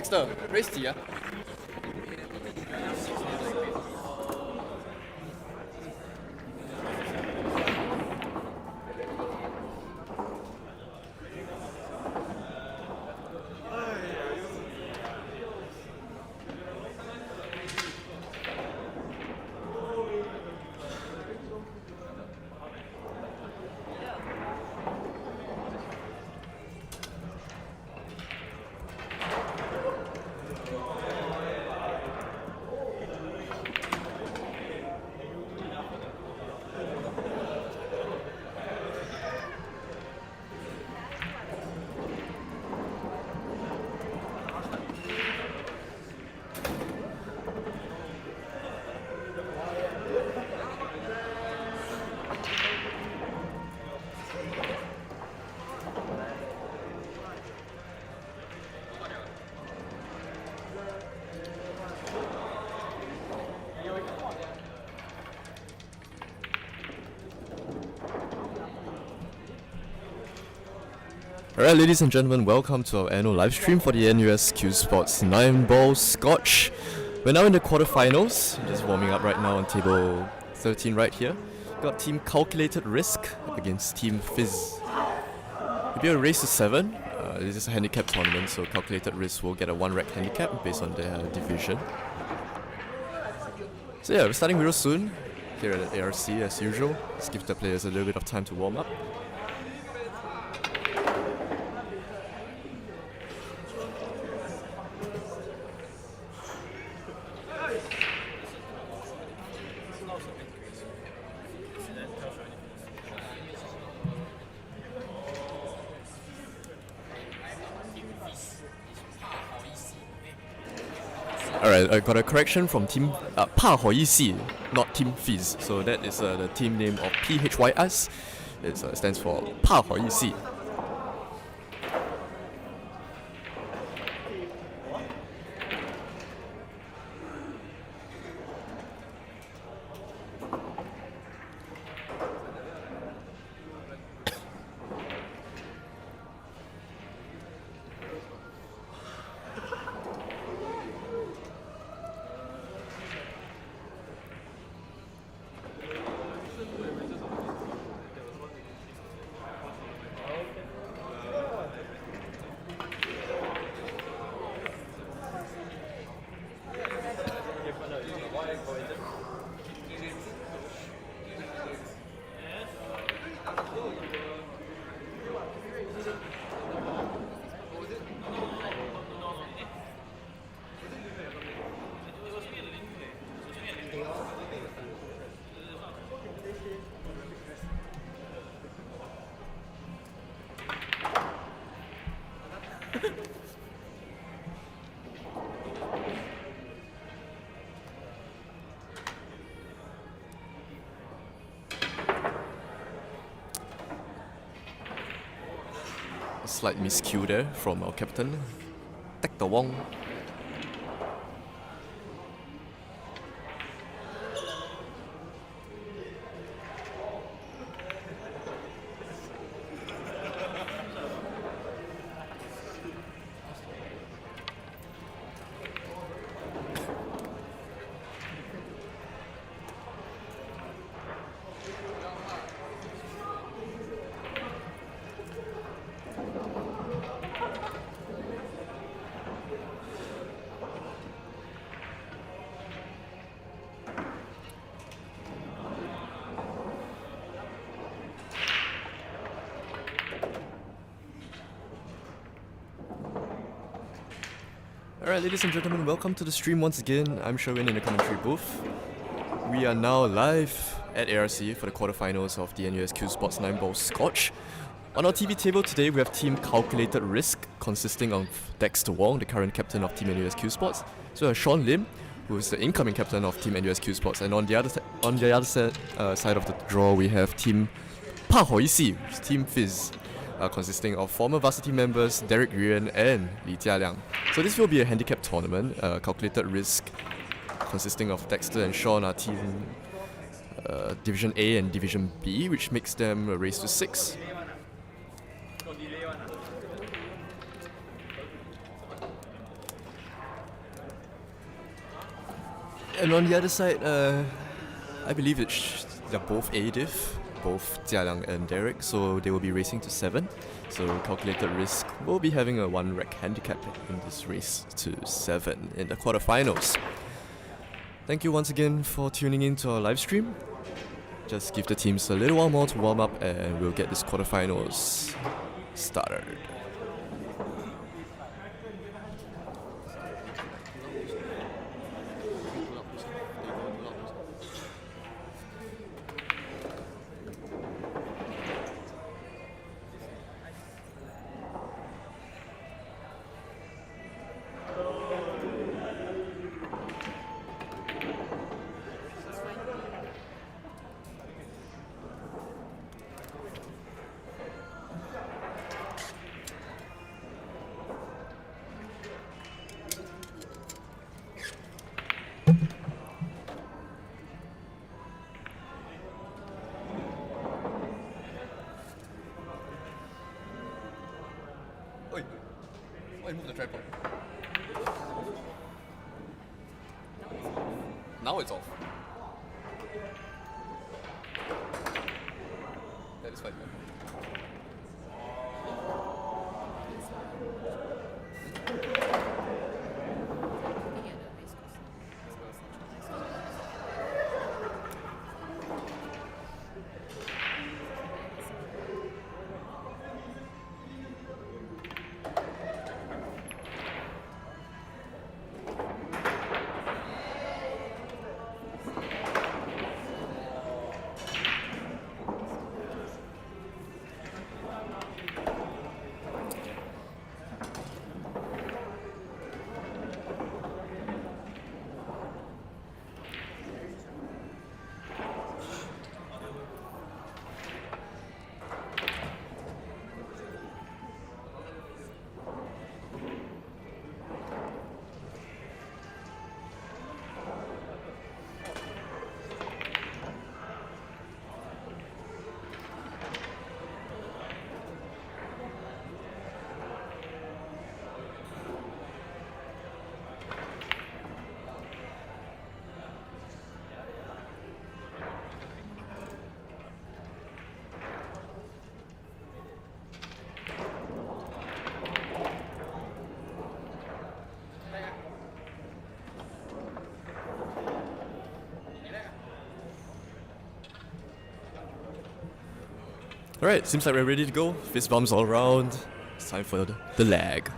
Dexter, race 几啊？ Alright, ladies and gentlemen, welcome to our annual live stream for the NUS Cuesports 9-ball Scotch. We're now in the quarterfinals, just warming up right now on table 13 right here. Got team Calculated Risk against team Fizz. It'll be a race to 7. This is a handicap tournament, so Calculated Risk will get a 1 rack handicap based on their division. So yeah, we're starting real soon here at the ARC as usual. Let's give the players a little bit of time to warm up. Alright, I got a correction from team 怕好意思, not team Fizz. So that is the team name of PHYS. It stands for 怕好意思. Slight miscue there from our captain, Dexter Wong. Alright, ladies and gentlemen, welcome to the stream once again. I'm Sherwin in the commentary booth. We are now live at ARC for the quarterfinals of the NUS Cuesports 9-ball Scotch. On our TV table today, we have Team Calculated Risk, consisting of Dexter Wong, the current captain of Team NUS Cuesports. So we have Sean Lim, who is the incoming captain of Team NUS Cuesports. And on the other side of the draw, we have Team 怕好意思, which is Team Fizz. Consisting of former varsity members Derek Yuan and Li Jialiang. So this will be a handicap tournament, Calculated Risk, consisting of Dexter and Sean are team Division A and Division B, which makes them a race to 6. And on the other side, I believe they're both A diff, both Jialiang and Derek, so they will be racing to 7. So Calculated Risk will be having a 1 rec handicap in this race to 7 in the quarterfinals. Thank you once again for tuning in to our live stream. Just give the teams a little while more to warm up and we'll get this quarterfinals started. Why move the tripod? Now it's off. That is fine. Alright, seems like we're ready to go. Fist bumps all around. It's time for the lag.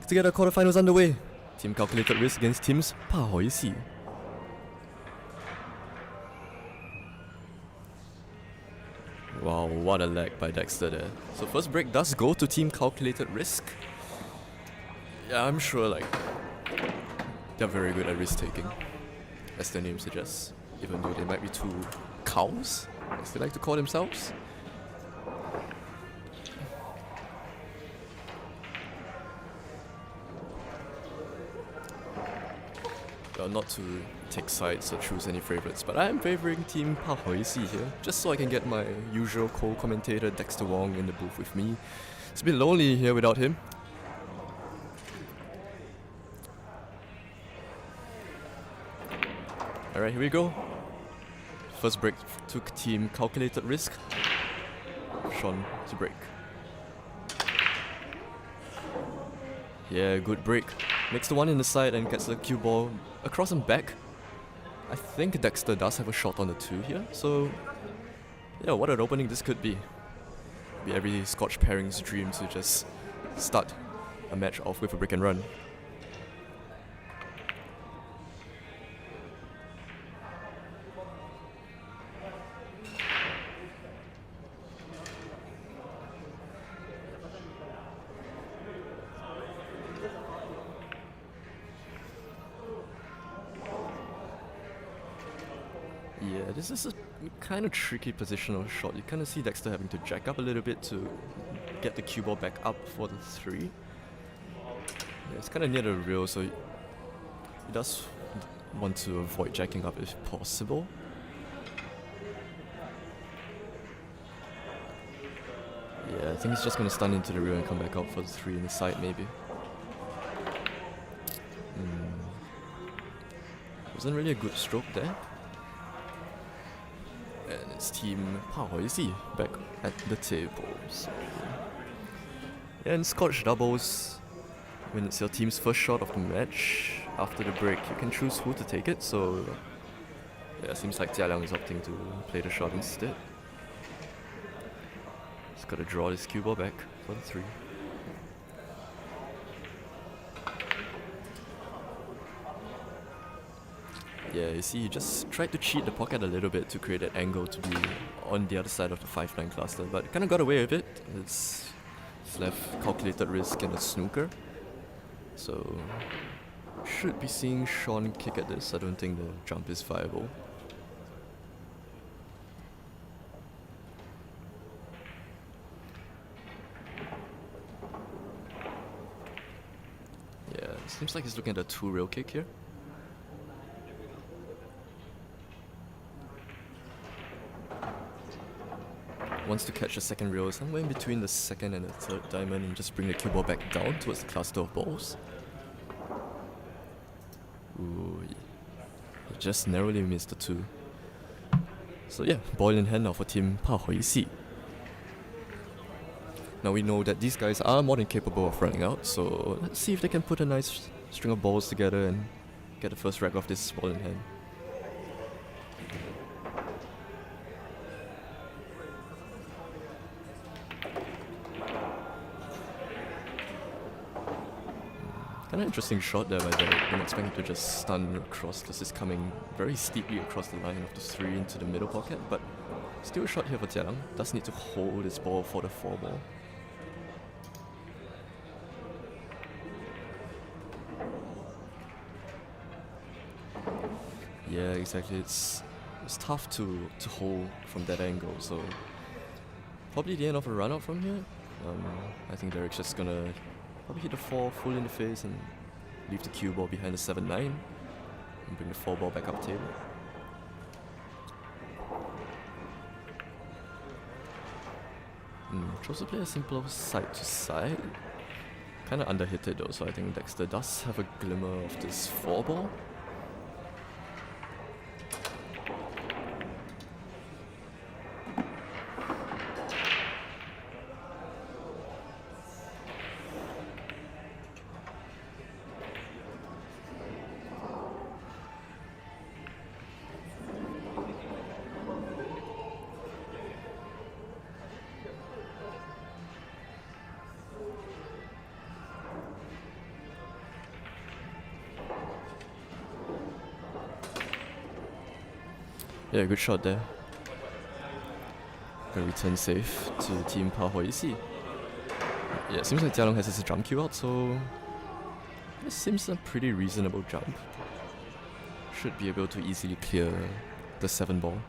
To get the quarterfinals underway. Team Calculated Risk against teams 怕好意思. Wow, what a lag by Dexter there. So first break does go to Team Calculated Risk. Yeah, I'm sure like they're very good at risk taking, as their name suggests. Even though they might be two cows, as they like to call themselves. Well, not to take sides or choose any favorites, but I am favoring Team 怕好意思 here, just so I can get my usual co-commentator Dexter Wong in the booth with me. It's a bit lonely here without him. Alright, here we go. First break took Team Calculated Risk. Sean to break. Yeah, good break. Makes the one in the side and gets the cue ball across and back. I think Dexter does have a shot on the 2 here, so yeah, what an opening this could be. Be every Scotch pairing's dream to just start a match off with a break and run. Yeah, this is a kind of tricky positional shot. You kind of see Dexter having to jack up a little bit to get the cue ball back up for the 3. Yeah, it's kind of near the rail, so he does want to avoid jacking up if possible. Yeah, I think he's just going to stun into the rail and come back out for the 3 in the side maybe. Wasn't really a good stroke there. And it's team Pahoisi back at the table. So yeah, in Scotch doubles, when it's your team's first shot of the match, after the break you can choose who to take it, so yeah, it seems like Jia Liang is opting to play the shot instead. He's gotta draw this cue ball back for the 3. Yeah, you see, he just tried to cheat the pocket a little bit to create that angle to be on the other side of the 5-9 cluster, but kind of got away with it. It's left calculated risk and a snooker. So, should be seeing Sean kick at this. I don't think the jump is viable. Yeah, seems like he's looking at a 2-rail kick here. Wants to catch the second rail somewhere in between the second and the third diamond and just bring the cue ball back down towards the cluster of balls. Ooh, he just narrowly missed the 2. So yeah, ball in hand now for team Pahoisi. Now we know that these guys are more than capable of running out, so let's see if they can put a nice string of balls together and get the first rack of this ball in hand. Kind of interesting shot there by Derek. Didn't expect him to just stun across because it's coming very steeply across the line of the 3 into the middle pocket, but still a shot here for Jia Liang. Does need to hold his ball for the 4 ball. Yeah, exactly. It's tough to hold from that angle, so probably the end of a run out from here. I think Derek's just gonna probably hit the 4 full in the face and leave the cue ball behind the 7-9 and bring the 4 ball back up table. Chose to play a simple side to side. Kinda underhit it though, so I think Dexter does have a glimmer of this 4 ball. Yeah, good shot there. Gonna return safe to team Pahoisi. Yeah, it seems like Jia Liang has his jump cue out, so this seems a pretty reasonable jump. Should be able to easily clear the 7 ball.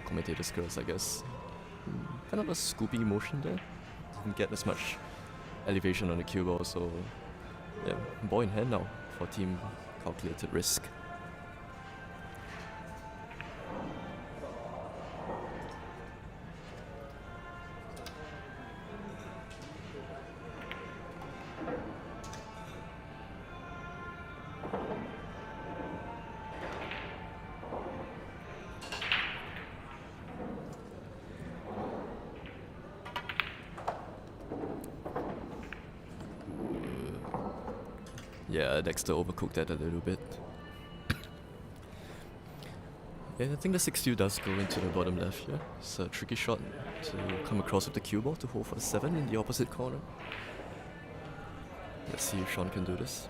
Commentator skills, I guess. Kind of a scoopy motion there. Didn't get as much elevation on the cue ball, so yeah, ball in hand now for team calculated risk. Yeah, Dexter overcooked that a little bit. Yeah, I think the 6-2 does go into the bottom left here. It's a tricky shot to come across with the cue ball to hold for the 7 in the opposite corner. Let's see if Sean can do this.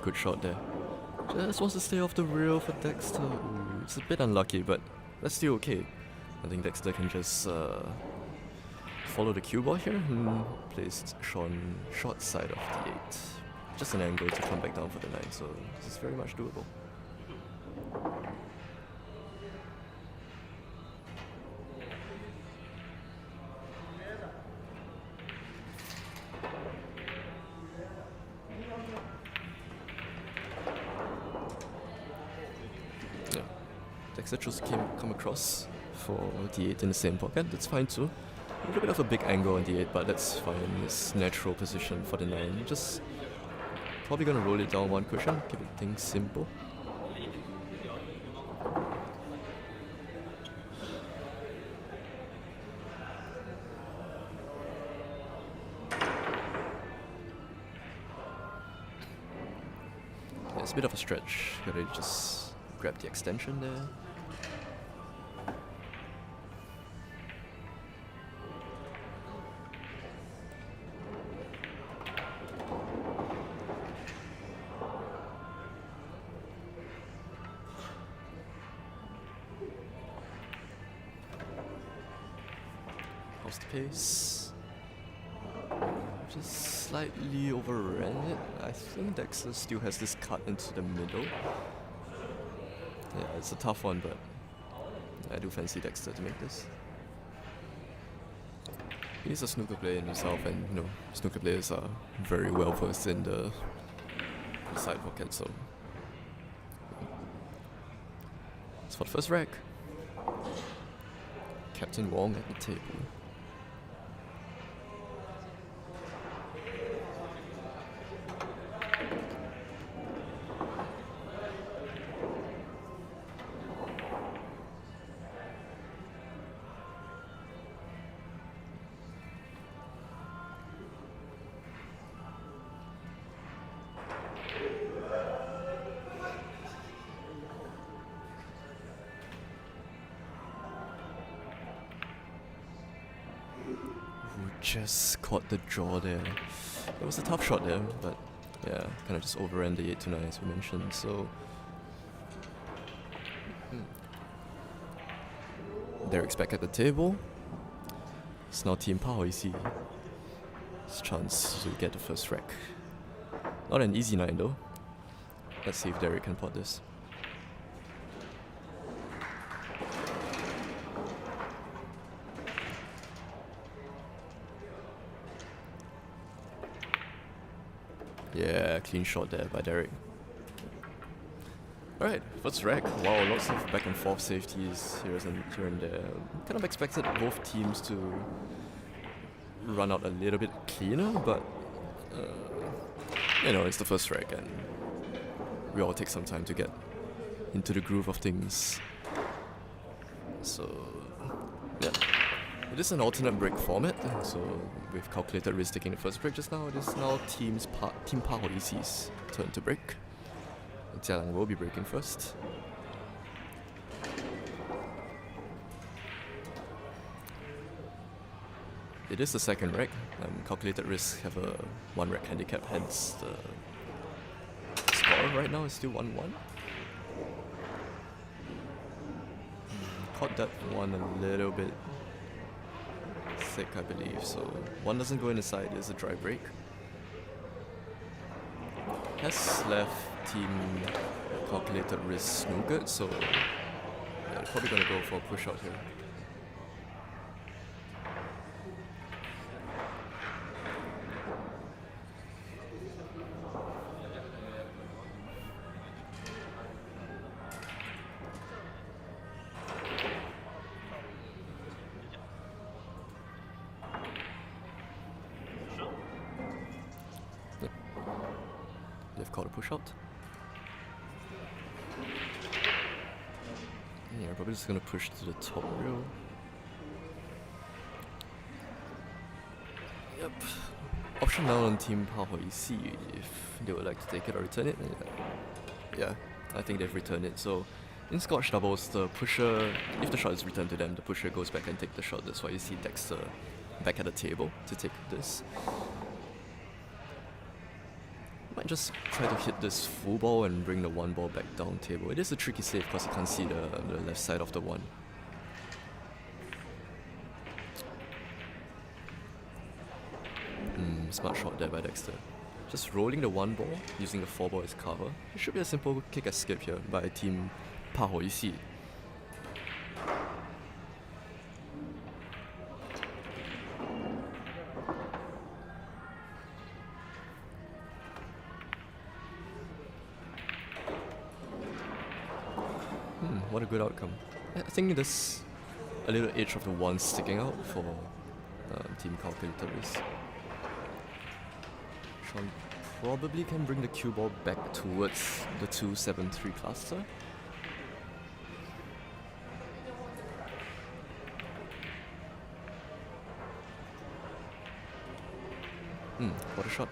Good shot there. Just wants to stay off the rail for Dexter. Ooh, it's a bit unlucky, but that's still okay. I think Dexter can just follow the cue ball here and place Sean short side of the 8. Just an angle to come back down for the 9, so this is very much doable. Dexter chose to come across for d8 in the same pocket. That's fine too. A little bit of a big angle on d8, but that's fine. It's natural position for the 9. Just probably gonna roll it down one cushion, keep it things simple. Yeah, it's a bit of a stretch. Gotta just grab the extension there. How's the pace? Just slightly overran it. I think Dexter still has this cut into the middle. Yeah, it's a tough one, but I do fancy Dexter to make this. He's a snooker player in himself, and you know, snooker players are very well versed in the side pocket, so. It's for the first rack. Captain Wong at the table. Just caught the draw there. It was a tough shot there, but yeah, kind of just overran the 8 to 9 as we mentioned. So Derek's back at the table. It's now Team Pao Easy. It's chance to get the first rack. Not an easy 9 though. Let's see if Derek can pot this. Yeah, clean shot there by Derek. Alright, first rack. Wow, lots of back and forth safeties here and there. Kind of expected both teams to run out a little bit cleaner, but you know, it's the first rack and we all take some time to get into the groove of things. So, yeah. It is an alternate break format, so with calculated risk taking the first break just now, it is now Team Pao Easy's turn to break. Jialang will be breaking first. It is the second rack. Calculated risk have a 1 rack handicap, hence the score right now is still 1-1. Caught that one a little bit thick, I believe, so one doesn't go in the side, it's a dry break. Has left team calculated risk no good, so yeah, they're probably gonna go for a push out here. They've called a push out. Yeah, probably just gonna push to the top rail. Yep. Option now on Team Pao Easy if they would like to take it or return it. Yeah, I think they've returned it. So in Scotch doubles, the pusher, if the shot is returned to them, the pusher goes back and take the shot. That's why you see Dexter back at the table to take this. Might just try to hit this full ball and bring the 1 ball back down table. It is a tricky save because you can't see the left side of the 1. Smart shot there by Dexter. Just rolling the 1 ball, using the 4 ball as cover. It should be a simple kick escape here by Team Pao Easy. What a good outcome. I think there's a little edge of the one sticking out for Team Calculators. Sean probably can bring the cue ball back towards the 2-7-3 cluster. What a shot.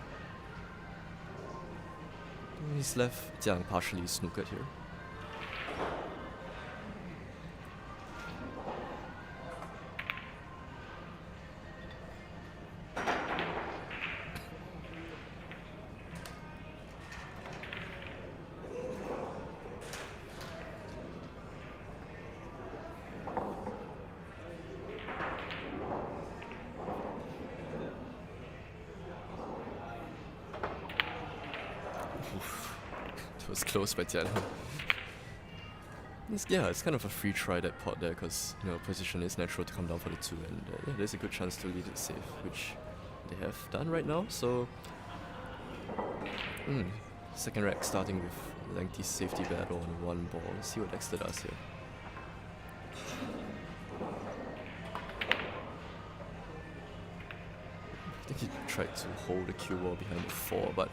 He's left Jiang partially snookered here. It was close by Jiang. It's kind of a free try that pot there because position is natural to come down for the 2 and yeah, there's a good chance to lead it safe, which they have done right now. So second rack starting with lengthy safety battle on 1 ball. Let's see what Dexter does here. I think he tried to hold the cue ball behind the 4, but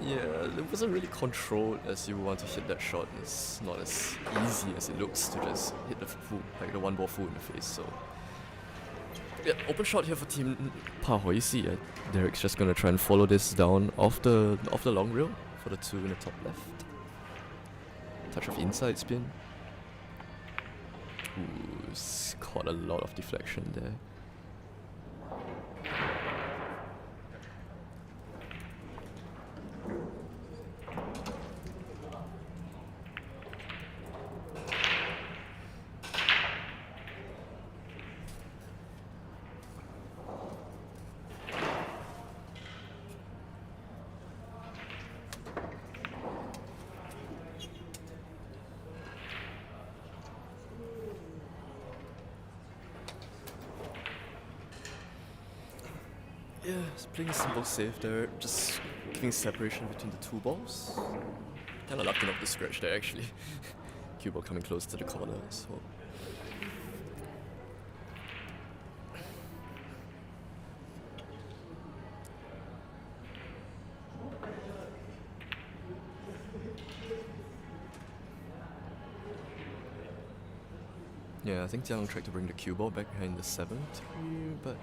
yeah, it wasn't really controlled as you want to hit that shot. It's not as easy as it looks to just hit the full, like the 1 ball full in the face. So yeah, open shot here for Team Pa Hoi Si. Derek's just gonna try and follow this down off the long rail for the 2 in the top left. Touch of inside spin. Ooh, it's caught a lot of deflection there. Yeah, it's playing a simple save there, just giving separation between the 2 balls. Kinda lucky off the scratch there actually. Cue ball coming close to the corner, so. Yeah, I think Jiang tried to bring the cue ball back behind the 7-3, but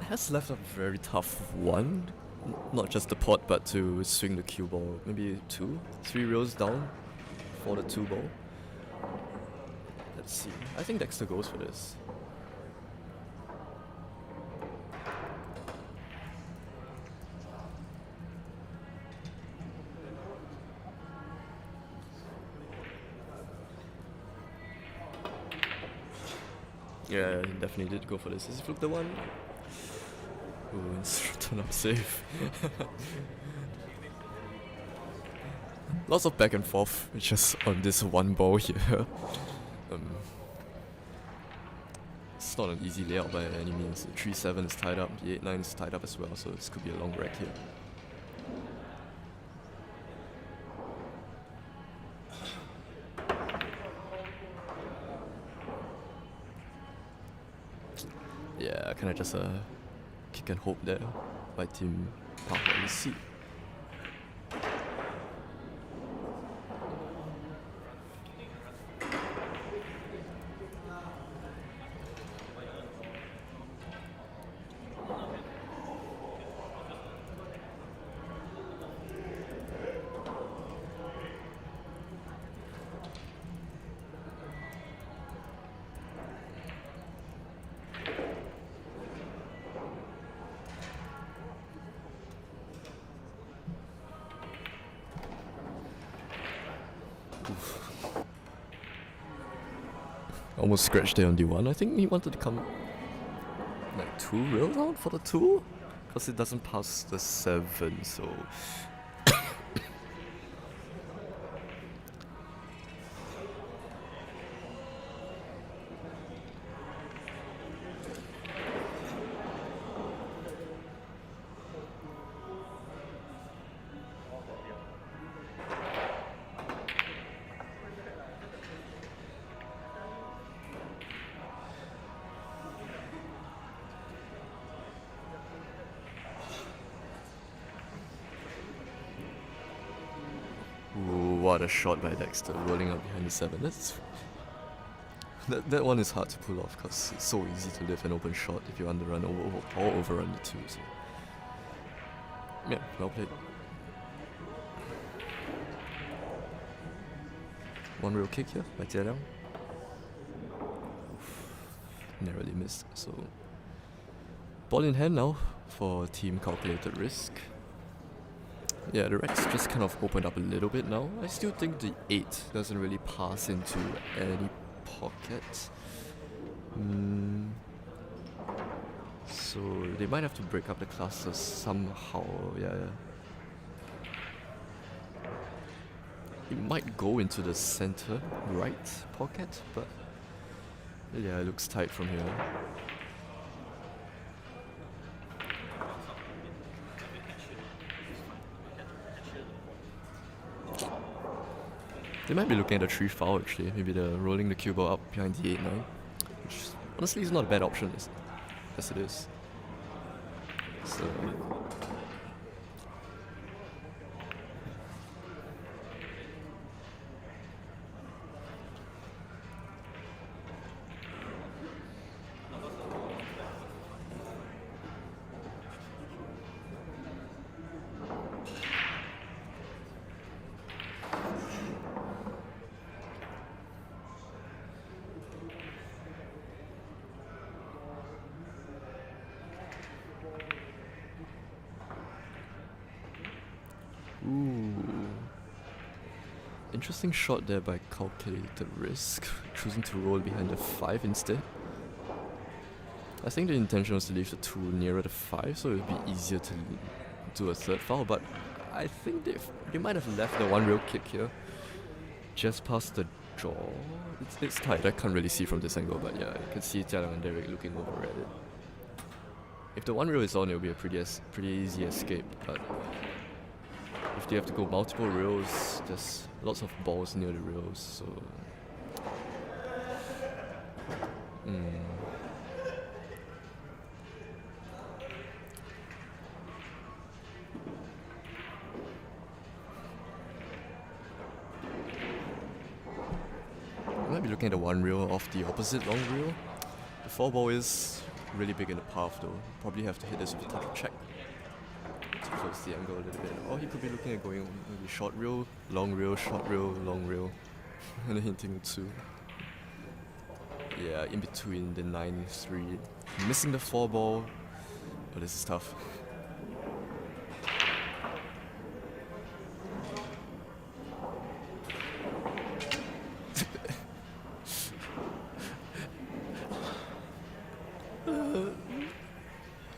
has left a very tough 1. Not just the pot, but to swing the cue ball. Maybe 3 rails down for the 2 ball. Let's see. I think Dexter goes for this. Yeah, he definitely did go for this. Does he flip the 1? Ooh, it's turn up safe. Lots of back and forth, just on this 1 ball here. It's not an easy layout by any means. The 3-7 is tied up, the 8-9 is tied up as well, so this could be a long rack here. Yeah, kinda just kick and hope there by Team Pa Hoi Si. Almost scratched there on D1. I think he wanted to come like 2 rails out for the 2, because it doesn't pass the 7, so what a shot by Dexter, rolling up behind the 7. That one is hard to pull off because it's so easy to live an open shot if you underrun or overrun the 2. So. Yeah, well played. One real kick here by Jia Liang. Narrowly missed. So ball in hand now for Team Calculated Risk. Yeah, the racks just kind of opened up a little bit now. I still think the 8 doesn't really pass into any pockets. So they might have to break up the clusters somehow. Yeah. It might go into the center right pocket, but yeah, it looks tight from here. They might be looking at the 3 foul actually. Maybe they're rolling the cue ball up behind the 8-9, which honestly is not a bad option as it is. So interesting shot there by Calculated Risk, choosing to roll behind the 5 instead. I think the intention was to leave the 2 nearer the 5 so it would be easier to do a 3rd foul, but I think they might have left the 1 real kick here just past the jaw. It's tight, I can't really see from this angle, but yeah, you can see Jia Liang and Derek looking over at it. If the 1 real is on, it will be a pretty easy escape, but if they have to go multiple rails, there's lots of balls near the rails, so I might be looking at the 1 reel off the opposite long reel. The 4 ball is really big in the path though. Probably have to hit this with a touch of check to close the angle a little bit. Or he could be looking at going maybe short reel, long reel, short reel, long reel, and then hitting 2. Yeah, in between the 9-3. Missing the 4 ball. Oh, this is tough.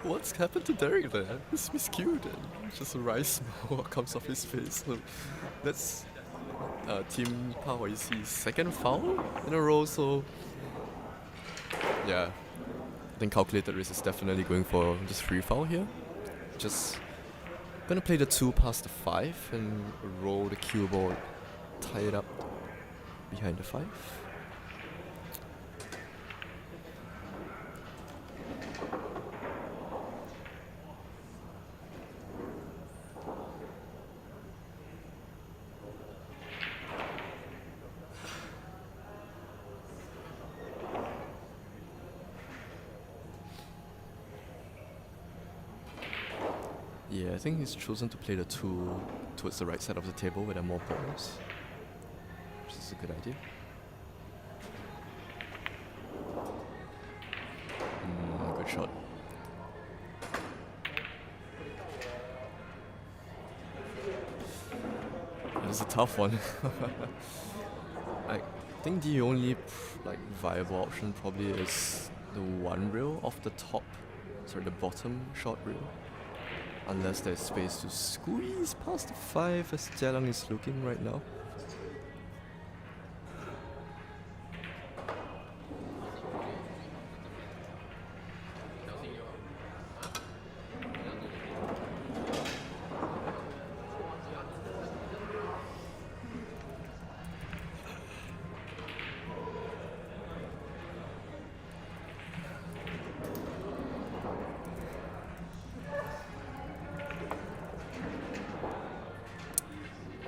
What's happened to Derek there? He's miscued and just a rice what comes off his face. So that's Team Pahuai's second foul in a row, so yeah. I think Calculated Risk is definitely going for just free foul here. Just gonna play the 2 past the 5 and roll the cue ball, tie it up behind the 5. Yeah, I think he's chosen to play the 2 towards the right side of the table where there are more balls, which is a good idea. Good shot. It's a tough one. I think the only viable option probably is the 1 reel off the top, the bottom short reel. Unless there's space to squeeze past the 5 as Jia Liang is looking right now.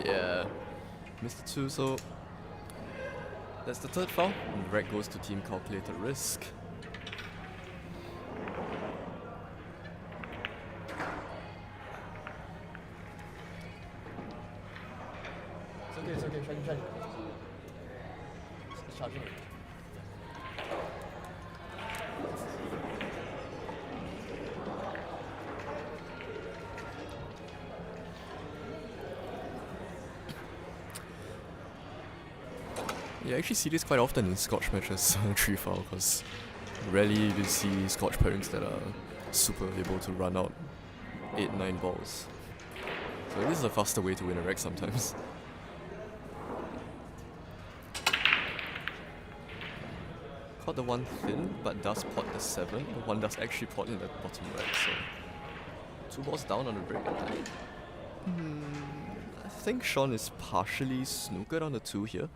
Yeah, missed the 2, so that's the third foul. And the red goes to team calculated risk. It's okay, try. It's charging. You actually see this quite often in Scotch matches, 3 foul, because rarely do you see Scotch pairings that are super able to run out 8-9 balls. So this is a faster way to win a rec sometimes. Caught the one thin, but does pot the 7. The one does actually pot in the bottom right, so 2 balls down on the break. I think Sean is partially snookered on the 2 here.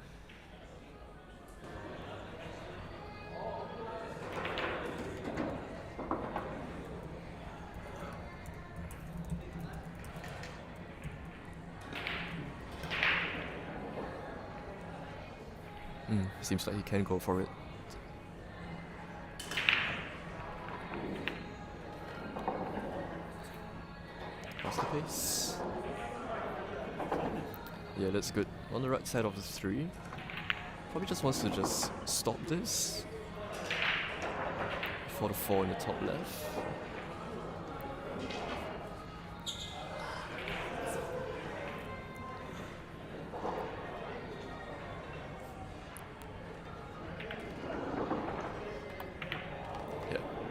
Seems like he can go for it. Faster pace. Yeah, that's good. On the right side of the 3. Probably just wants to just stop this for the 4 in the top left.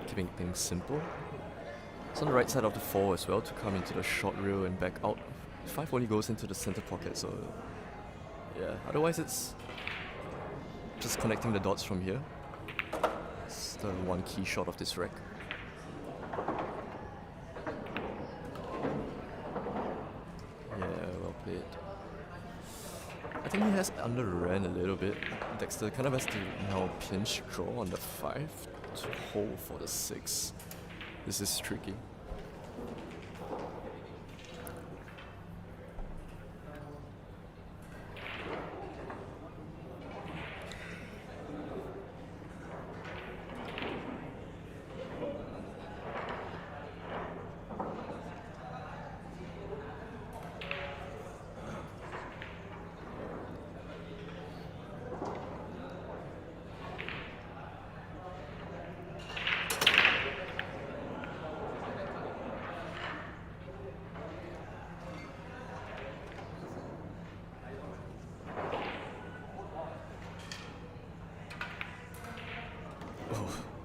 Keeping things simple. It's on the right side of the 4 as well to come into the short rail and back out. 5 only goes into the center pocket, so yeah, otherwise it's just connecting the dots from here. It's the one key shot of this rec. Yeah, well played. I think he has underran a little bit. Dexter kind of has to now pinch draw on the 5 to hold for the 6. This is tricky.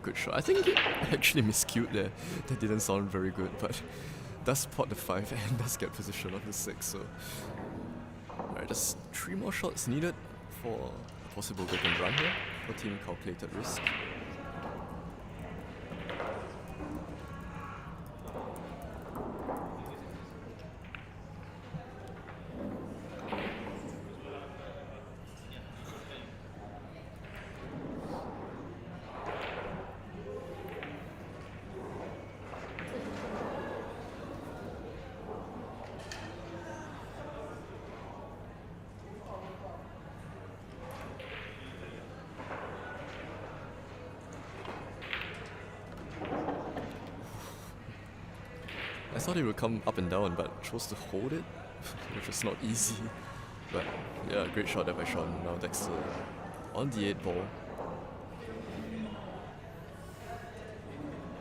Good shot. I think it actually miscued there. That didn't sound very good, but does pot the 5 and does get position on the 6, so... Alright, just 3 more shots needed for a possible break and run here for team calculated risk. I thought it would come up and down, but chose to hold it, which was not easy. But yeah, great shot there by Sean. Now Dexter on the 8 ball.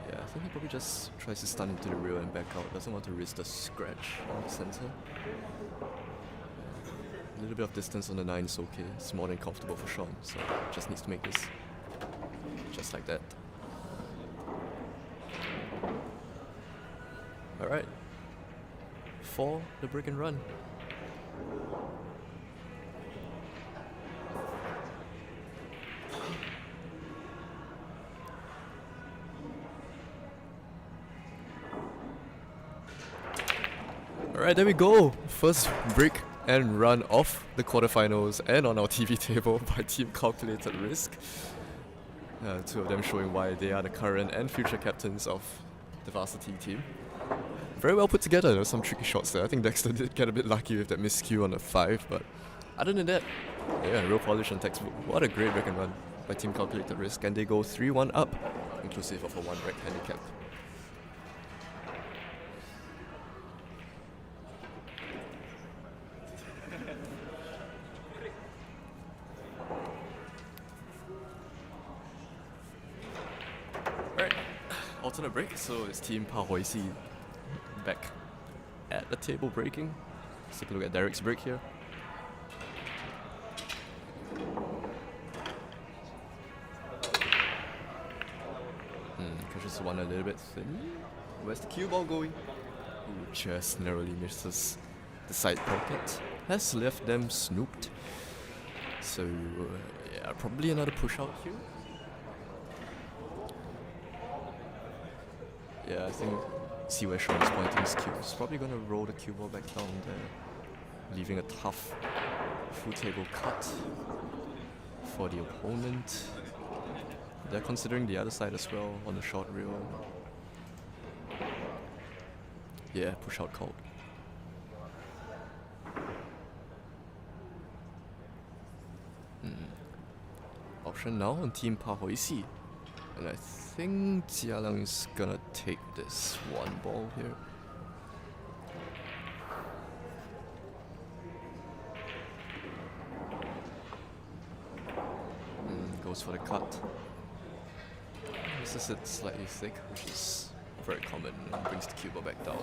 Yeah, I think he probably just tries to stun into the rail and back out. Doesn't want to risk the scratch on the center. A little bit of distance on the 9 is okay. It's more than comfortable for Sean, so just needs to make this just like that. Alright. 4, the break and run. Alright, there we go. First break and run of the quarterfinals and on our TV table by Team Calculated Risk. 2 of them showing why they are the current and future captains of the varsity team. Very well put together. There were some tricky shots there. I think Dexter did get a bit lucky with that miscue on the 5, but Other than that, yeah, real polish and textbook. What a great break and run by Team Calculated Risk, and they go 3-1 up, inclusive of a 1 rec handicap. Alright, alternate break, so it's Team Pahoisi back at the table breaking. Let's take a look at Derek's break here. Catches one a little bit thin. Where's the cue ball going? Ooh, just narrowly misses the side pocket. Has left them snooped. So, yeah, probably another push out here. Yeah, I think, see where Sean's pointing his cue. He's probably gonna roll the cue ball back down there, leaving a tough full table cut for the opponent. They're considering the other side as well on the short reel. Yeah, push out called. Option now on Team Pahoisi. And I think Jialang is gonna take this one ball here. Goes for the cut. Misses it slightly thick, which is very common, and brings the cue ball back down.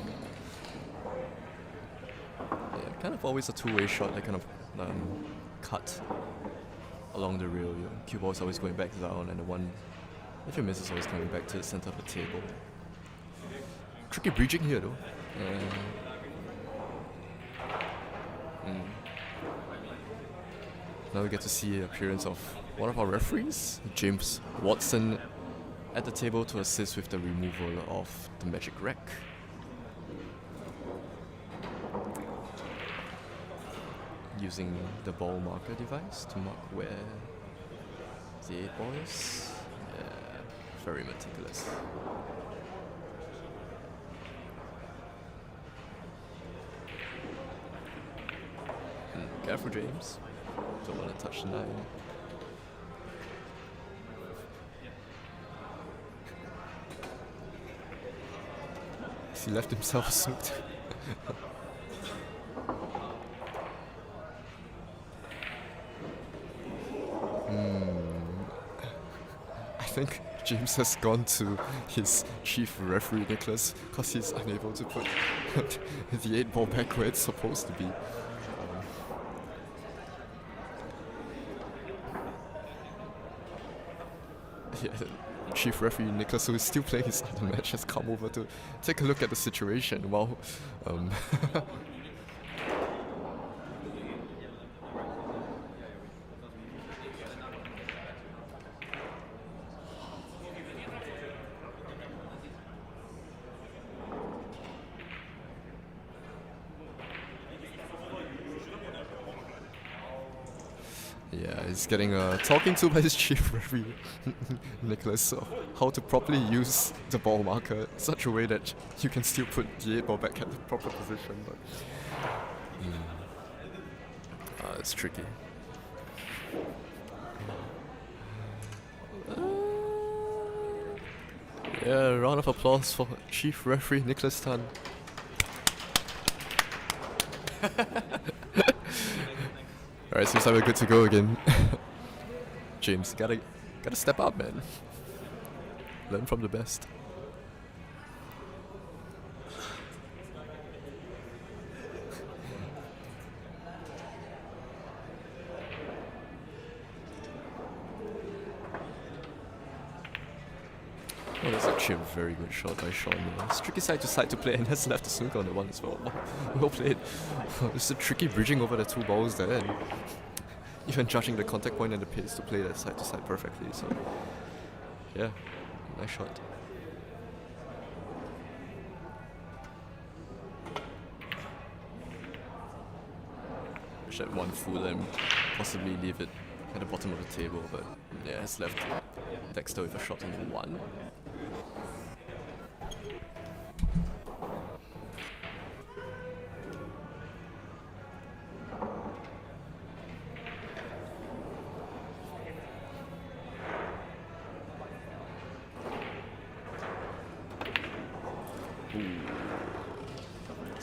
Yeah, kind of always a two-way shot, that kind of cut along the rail. Cue ball is always going back down, and the one, if you miss, is always coming back to the center of the table. Tricky breaching here though. Now we get to see the appearance of one of our referees, James Watson, at the table to assist with the removal of the magic rack. Using the ball marker device to mark where the 8 ball is. Yeah, very meticulous. Careful, James. Don't want to touch the 9. He left himself snooped. I think James has gone to his chief referee Nicholas because he's unable to put the 8 ball back where it's supposed to be. Yeah, chief referee Nicholas, who is still playing his other match, has come over to take a look at the situation while yeah, he's getting talking to by his chief referee, Nicholas, of how to properly use the ball marker in such a way that you can still put the 8 ball back at the proper position. But it's tricky. Yeah, round of applause for chief referee Nicholas Tan. Alright, seems like we're good to go again. James, gotta step up, man. Learn from the best. Oh, that's actually a very good shot by Sean. It's tricky side to play, and has left the snooker on the one as well. Well played. It's a tricky bridging over the 2 balls there, and even judging the contact point and the pace to play that side to side perfectly. So, yeah, nice shot. Wish that one full and possibly leave it at the bottom of the table, but yeah, has left Dexter with a shot on the 1.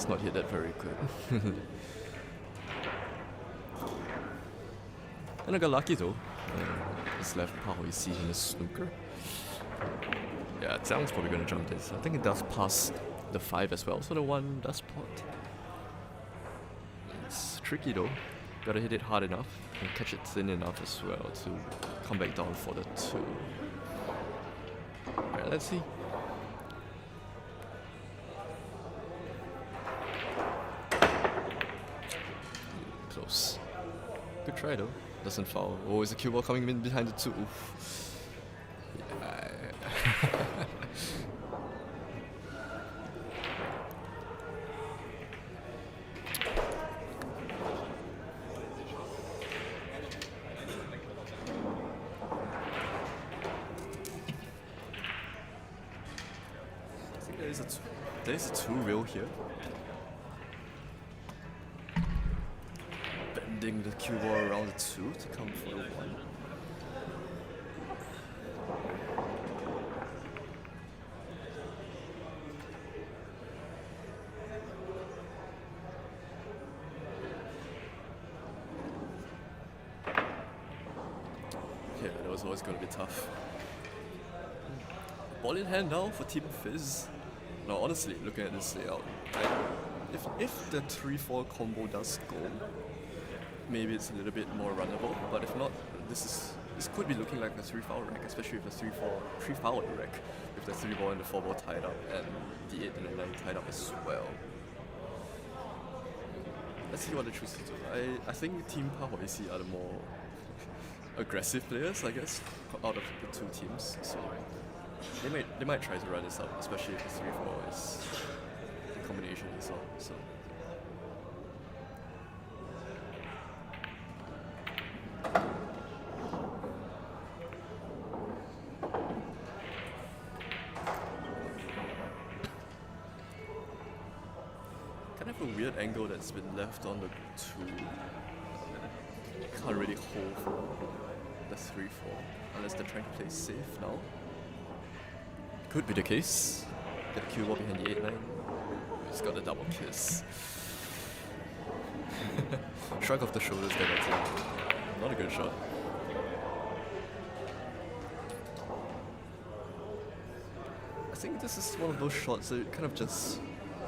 It's not hit that very good. And I got lucky though. Just left Paho Isi in the snooker. Yeah, Zhang's probably gonna jump this. I think it does pass the 5 as well, so the 1 does pot. It's tricky though. Gotta hit it hard enough and catch it thin enough as well to come back down for the 2. Alright, let's see. Close. Good try though. Doesn't foul. Oh, is the cue ball coming in behind the 2? Oof. Yeah. I think there's a 2 real here. Bending the cue ball around the 2 to come for the 1. Yeah, that was always going to be tough. Ball in hand now for Team Fizz. Now, honestly, looking at this layout, if the 3-4 combo does go, maybe it's a little bit more runnable. But if not, this could be looking like a 3-foul rack, especially with the 3-foul rack, with the 3 ball and the 4 ball tied up, and the 8 and the 9 tied up as well. Let's see what they choose to do. I think Team Pahoisi are the more aggressive players, I guess, out of the 2 teams. So they might try to run this up, especially if the 3-4 is the combination is on. So. Kind of a weird angle that's been left on the 2. Can't really hold the 3-4 unless they're trying to play safe now. Could be the case. Get the cue ball behind the 8-9. He's got a double kiss. Shrug off the shoulders there, that's not a good shot. I think this is one of those shots that you kind of just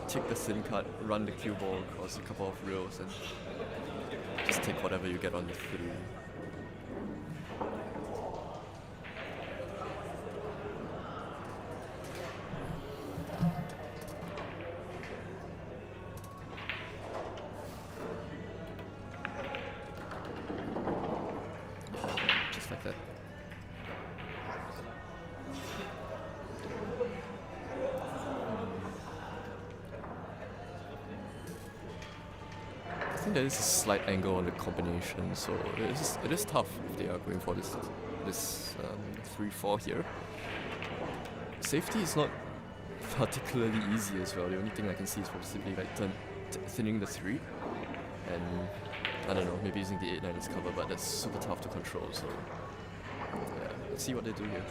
take the thin cut, run the cue ball across a couple of rails and just take whatever you get on the 3. Just like that. I think there is a slight angle on the combination, so it is tough if they are going for this 3-4 here. Safety is not particularly easy as well. The only thing I can see is possibly like thinning the 3, and I don't know, maybe using the 8-9 as cover, but that's super tough to control. So yeah, let's see what they do here.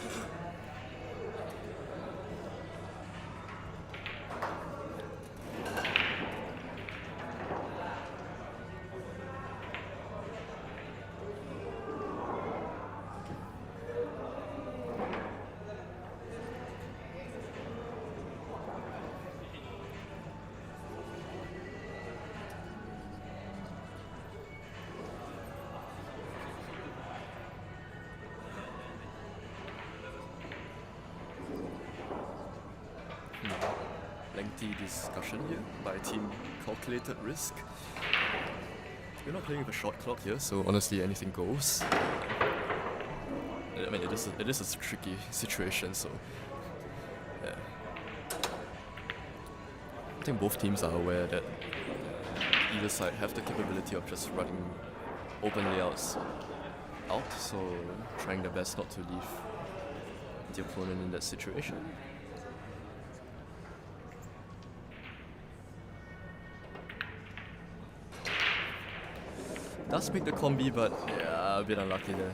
Lengthy discussion here by Team Calculated Risk. We're not playing with a short clock here, so honestly anything goes. I mean, it is a tricky situation, so yeah. I think both teams are aware that either side have the capability of just running open layouts out, so trying their best not to leave the opponent in that situation. Does make the combi, but yeah, a bit unlucky there.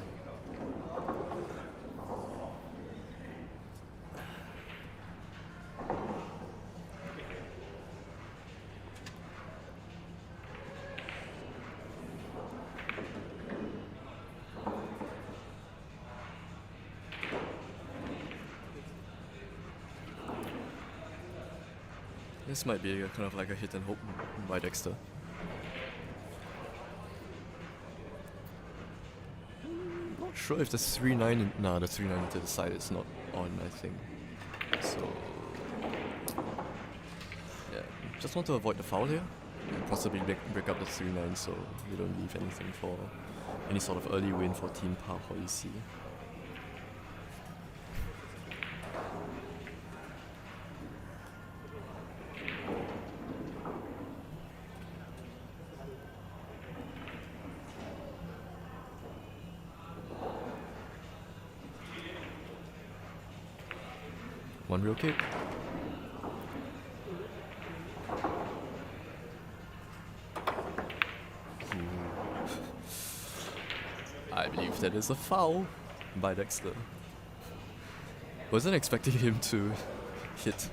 This might be kind of like a hit and hope by Dexter. Not sure if the 3-9... Nah, the 3-9 to the side is not on, I think. So... yeah, just want to avoid the foul here. And possibly break up the 3-9 so we don't leave anything for any sort of early win for Team Pahoisi. One real kick. I believe that is a foul by Dexter. Wasn't expecting him to hit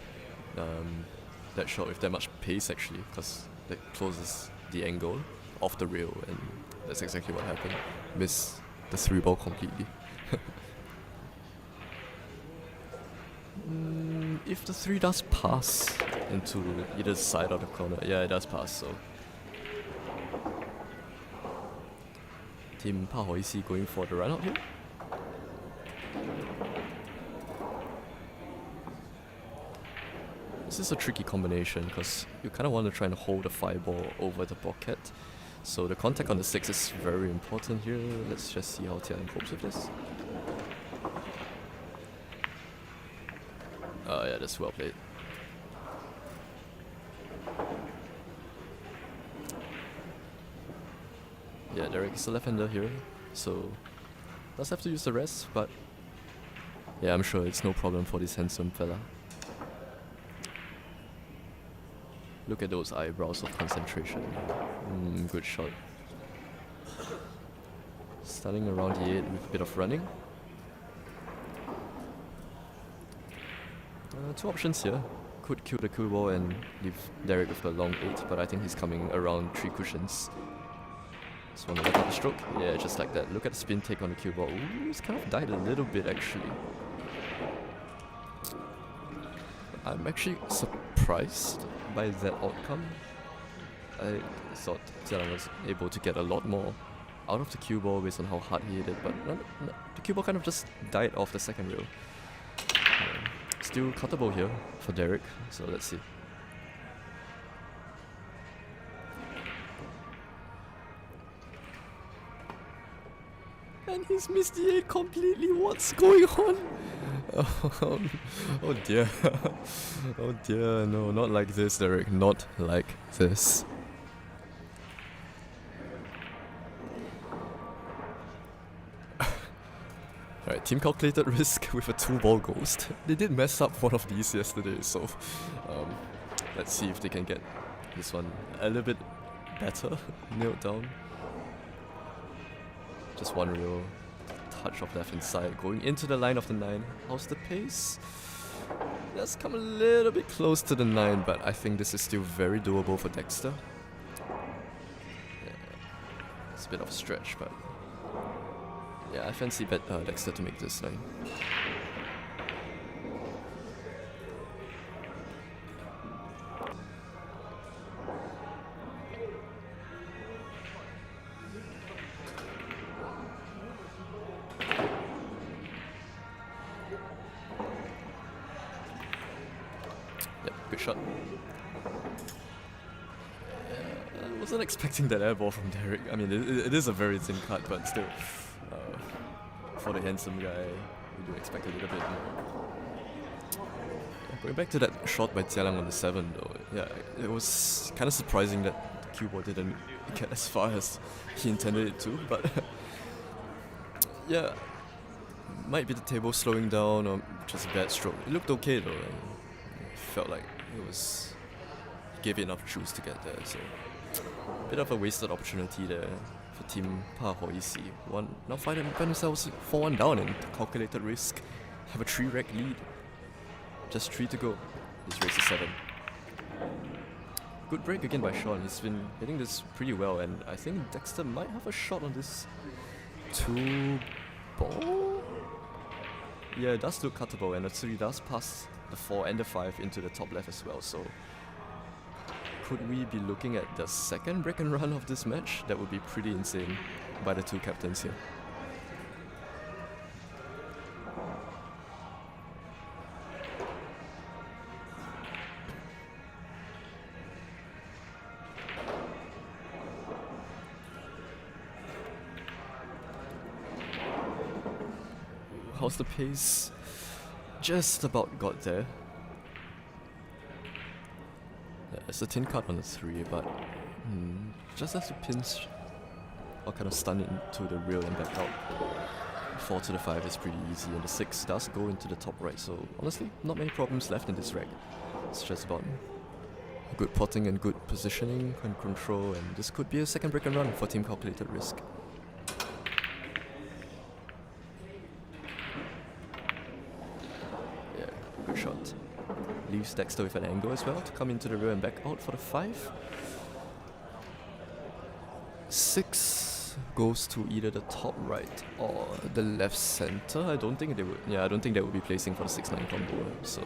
that shot with that much pace actually, because that closes the angle off the rail, and that's exactly what happened. Missed the 3-ball completely. If the 3 does pass into either side of the corner, yeah, it does pass, so. Team Pahoisi going for the run out here. This is a tricky combination because you kind of want to try and hold the 5-ball over the pocket. So the contact on the 6 is very important here. Let's just see how Tian copes with this. Yeah, that's well played. Yeah, Derek is a left-hander here, so does have to use the rest, but yeah, I'm sure it's no problem for this handsome fella. Look at those eyebrows of concentration. Good shot. Starting around the 8 with a bit of running. Two options here. Could kill the cue ball and leave Derek with a long 8, but I think he's coming around 3 cushions. Just want to let out the stroke. Yeah, just like that. Look at the spin take on the cue ball. Ooh, it's kind of died a little bit actually. I'm actually surprised by that outcome. I thought Jialang was able to get a lot more out of the cue ball based on how hard he hit it, but no, the cue ball kind of just died off the second rail. Still cuttable here for Derek, so let's see. And he's missed the 8 completely, what's going on? Oh dear. Oh dear, no, not like this, Derek, not like this. Alright, team calculated risk with a 2-ball ghost. They did mess up one of these yesterday, so let's see if they can get this one a little bit better, nailed down. Just one real touch of left inside, going into the line of the 9. How's the pace? Let's come a little bit close to the 9, but I think this is still very doable for Dexter. Yeah, it's a bit of a stretch, but yeah, I fancy Dexter to make this 9. Yep, good shot. I wasn't expecting that air ball from Derek. I mean, it is a very thin cut, but still. For the handsome guy, we do expect a little bit more. Going back to that shot by Jialang on the 7 though, yeah, it was kind of surprising that the cue ball didn't get as far as he intended it to, but yeah, might be the table slowing down or just a bad stroke. It looked okay though, and it felt like he gave it enough juice to get there, so a bit of a wasted opportunity there for Team Pahoisi. Now find themselves 4-1 down and calculated risk. Have a 3-rec lead. Just 3 to go. This race is 7. Good break again by Sean. He's been hitting this pretty well, and I think Dexter might have a shot on this 2-ball? Yeah, it does look cuttable, and the 3 does pass the 4 and the 5 into the top left as well, so could we be looking at the second break and run of this match? That would be pretty insane by the two captains here. How's the pace? Just about got there. It's a tin card on the 3, but just as the pins are kind of stunned into the rail and back out. 4 to the 5 is pretty easy, and the 6 does go into the top right, so honestly, not many problems left in this rack. It's just about good potting and good positioning and control, and this could be a second break and run for Team Calculated Risk. Yeah, good shot. Leaves Dexter with an angle as well to come into the rear and back out for the 5. 6 goes to either the top right or the left center. I don't think they would. Yeah, I don't think they would be placing for the 6-9 combo. So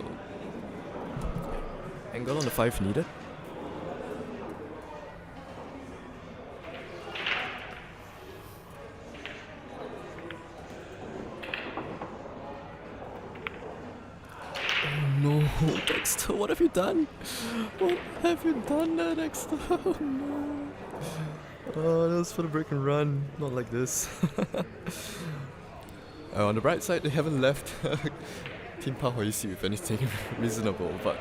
angle on the 5 needed. No, Dexter, what have you done? What have you done there, Dexter? Oh no. Oh, that was for the break and run, not like this. On the bright side, they haven't left Team Pahoisi with anything reasonable, but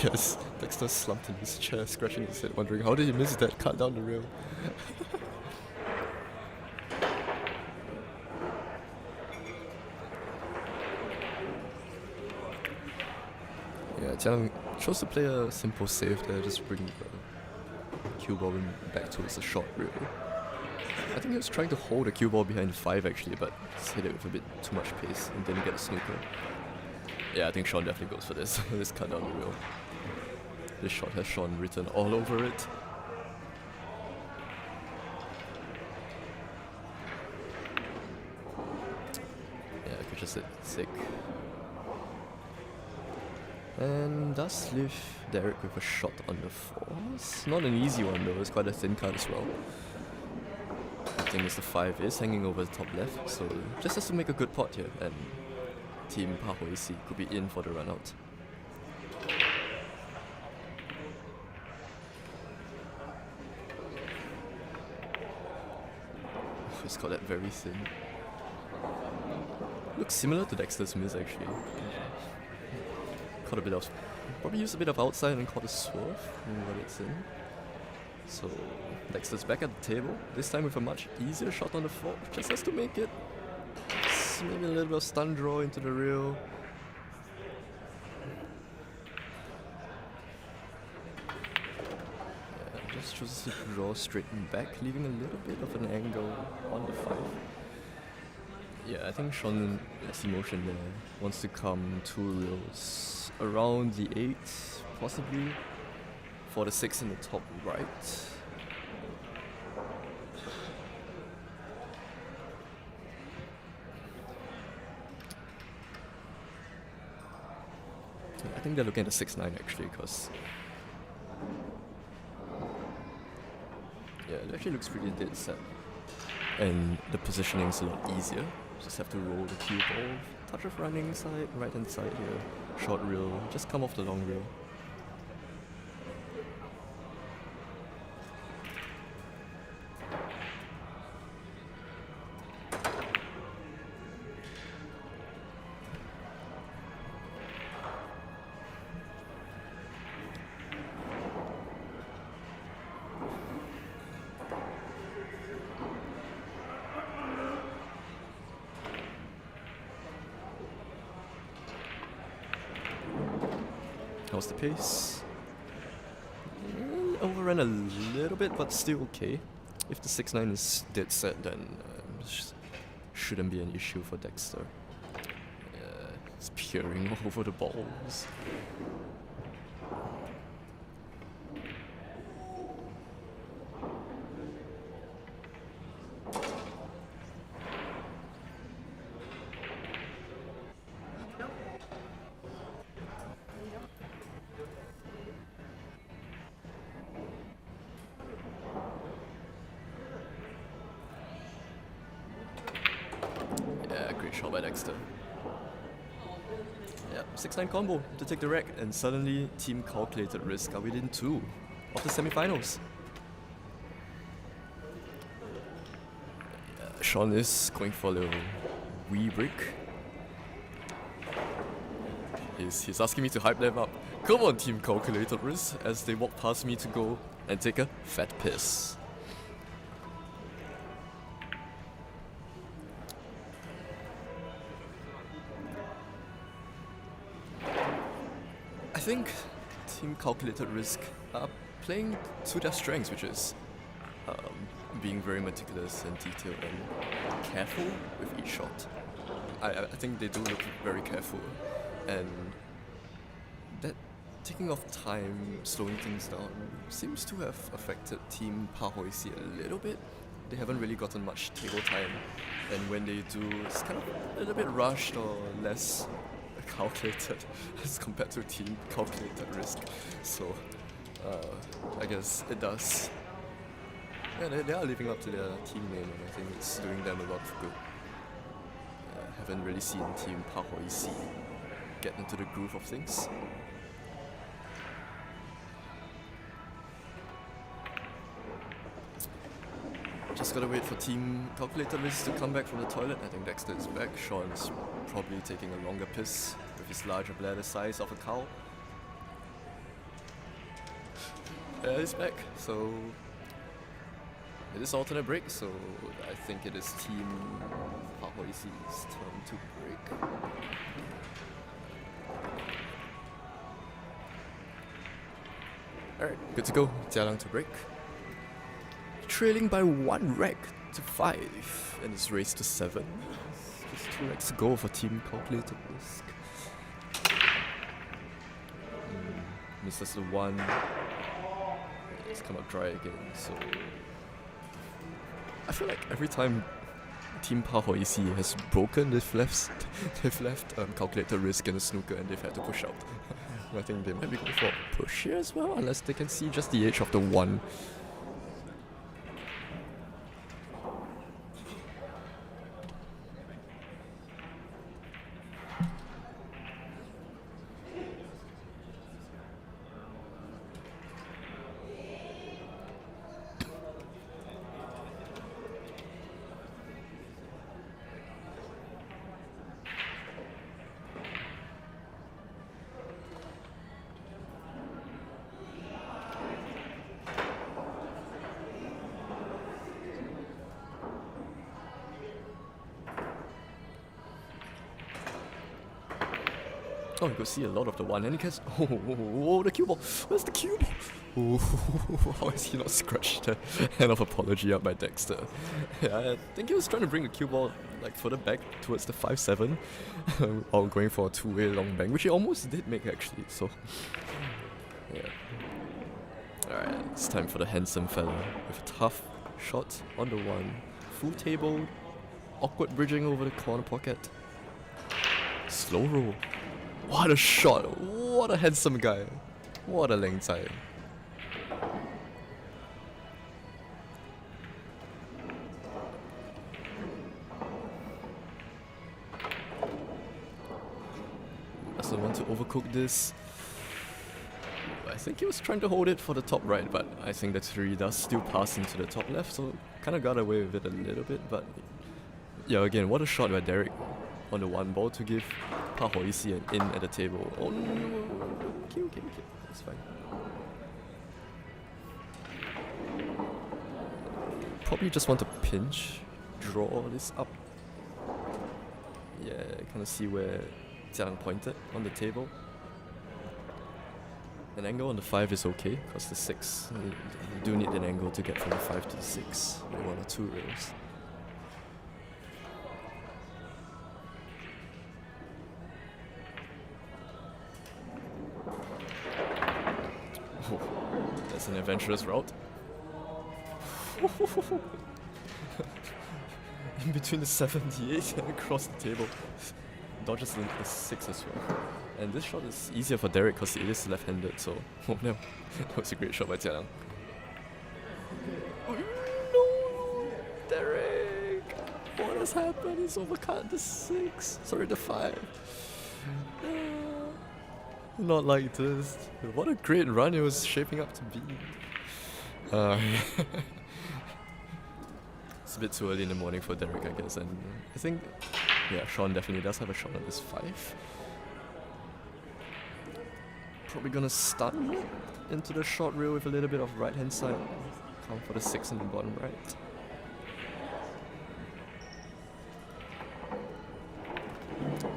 yes, Dexter slumped in his chair, scratching his head, wondering how did he miss that cut down the rail? Yeah, Jiang chose to play a simple save there, just bring the cue ball back towards the short rail. I think he was trying to hold the cue ball behind the 5 actually, but just hit it with a bit too much pace and didn't get a snooker. Yeah, I think Sean definitely goes for this. This cut down the rail. This shot has Sean written all over it. Yeah, I could just hit sick. And does leave Derek with a shot on the 4. It's not an easy one though, it's quite a thin cut as well. The thing is the 5 is hanging over the top left, so just has to make a good pot here, and Team Pahoisi could be in for the run out. He's got that very thin. Looks similar to Dexter's miss actually. Caught a bit of, probably used a bit of outside and caught a swerve and got it in. So Dexter's back at the table, this time with a much easier shot on the 4, just has to make it. Just maybe a little bit of stun draw into the rail. Yeah, just chooses to draw straight back, leaving a little bit of an angle on the 5. Yeah, I think Sean has emotion there, wants to come 2 rails around the 8, possibly, for the 6 in the top right. I think they're looking at the 6-9 actually, because yeah, it actually looks pretty dead set. And the positioning is a lot easier. Just have to roll the cue ball, touch of running side, right hand side here, short reel, just come off the long reel. How's the pace? Overran a little bit, but still okay. If the 6-9 is dead set, then shouldn't be an issue for Dexter. It's peering over the balls. shot by Dexter. Yep, 6-9 combo to take the wreck, and suddenly Team Calculated Risk are within 2 of the semi-finals. Sean is going for a little wee break. He's asking me to hype them up. Come on, Team Calculated Risk, as they walk past me to go and take a fat piss. I think Team Calculated Risk are playing to their strengths, which is being very meticulous and detailed and careful with each shot. I think they do look very careful, and that taking off time, slowing things down, seems to have affected Team Pahoisi a little bit. They haven't really gotten much table time, and when they do, it's kind of a little bit rushed or less calculated as compared to Team Calculated Risk. So I guess it does. Yeah, they are living up to their team name, and I think it's doing them a lot of good. Haven't really seen Team Pahoisi get into the groove of things. Just gotta wait for Team Calculated Risk to come back from the toilet. I think Dexter is back. Sean's probably taking a longer piss with his larger bladder size of a cow. Yeah, he's back. So it is alternate break, so I think it is Team Pahoisi's turn to break. Alright, good to go. Jialang to break. Trailing by 1 rack to 5, and it's raised to 7. Just 2 racks to go for Team Calculated Risk. Misses the 1. It's come up dry again, so I feel like every time Team Pahoisi has broken, they've left Calculated Risk in a snooker, and they've had to push out. I think they might be going for a push here as well, unless they can see just the edge of the 1. Oh, you could see a lot of the 1, and he gets. Oh, the cue ball. Where's the cue ball? Oh, how is he not scratched the hand of apology up by Dexter? Yeah, I think he was trying to bring the cue ball like further back towards the 5-7, while going for a 2-way long bang, which he almost did make actually. So, yeah. Alright, it's time for the handsome fella with a tough shot on the 1. Full table, awkward bridging over the corner pocket. Slow roll. What a shot! What a handsome guy! What a length time. Doesn't want to overcook this. I think he was trying to hold it for the top right, but I think the 3 does still pass into the top left, so kind of got away with it a little bit. But yeah, again, what a shot by Derek on the 1 ball to give Pahoisi an in at the table. Oh no, kill. That's fine. Probably just want to pinch, draw this up. Yeah, kind of see where Jialang pointed on the table. An angle on the 5 is okay, because the 6, you do need an angle to get from the 5 to the 6, with 1 or 2 rails. Oh, that's an adventurous route. In between the 78 and across the table. Dodges the 6 as well. And this shot is easier for Derek because it is left-handed, so oh no. That was a great shot by Jialang. Oh no! Derek! What a has happened? He's overcut the 6. Sorry, the 5. Not like this. What a great run it was shaping up to be. It's a bit too early in the morning for Derek, I guess, and I think, yeah, Sean definitely does have a shot on this 5. Probably gonna stun into the short rail with a little bit of right hand side. Come for the 6 in the bottom right.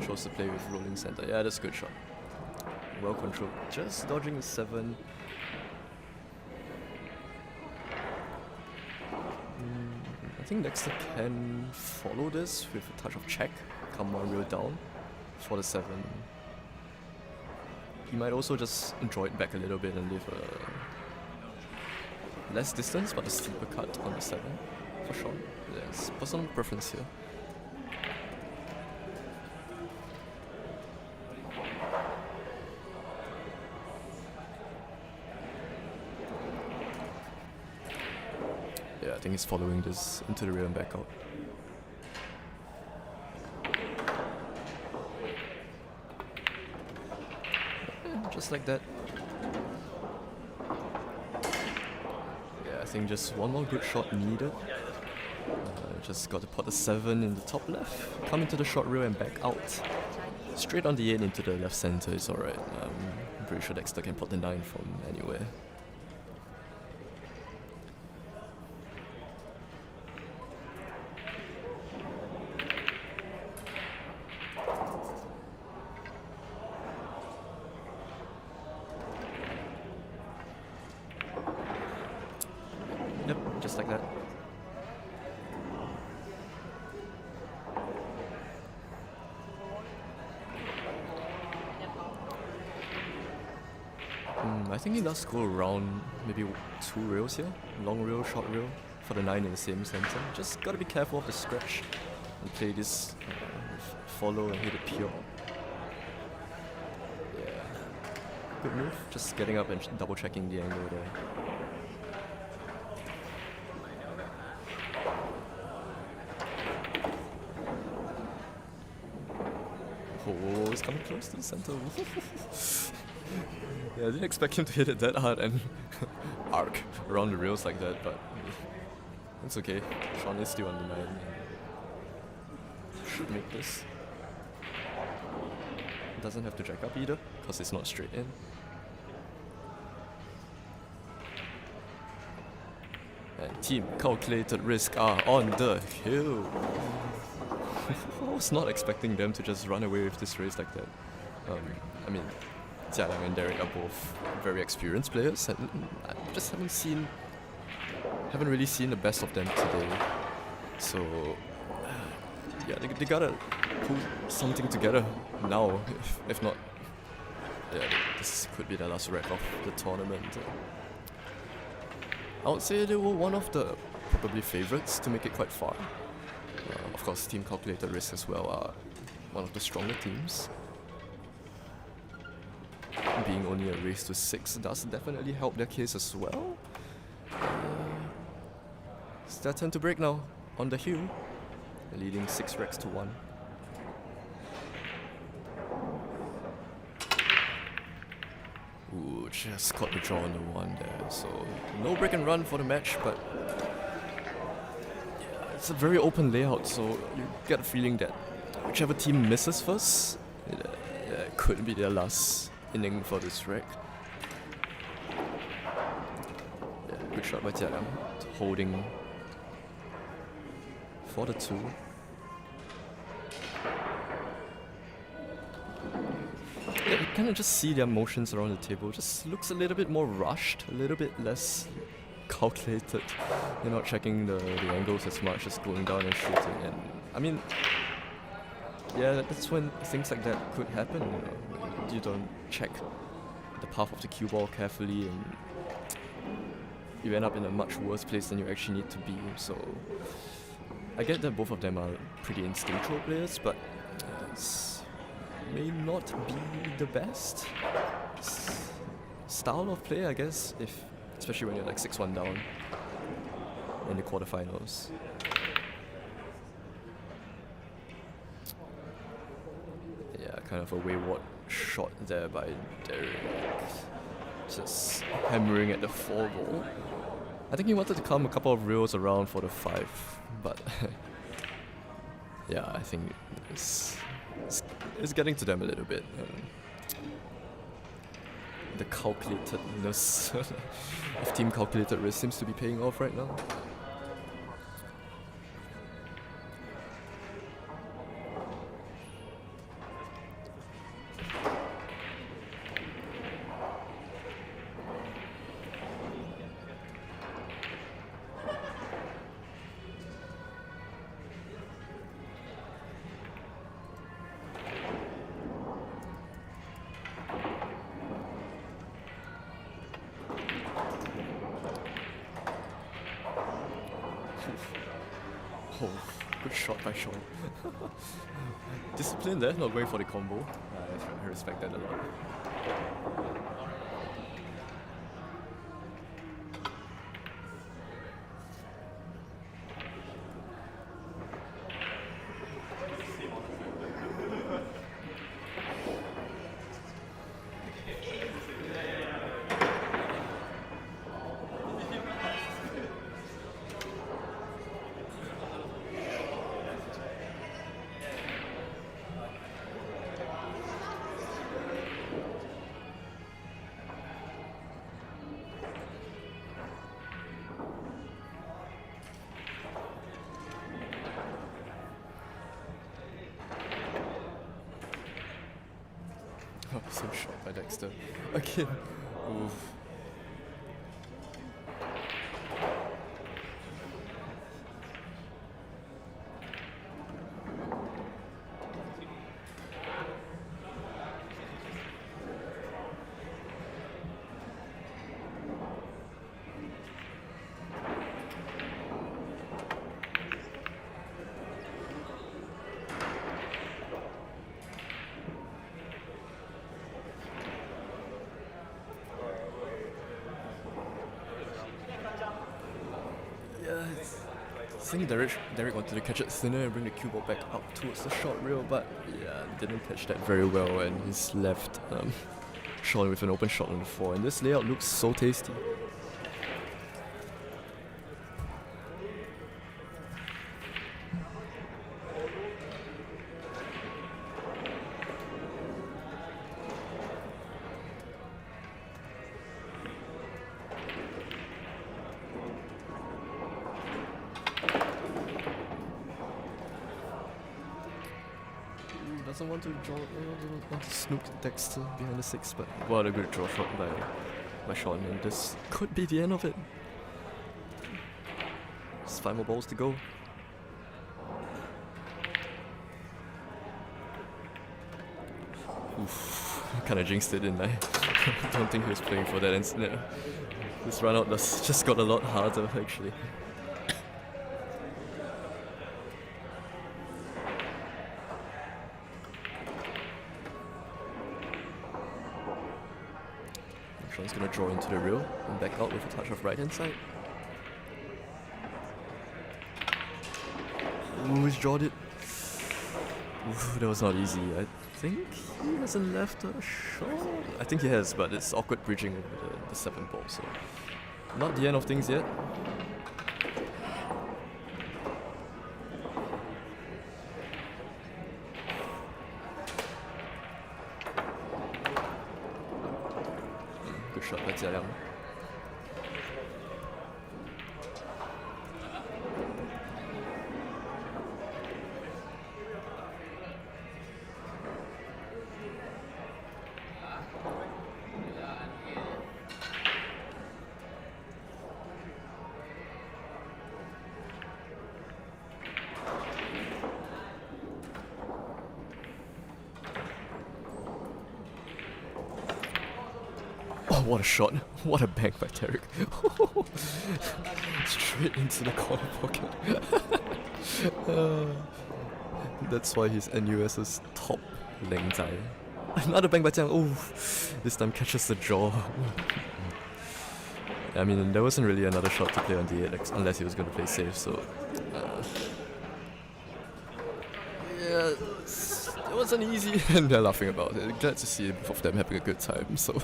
Chose to play with rolling center. Yeah, that's a good shot. Well controlled. Just dodging the 7. I think Dexter can follow this with a touch of check. Come one real down for the 7. He might also just enjoy it back a little bit and leave a less distance but a steeper cut on the 7 for sure. Yes, personal preference here. Yeah, I think he's following this into the rear and back out. Yeah, just like that. Yeah, I think just one more good shot needed. Just got to put the 7 in the top left, come into the short rail and back out. Straight on the 8 into the left center is alright. I'm pretty sure Dexter can put the 9 from anywhere. Yep, just like that. I think he does go around maybe 2 rails here. Long rail, short rail for the 9 in the same center. Just gotta be careful of the scratch and play this follow and hit it pure. Yeah. Good move. Just getting up and double checking the angle there. Oh, he's coming close to the center. Yeah, I didn't expect him to hit it that hard and arc around the rails like that, but it's okay. Sean is still on the 9 and should make this. Doesn't have to jack up either, because it's not straight in. And team calculated risk are on the hill. I was not expecting them to just run away with this race like that. I mean, Jialang and Derek are both very experienced players, and I just haven't really seen the best of them today. So yeah, they gotta pull something together now. If not, yeah, this could be the last wreck of the tournament. I would say they were one of the probably favorites to make it quite far. Of course, Team Calculated Risk as well are one of the stronger teams. Being only a race to 6 does definitely help their case as well. It's their turn to break now on the hill. They're leading 6 wrecks to 1. Ooh, just got the draw on the 1 there. So no break and run for the match, but yeah, it's a very open layout, so you get a feeling that whichever team misses first, it could be their last inning for this wreck. Yeah, good shot by Jialang, holding for the 2. Yeah, you kind of just see their motions around the table. Just looks a little bit more rushed, a little bit less calculated. They're not checking the angles as much, just going down and shooting. And I mean, yeah, that's when things like that could happen. You know, you don't check the path of the cue ball carefully, and you end up in a much worse place than you actually need to be. So I get that both of them are pretty instinctual players, but may not be the best style of play, I guess, especially when you're like 6-1 down in the quarterfinals. Kind of a wayward shot there by Derek. Just hammering at the 4 ball. I think he wanted to come a couple of reels around for the 5, but yeah, I think it's getting to them a little bit. The calculatedness of team calculated risk seems to be paying off right now. Oh, good shot by Sean. Discipline there, not going for the combo. I respect that a lot. Oh, so shot by Dexter. Again. Oof. I think Derek wanted to catch it thinner and bring the cue ball back up towards the short reel, but yeah, didn't catch that very well, and he's left Sean with an open shot on the 4, and this layout looks so tasty. Doesn't want to draw, doesn't want to snook Dexter behind the 6, but what a good draw shot by Sean, and this could be the end of it. Just 5 more balls to go. Oof, kinda jinxed it, didn't I? Don't think he was playing for that, and this run out just got a lot harder actually. Sean's gonna draw into the reel and back out with a touch of right hand side. Ooh, he's drawed it. Ooh, that was not easy. I think he hasn't left a shot. I think he has, but it's awkward bridging over the 7 ball, so not the end of things yet. Good shot by Jia Yang. Oh, what a shot. What a bang by Derek. Straight into the corner pocket. That's why he's NUS's top Leng Zai. Another bang by Jiang. Oh, this time catches the jaw. I mean, there wasn't really another shot to play on D8 unless he was going to play safe, so... Yeah, it wasn't easy, and they're laughing about it. Glad to see both of them having a good time. So,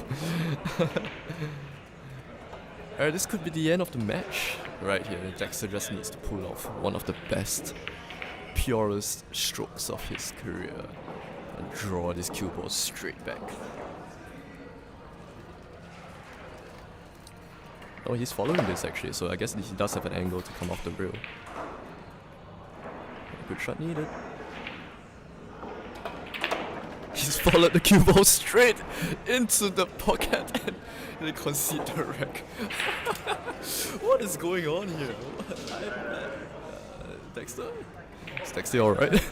alright, this could be the end of the match right here. Dexter just needs to pull off one of the best, purest strokes of his career and draw this cue ball straight back. Oh, he's following this actually, so I guess he does have an angle to come off the rail. Good shot needed. He's followed the cue ball straight into the pocket and they concede the wreck. What is going on here? Dexter? Is Dexter alright?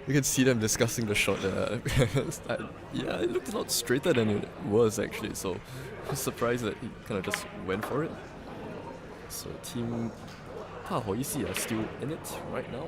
You can see them discussing the shot there. Yeah, it looked a lot straighter than it was actually, so I'm surprised that he kind of just went for it. So team Pahoisi are still in it right now.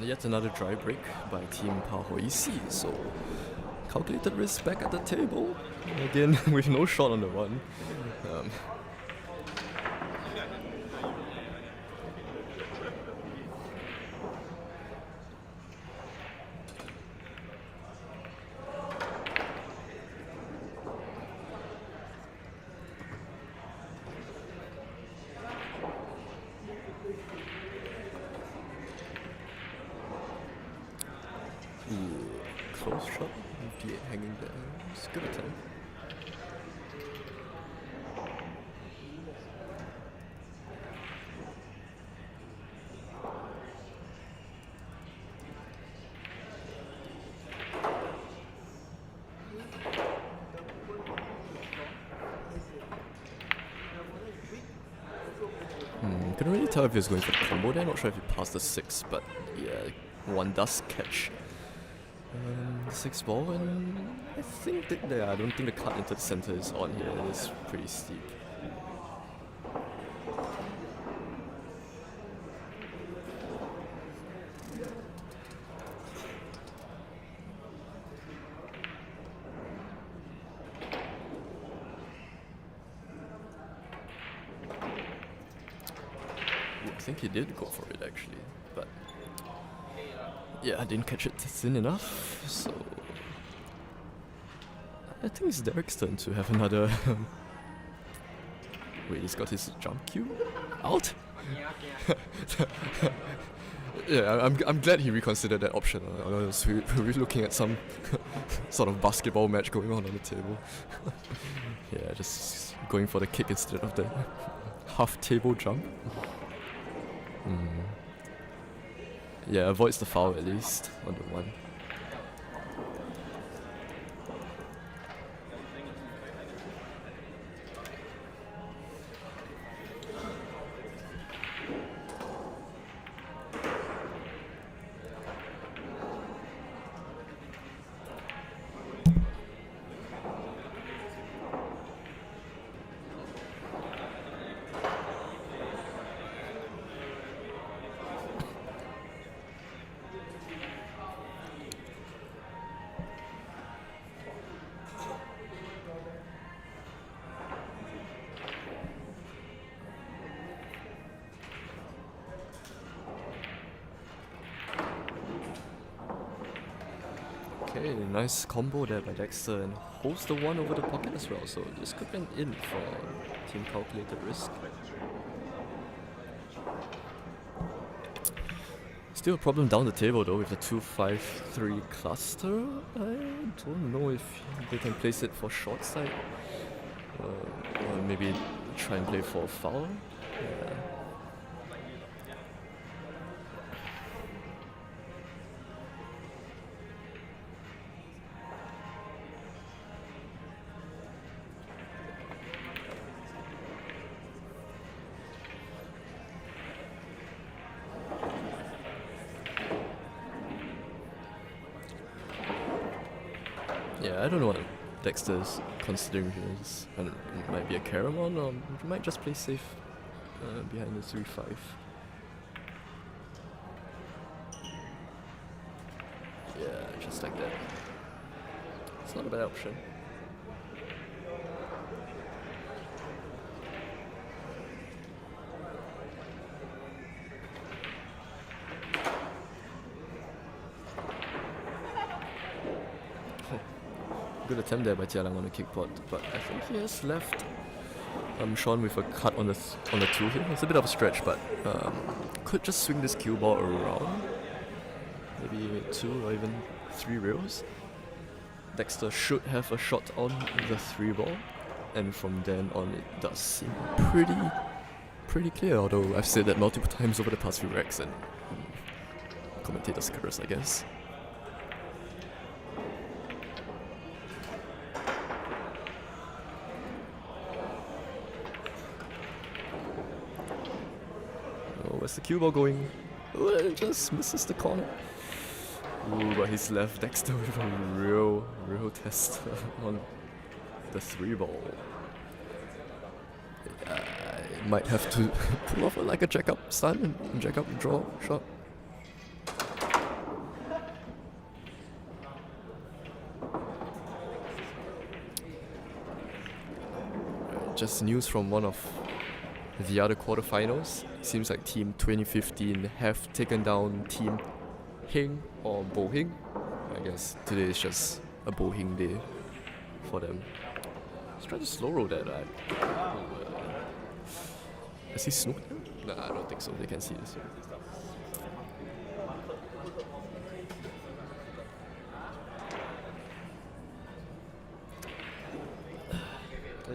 Yet another dry break by Team Pahoisi, so calculated risk back at the table, again with no shot on the run. Close shot, with the 8 hanging there. It's a good attempt. Couldn't really tell if he was going for the combo there, not sure if he passed the 6, but yeah, one does catch. 6 ball, and I think that I don't think the cut into the center is on here. It is pretty steep. I think he did go for it actually, but yeah, I didn't catch it thin enough, so I think it's Derek's turn to have another. Wait, he's got his jump cue out? Yeah, I'm glad he reconsidered that option. We're looking at some sort of basketball match going on the table. Yeah, just going for the kick instead of the half table jump. Yeah, avoids the foul at least on the one. Okay, nice combo there by Dexter and holds the one over the pocket as well, so this could be an in for Team Calculated Risk. Still a problem down the table though with the 2-5-3 cluster. I don't know if they can place it for short side. Or maybe try and play for a foul. Yeah. Yeah, I don't know what Dexter's considering here. It might be a Caramon, or he might just play safe behind the 3-5. Yeah, just like that. It's not a bad option. Good attempt there by Tialang on the kickpot, but I think he has left Sean with a cut on the 2 here. It's a bit of a stretch, but could just swing this cue ball around. Maybe 2 or even 3 rails. Dexter should have a shot on the 3 ball, and from then on it does seem pretty clear, although I've said that multiple times over the past few racks and commentators curse, I guess. Where's the cue ball going? Oh, it just misses the corner. Ooh, but he's left Dexter with a real test on the 3 ball. Might have to pull off like a jack up stun and jack up draw shot. Just news from one of the other quarterfinals. Seems like Team 2015 have taken down Team Hing or Bo Hing. I guess today is just a Bo Hing day for them. Let's try to slow roll that. Has he snooked him? Nah, I don't think so. They can see this.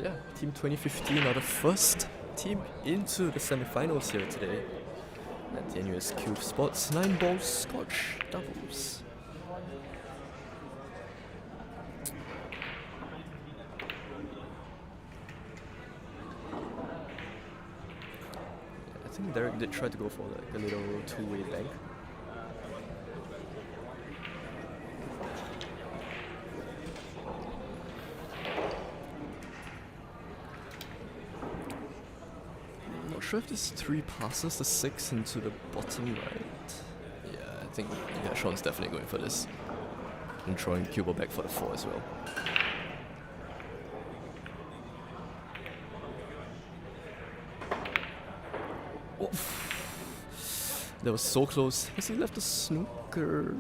Yeah, Team 2015 are the first team into the semi-finals here today at the NUS Cuesports 9-ball Scotch doubles. I think Derek did try to go for like a little 2-way bank. Not sure if this 3 passes the 6 into the bottom right. Yeah, I think Sean's definitely going for this. And throwing cue ball back for the 4 as well. Oh. That was so close. Has he left a snooker?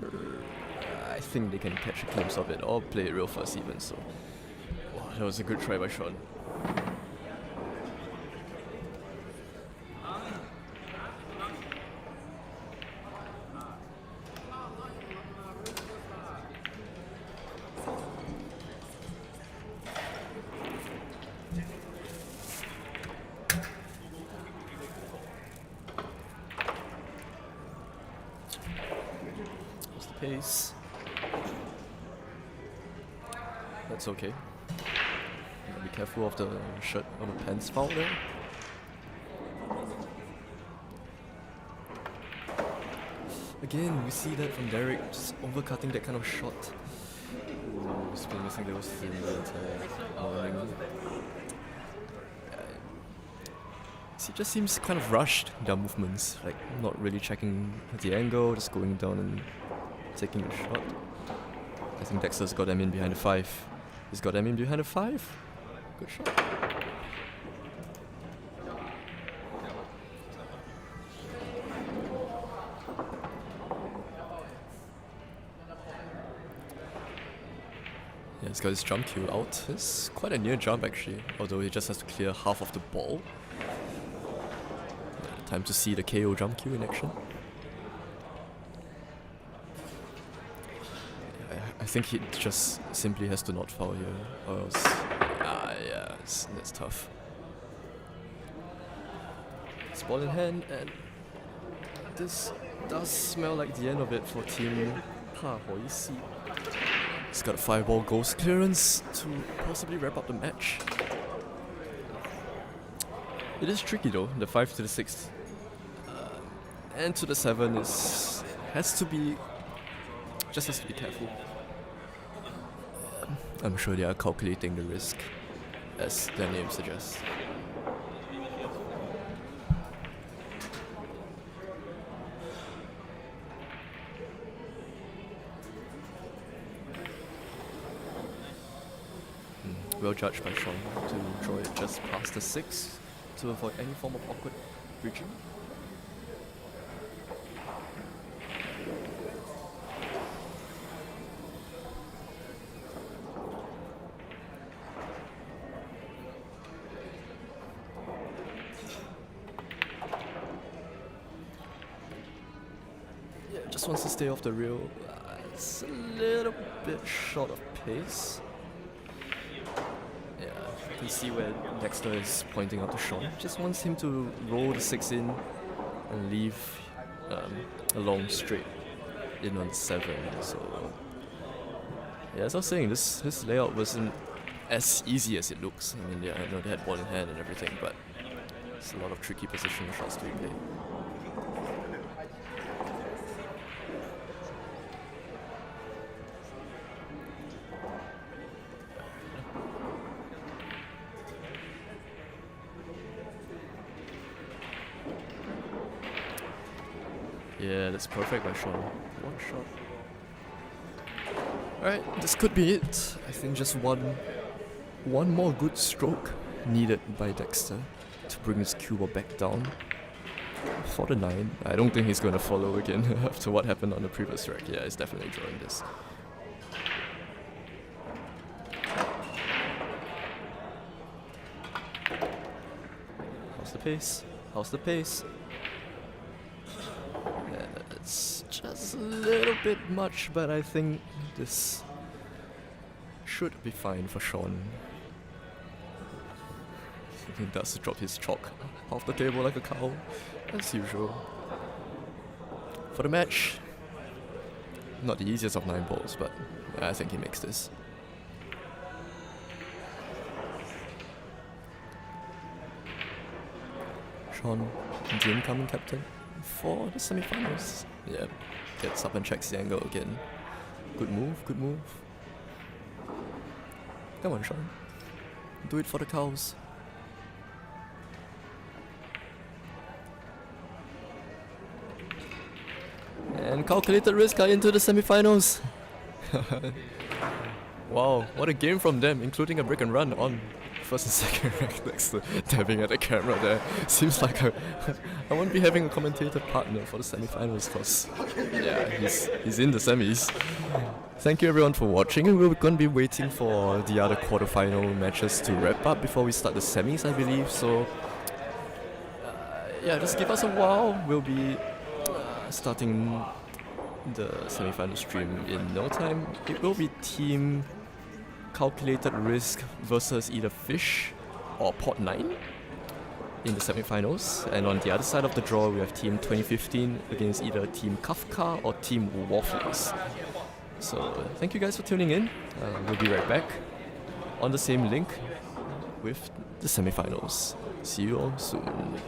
I think they can catch a glimpse of it or play it real fast even, so. Oh, that was a good try by Sean. Pace. That's okay. Be careful of the shirt or the pants foul there. Again, we see that from Derek, just overcutting that kind of shot. Ooh, he's been missing those in the entire morning. He just seems kind of rushed, their movements, like not really checking the angle, just going down and taking a shot. I think Dexter's got them in behind the 5. He's got them in behind the 5. Good shot. Yeah, he's got his jump cue out. It's quite a near jump actually, although he just has to clear half of the ball. Time to see the KO jump cue in action. I think he just simply has to not foul here, or else, yeah, that's tough. It's ball in hand, and this does smell like the end of it for Team Pa Hoisi. He's got a 5-ball ghost clearance to possibly wrap up the match. It is tricky though, the 5 to the 6. And to the 7 has to be careful. I'm sure they are calculating the risk, as their name suggests. Well judged by Sean to draw it just past the 6 to avoid any form of awkward bridging. Yeah, just wants to stay off the rail. It's a little bit short of pace. You see where Dexter is pointing out to Sean. Just wants him to roll the 6 in and leave a long straight in on 7. So yeah, as I was saying, this layout wasn't as easy as it looks. I mean, yeah, I know they had ball in hand and everything, but it's a lot of tricky positional shots to be played. Yeah, that's perfect by Sean. One shot. Alright, this could be it. I think just one more good stroke needed by Dexter to bring his cue ball back down for the 9. I don't think he's going to follow again after what happened on the previous rack. Yeah, he's definitely drawing this. How's the pace? How's the pace? It's just a little bit much, but I think this should be fine for Sean. He does drop his chalk off the table like a cow, as usual. For the match, not the easiest of 9 balls, but I think he makes this. Sean, the incoming captain for the semi-finals. Yeah, gets up and checks the angle again. Good move, good move. Come on, Sean. Do it for the cows. And calculated risk are into the semi-finals. Wow, what a game from them, including a break and run on first and second rack next to dabbing at the camera there. Seems like I won't be having a commentator partner for the semi-finals because yeah, he's in the semis. Thank you everyone for watching, and we're going to be waiting for the other quarterfinal matches to wrap up before we start the semis, I believe. So yeah, just give us a while. We'll be starting the semi-final stream in no time. It will be team calculated risk versus either Fish or Pot 9 in the semi-finals, and on the other side of the draw we have team 2015 against either team Kafka or team Waffles. So thank you guys for tuning in. We'll be right back on the same link with the semi-finals. See you all soon.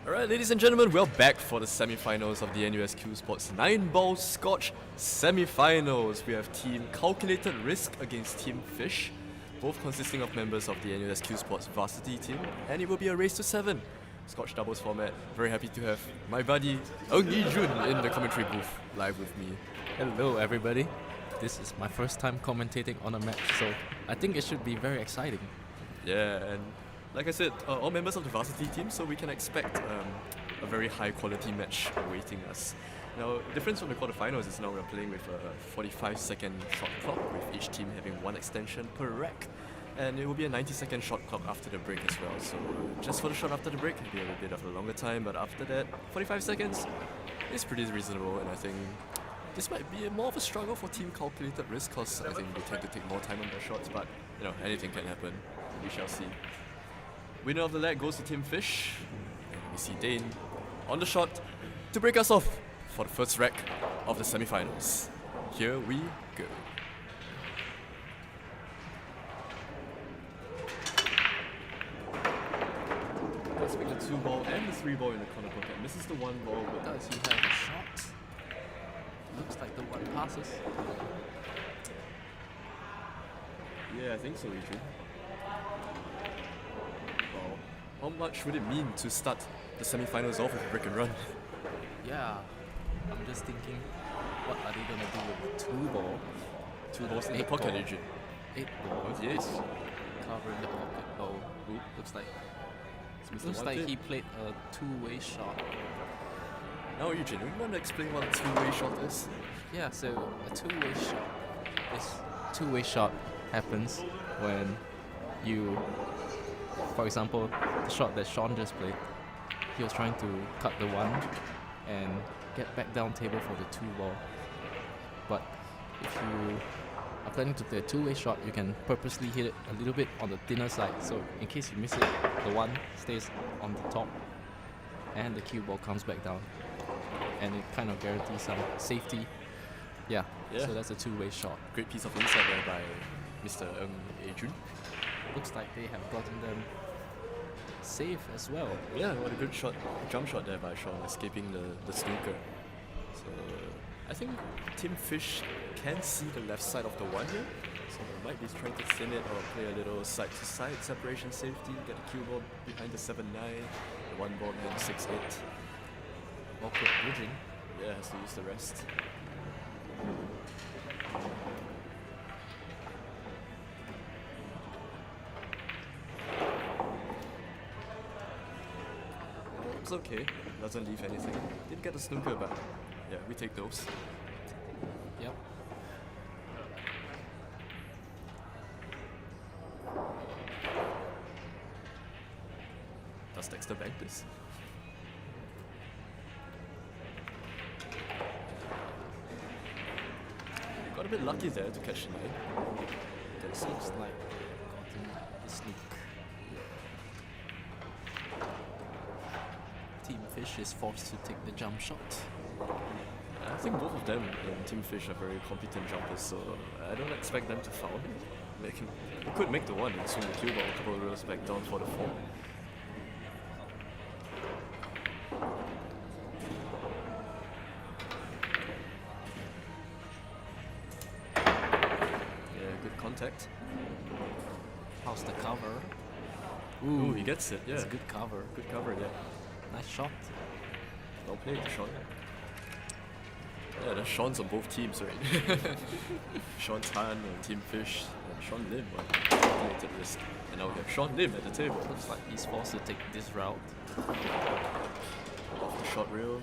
Alright, ladies and gentlemen, we're back for the semi-finals of the NUS Cuesports 9-ball Scotch semi-finals. We have Team Calculated Risk against Team Fish, both consisting of members of the NUS Cuesports varsity team, and it will be a race to 7. Scotch doubles format. Very happy to have my buddy Ng Yi Jun in the commentary booth live with me. Hello everybody. This is my first time commentating on a match, so I think it should be very exciting. Yeah, and like I said, all members of the varsity team, so we can expect a very high quality match awaiting us. Now, the difference from the quarterfinals is now we're playing with a 45-second shot clock, with each team having one extension per rack. And it will be a 90-second shot clock after the break as well. So just for the shot after the break, it'll be a bit of a longer time, but after that, 45 seconds is pretty reasonable, and I think this might be more of a struggle for Team Calculated Risk, because I think they tend to take more time on their shots, but you know, anything can happen. We shall see. Winner of the leg goes to Team Fish. And we see Dane on the shot to break us off for the first rack of the semi-finals. Here we go. Let's pick the 2-ball and the 3-ball in the corner pocket. Misses the 1-ball, but Does he have a shot? Looks like the one passes. yeah, I think so, Adrian. Wow. How much would it mean to start the semi-finals off with a break and run? Yeah, I'm just thinking, what are they gonna do with the 2-ball? 2 balls in the 8 pocket, ball. Adrian. 8 ball. Yes. Covering the pocket. Oh, oop, looks like Mr. One he played a 2-way shot. Now, Eugene, you want to explain what a 2-way shot is? Yeah, so a 2-way shot. This 2-way shot happens when you, for example, the shot that Sean just played, he was trying to cut the 1 and get back down table for the 2-ball. But if you are planning to play a 2-way shot, you can purposely hit it a little bit on the thinner side, so in case you miss it, the 1 stays on the top and the cue ball comes back down, and it kind of guarantees some safety. Yeah. So that's a 2-way shot. Great piece of insight there by Mr. Adrian. Looks like they have gotten them safe as well. Yeah, what a good shot, jump shot there by Sean, escaping the snooker. So I think Team Fish can see the left side of the 1 here, so they might be trying to thin it or play a little side-to-side separation safety, get the cue ball behind the 7-9, the 1 ball behind the 6-8. Awkward bridging. Yeah, has to use the rest. It's okay, doesn't leave anything. Didn't get a snooker, but yeah, we take those. Yep. Does Dexter bank this? Got a bit lucky there to catch the 9. It seems like gotten the sneak. Team Fish is forced to take the jump shot. I think both of them in Team Fish are very competent jumpers, so I don't expect them to foul. They could make the 1 and swing the cue ball a couple of rows back down for the 4. Yeah, good contact. How's the cover? Ooh, he gets it, yeah. It's a good cover. Good cover, yeah. Nice shot. Well played, Sean. Yeah, there's Sean's on both teams, right? Sean Tan on Team Fish, and Sean Lim on Calculated Risk. And now we have Sean Lim at the table. Looks like he's forced to take this route. Off the shot reel.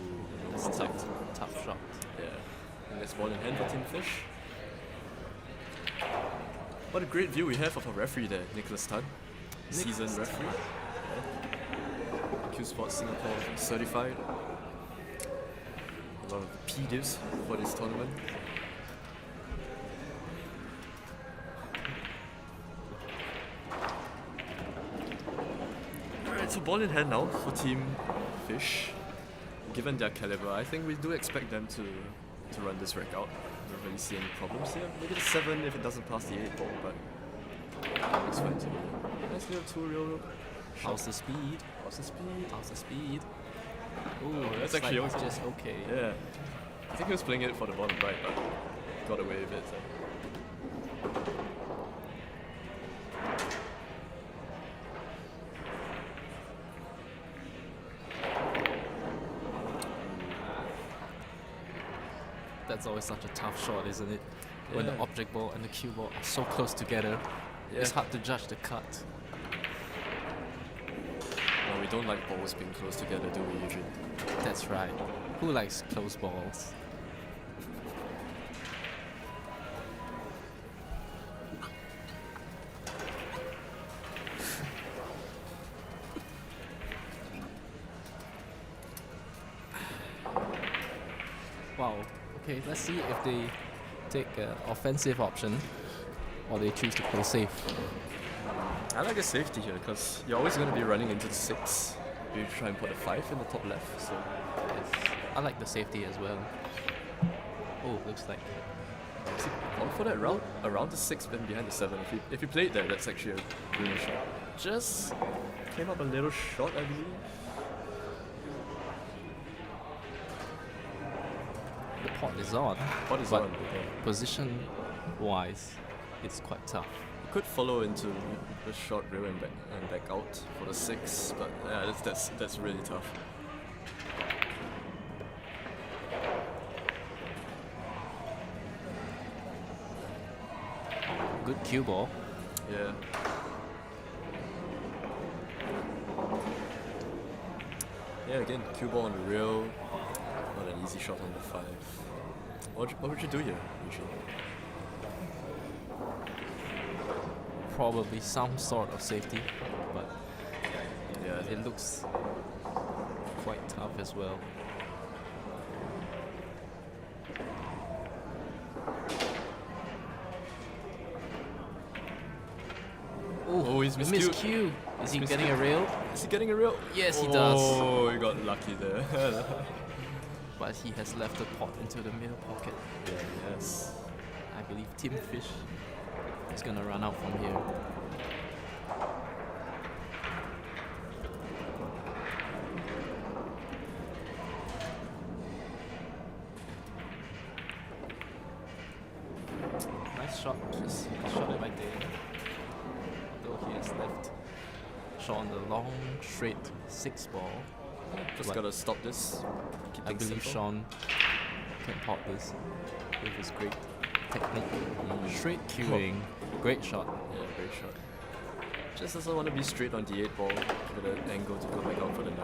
Ooh, It's no contact. tough shot. Yeah. And that's ball in hand for Team Fish. What a great view we have of our referee there, Nicholas Tan. Seasoned referee. Yeah. Cuesports Singapore certified. A lot of P-divs for this tournament. Alright, so ball in hand now for Team Fish. Given their caliber, I think we do expect them to run this rack out. Don't really see any problems here. Maybe the 7 if it doesn't pass the 8 ball, but it's fine to do. Nice little 2 reel How's the speed? How's the speed? How's the speed? Ooh, Oh, that's looks actually like it's okay. just okay. Yeah. I think he was playing it for the bottom right, but got away with it. So. That's always such a tough shot, isn't it? When the Yeah. object ball and the cue ball are so close together, it's Yeah. hard to judge the cut. No, we don't like balls being close together, do we, usually? That's right. Who likes close balls? Wow. Okay, let's see if they take an offensive option or they choose to play safe. I like a safety here because you're always going to be running into the 6. You try and put a 5 in the top left. So Yes. I like the safety as well. Oh, looks like on for that around the 6 then behind the 7. If you play it there, that's actually a brilliant shot. Just came up a little short, I believe. the pot is on. What is But on? position-wise, it's quite tough. You could follow into the short rail and back out for the 6, but yeah, that's really tough. Good cue ball. Yeah. Yeah, again, cue ball on the rail, not an easy shot on the 5. What would you do here, usually? Probably some sort of safety, but Yeah, it looks quite tough as well. Oh, he's Missed miscued. cue. Is he Missed getting cue. a rail? Is he getting a rail? Yes, he does. Oh, he got lucky there. But he has left the pot into the middle pocket. Yeah, yes. I believe Tim Fish is gonna run out from here. Nice shot, just shot it by Dane. Though he has left Sean the long, straight 6 ball. Just But gotta stop this. Keep I things believe simple. Sean can pot this with his great technique. Straight cueing, great shot. Yeah, great shot. Just doesn't want to be straight on the 8 ball with an angle to go back out for the 9.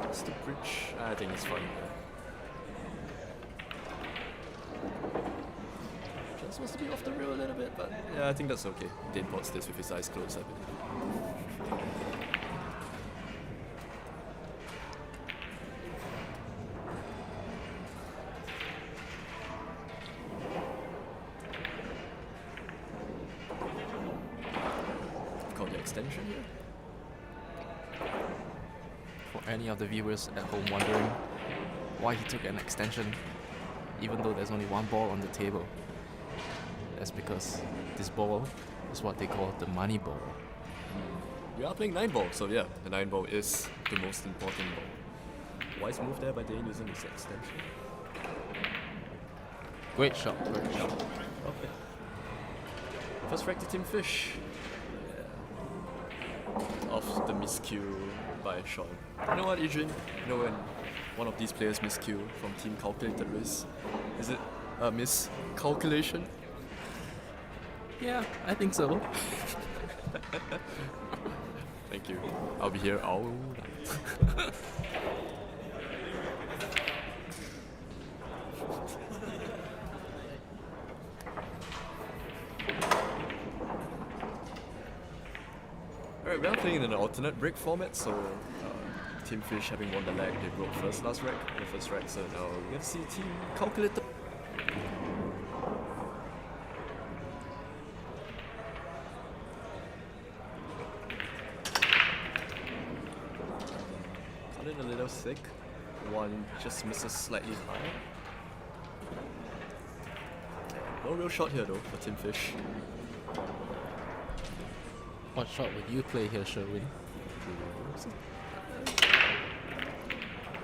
Just the bridge. I think it's fine. Just supposed to be off the rail a little bit, but yeah, I think that's okay. Dane pots this with his eyes closed, I believe. Call the extension here. For any of the viewers at home wondering why he took an extension, even though there's only one ball on the table, that's because this ball is what they call the money ball. We are playing 9 ball, so yeah, the 9 ball is the most important ball. Wise move there by Dane using his extension. Great shot, great shot. Okay. First frag to Team Fish. Yeah. Off the miscue by Sean. You know what, Adrian? You know when one of these players miscue from Team Calculated Risk? Is it a miscalculation? Yeah, I think so. Thank you. I'll be here all night. Alright, we are playing in an alternate break format, so Team Fish having won the leg, they broke the first rack, so now we have to see Team Calculated. Cut it a little thick. One just misses slightly high. No real shot here though for Tim Fish. What shot would you play here, Sherwin?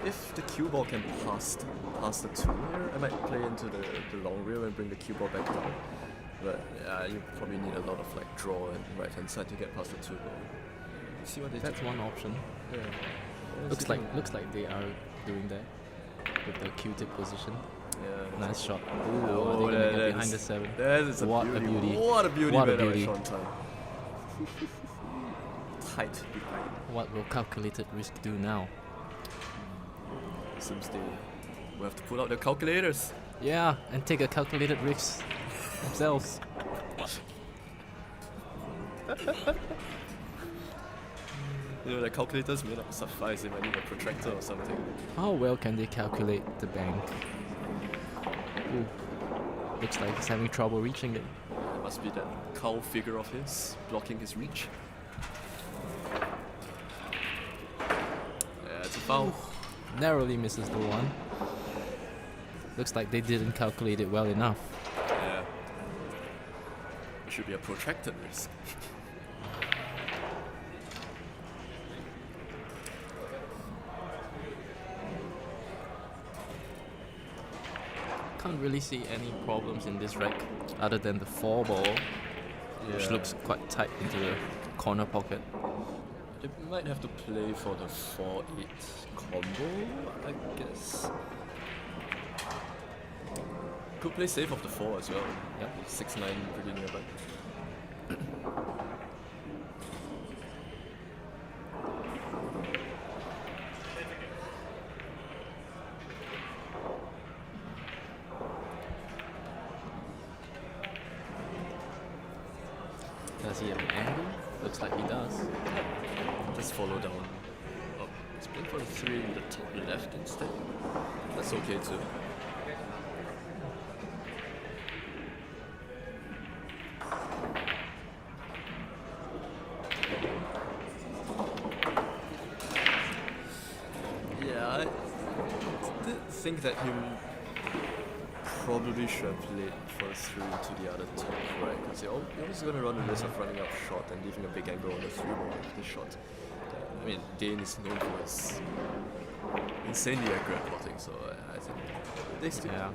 If the cue ball can pass the 2 here, I might play into the long rail and bring the cue ball back down. But yeah, you probably need a lot of like draw and right hand side to get past the 2 ball. See what they That's do. one option. Yeah. Looks like they are doing that with the Q-tip position. Yeah. Nice shot. Ooh, Oh, are they gonna that get behind is- the 7? That is What a a beauty. beauty. What a beauty. What a by beauty. Sean Tan. Tight behind. What will calculated risk do now? Seems they will have to pull out the calculators. Yeah, and take a calculated risk themselves. You know, the calculators may not suffice, they might need a protractor or something. How well can they calculate the bank? Ooh, looks like he's having trouble reaching it. It must be that cow figure of his blocking his reach. Yeah, it's a foul. Narrowly misses the one. Looks like they didn't calculate it well enough. Yeah. It should be a protracted risk. Can't really see any problems in this rack other than the 4 ball, which Yeah. looks quite tight into the corner pocket. They might have to play for the 4-8 combo, I guess. Could play safe off the 4 as well. Yep. 6-9 pretty nearby. Does he have an angle? Looks like he does. Just follow down. Oh, he's playing for the 3 in the top left instead. That's okay too. Yeah, I did think that he probably should have played for 3 to the other top right, because you're always going to run the risk of running up short and leaving a big angle on the 3 ball with this shot. I mean, Dane is known for his insanely accurate plotting, so I think they still. Yeah.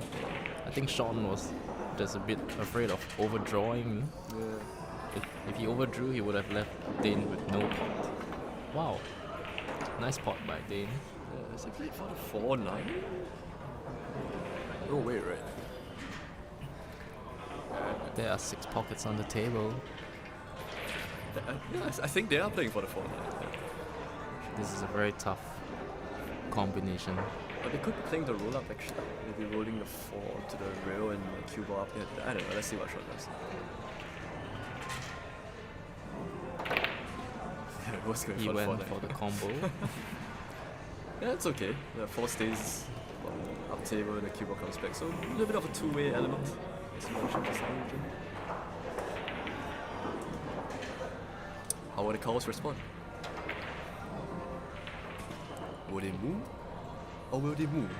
I think Sean was just a bit afraid of overdrawing. Yeah. If he overdrew, he would have left Dane with no pot. Wow. Nice pot by Dane. Yeah, is he played for the 4-9? Oh, wait, right. There are 6 pockets on the table. Yeah, I think they are playing for the 4-9. This is a very tough combination. But they could be playing the roll up actually. Maybe rolling the 4 to the rail and the cue ball up here. I don't know, let's see what Sean does. Yeah, it was going He for the went 4-9. for the combo. Yeah, it's okay. The 4 stays up table and the cue ball comes back. So a little bit of a two-way element. As you mentioned just now, Jim. How will the cows respond? Will they move? Or will they move?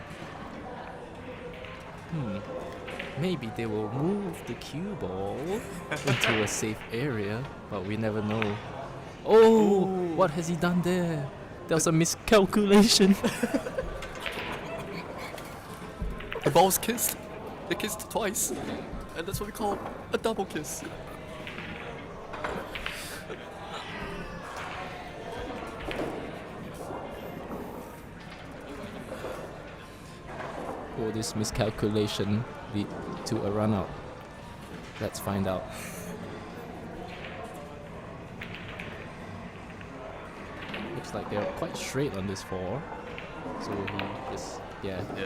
Maybe they will move the cue ball into a safe area, but we never know. Oh, what has he done there? There was a miscalculation. The balls kissed. They kissed twice. And that's what we call a double kiss. Will this miscalculation lead to a run out? Let's find out. Looks like they're quite straight on this 4. So he just,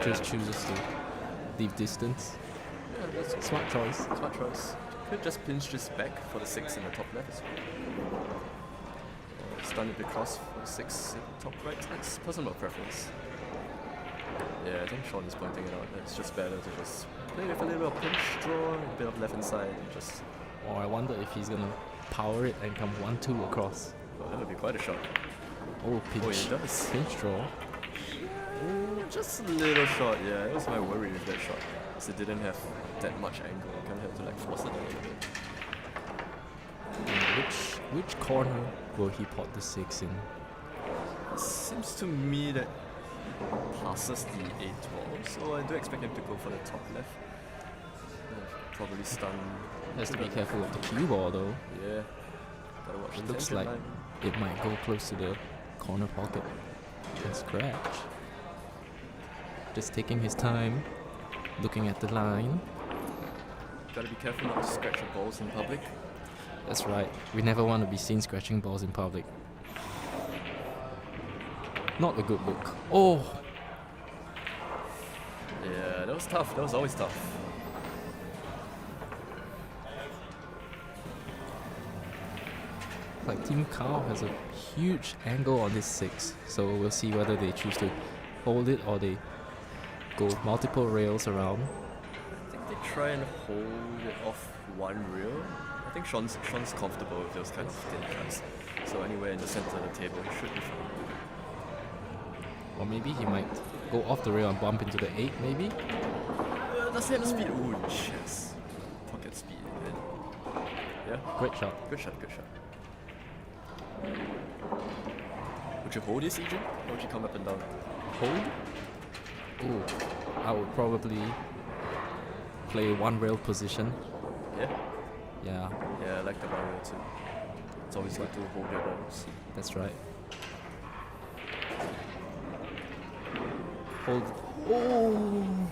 just chooses to leave distance. Yeah, that's a Smart choice. smart choice. Could just pinch this back for the 6 in the top left as well. Or stun it across for the 6 in the top right. That's personal preference. Yeah, I think Sean is pointing it out. It's just better to just play with a little bit of pinch draw, a bit of left hand side, and just. Or I wonder if he's gonna power it and come 1-2 across. Well, that would be quite a shot. Oh, pinch. Oh, he does. Pinch draw. Just a little short, yeah. That was my worry with that shot. Because it didn't have that much angle. I kind of had to like force it a little bit. Which corner will he pot the 6 in? It seems to me that he passes the 8 ball, so I do expect him to go for the top left. Probably stun. Has to be careful of the cue ball though. Yeah. Gotta watch It the looks tangent like line. it might go close to the corner pocket and scratch. Just taking his time, looking at the line. Gotta be careful not to scratch your balls in public. That's right, we never want to be seen scratching balls in public. Not a good look. Oh! Yeah, that was tough. That was always tough. Like Team Cow has a huge angle on this 6, so we'll see whether they choose to hold it or they go multiple rails around. I think they try and hold it off one rail. I think Sean's comfortable with those kinds of thin shots. So anywhere in the center of the table, he should be fine. Or maybe he might go off the rail and bump into the 8, maybe? Does he have the speed? Ooh, yes. Pocket speed. Yeah, Great shot. good shot, good shot. Would you hold this, EJ? Or would you come up and down? Hold? Ooh, I would probably play one rail position. Yeah? Yeah, Yeah, I like the one rail too. It's always good to hold your balls. that's right. Hold. Oh!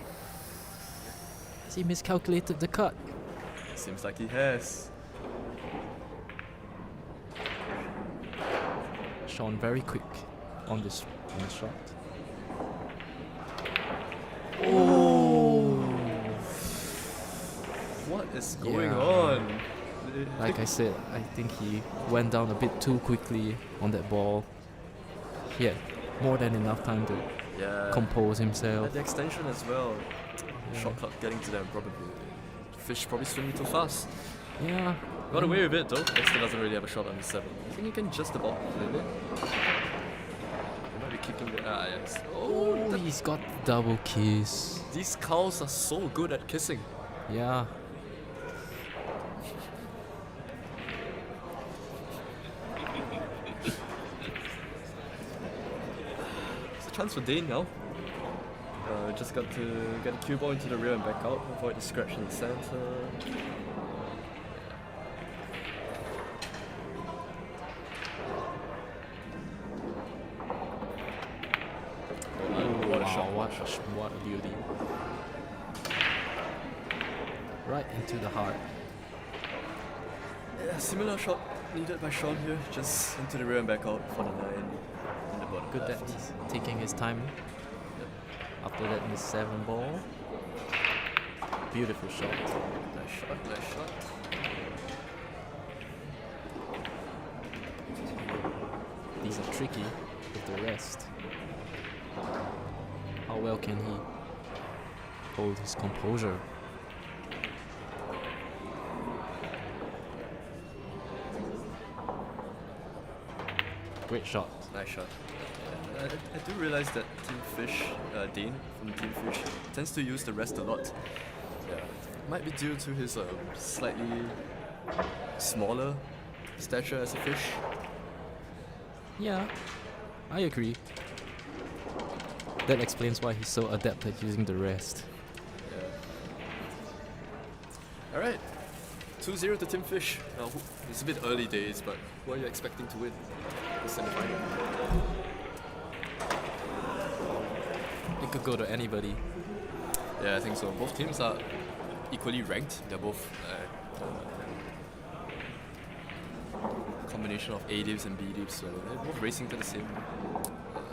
Has he miscalculated the cut? Seems like he has. Sean very quick on this shot. Oh! What is going Yeah. on? Like I said, I think he went down a bit too quickly on that ball. He had more than enough time to Yeah. compose himself. At the extension as well. Yeah. Shot clock getting to them probably. Fish probably swimming too fast. Yeah. Got away with it though. Dexter doesn't really have a shot on the 7. I think he can just about flip it. He might be kicking the. Ah, yes. Oh, he's got double kiss. These cows are so good at kissing. Yeah. It's a chance for Dane now. Just got to get the cue ball into the rear and back out, avoid the scratch in the center. What a Wow, shot, what what a beauty. Right into the heart. Yeah, similar shot needed by Sean here, just into the rear and back out for the 9 in the bottom Good that left. he's taking his time. After that, miss 7 ball. Beautiful shot. Nice shot, nice shot. These are tricky with the rest. How well can he hold his composure? Great shot. Nice shot. I do realize that Team Fish, Dane from Team Fish, tends to use the rest a lot. Yeah. Might be due to his slightly smaller stature as a fish. Yeah, I agree. That explains why he's so adept at using the rest. Yeah. Alright. 2-0 to Team Fish. Now, it's a bit early days, but who are you expecting to win the semi-final? It could go to anybody. Yeah, I think so. Both teams are equally ranked. They're both combination of A divs and B divs, so they're both racing to the same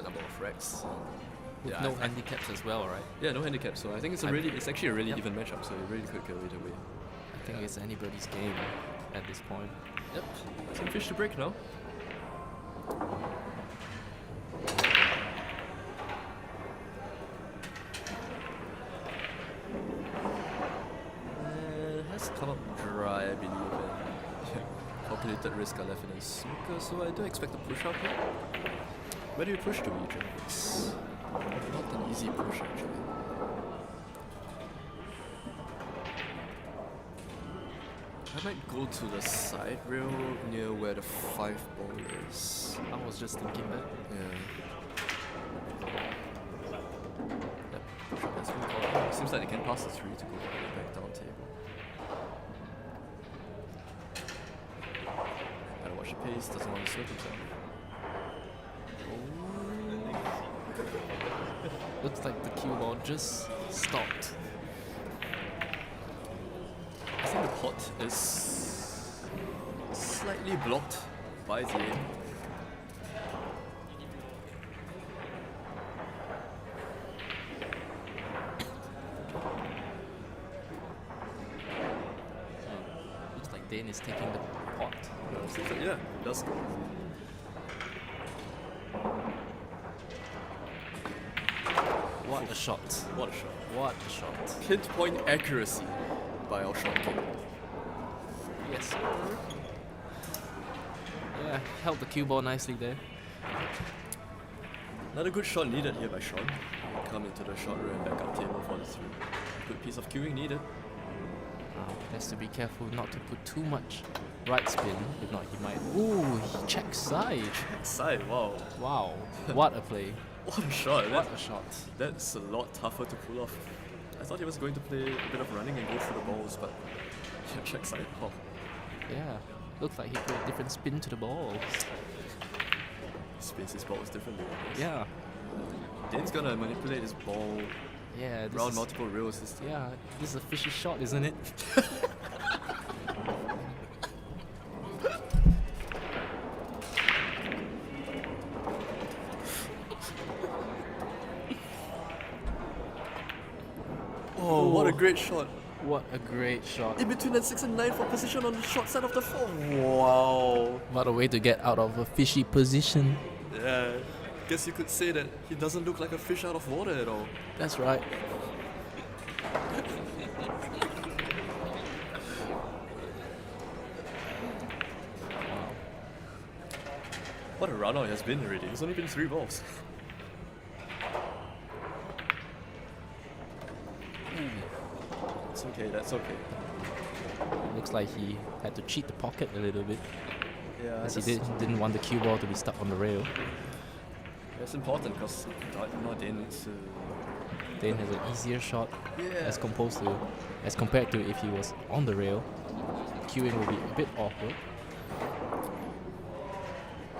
number of racks. With Yeah, no I- handicaps as well, right? Yeah, no handicap. So I think it's it's actually a really even matchup. So it really could go either way. I think it's anybody's game at this point. Yep. Some fish to break now. It has come up dry, I believe. And calculated risk are left in a snooker, so I do expect a push up here. Where do you push to, EJ? Not an easy push actually. I might go to the side rail near where the 5 ball is. I was just thinking that. Yeah. Yep, push-up has been called. Seems like they can pass the 3 to go to the back down table. Gotta watch the pace, doesn't want to slip himself. Looks like the cue ball just stopped. I think the pot is slightly blocked by the aim. Looks like Dane is taking the pot. Seems like, yeah, it does go. What a shot. What a shot. What a shot. Pinpoint accuracy by our shot king. Yes, sir. Yeah, held the cue ball nicely there. Another good shot needed here by Sean. Come into the shot row and back up table for the 3. Good piece of cueing needed. Has to be careful not to put too much right spin. If not, he might. Ooh, he checks side. Side, wow. Wow, what a play. What a shot. What a shot. That's a lot tougher to pull off. I thought he was going to play a bit of running and go through the balls, but yeah, check side. Oh. Yeah, looks like he put a different spin to the ball. Space his balls differently. Yeah, Dane's gonna manipulate his ball yeah. This around is, multiple rails this time. yeah, this is a fishy shot, isn't it? Oh, what a great shot. What a great shot. In between that 6 and 9 for position on the short side of the 4. Wow. What a way to get out of a fishy position. Yeah. Guess you could say that he doesn't look like a fish out of water at all. That's right. What a run out it has been already. It's only been 3 balls. It's okay, that's okay. Looks like he had to cheat the pocket a little bit, Yeah, as he didn't want the cue ball to be stuck on the rail. It's important because now Dane needs to. Dane has an easier shot Yeah. as compared to if he was on the rail. Cueing will be a bit awkward.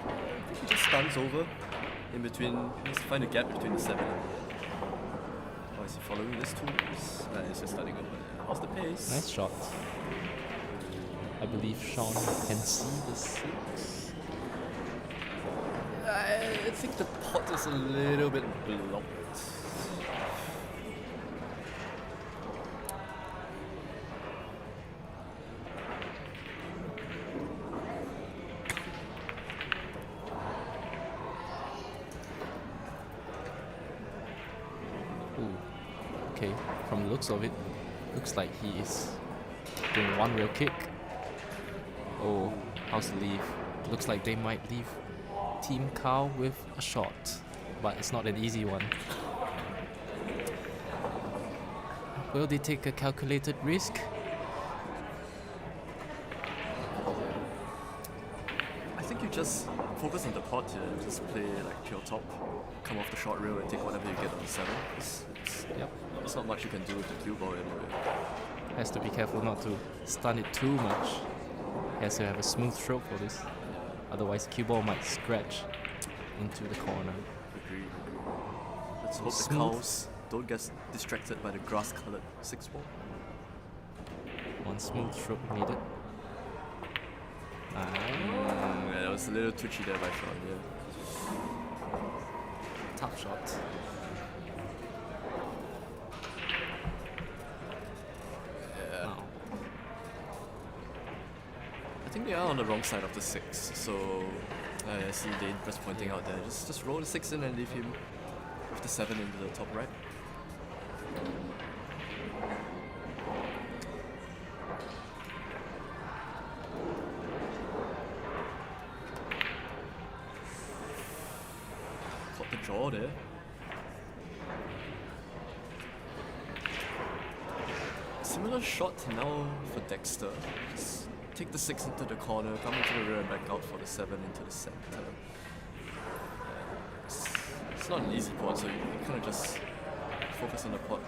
I think he just stands over in between. He has to find a gap between the 7 and the 8. Or is he following this too? He's just standing over there. How's the pace? Nice shot. I believe Sean can see the 6. I think the pot is a little bit blocked. Ooh. Okay, from the looks of it, looks like he is doing one rail kick. Oh, how's the leave? Looks like they might leave Team Cow with a shot, but it's not an easy one. Will they take a calculated risk? I think you just focus on the pot here, just play like pure top, come off the short rail and take whatever you get on the 7. Yep. There's not much you can do with the cue ball anyway. Has to be careful not to stun it too much. Has to have a smooth stroke for this. Otherwise, cue ball might scratch into the corner. Agreed. Let's hope Smooth. the cows don't get distracted by the grass-colored 6 ball. One smooth stroke needed. Yeah, that was a little twitchy there by Sean, yeah. Tough shot. Yeah. Wow. I think they are on the wrong side of the 6, so I see Dane just pointing out there. Just roll the 6 in and leave him with the 7 into the top right. Caught the draw there. Similar shot now for Dexter. Just take the 6 into the corner, come into the rear and back out for the 7 into the center. It's not an easy pot, so you kind of just focus on the pot,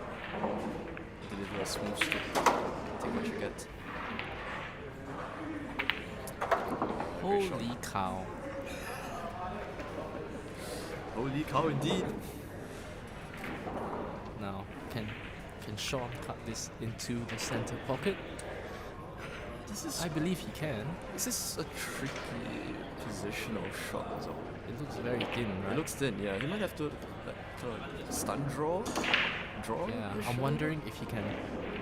deliver a smooth stroke, take what you get. Holy cow. Holy cow indeed. Now, can Sean cut this into the center pocket? I believe he can. This is a tricky positional shot as well. It looks very thin, right? It looks thin, yeah. He might have to like, kind of stun draw. Yeah, I'm wondering if he can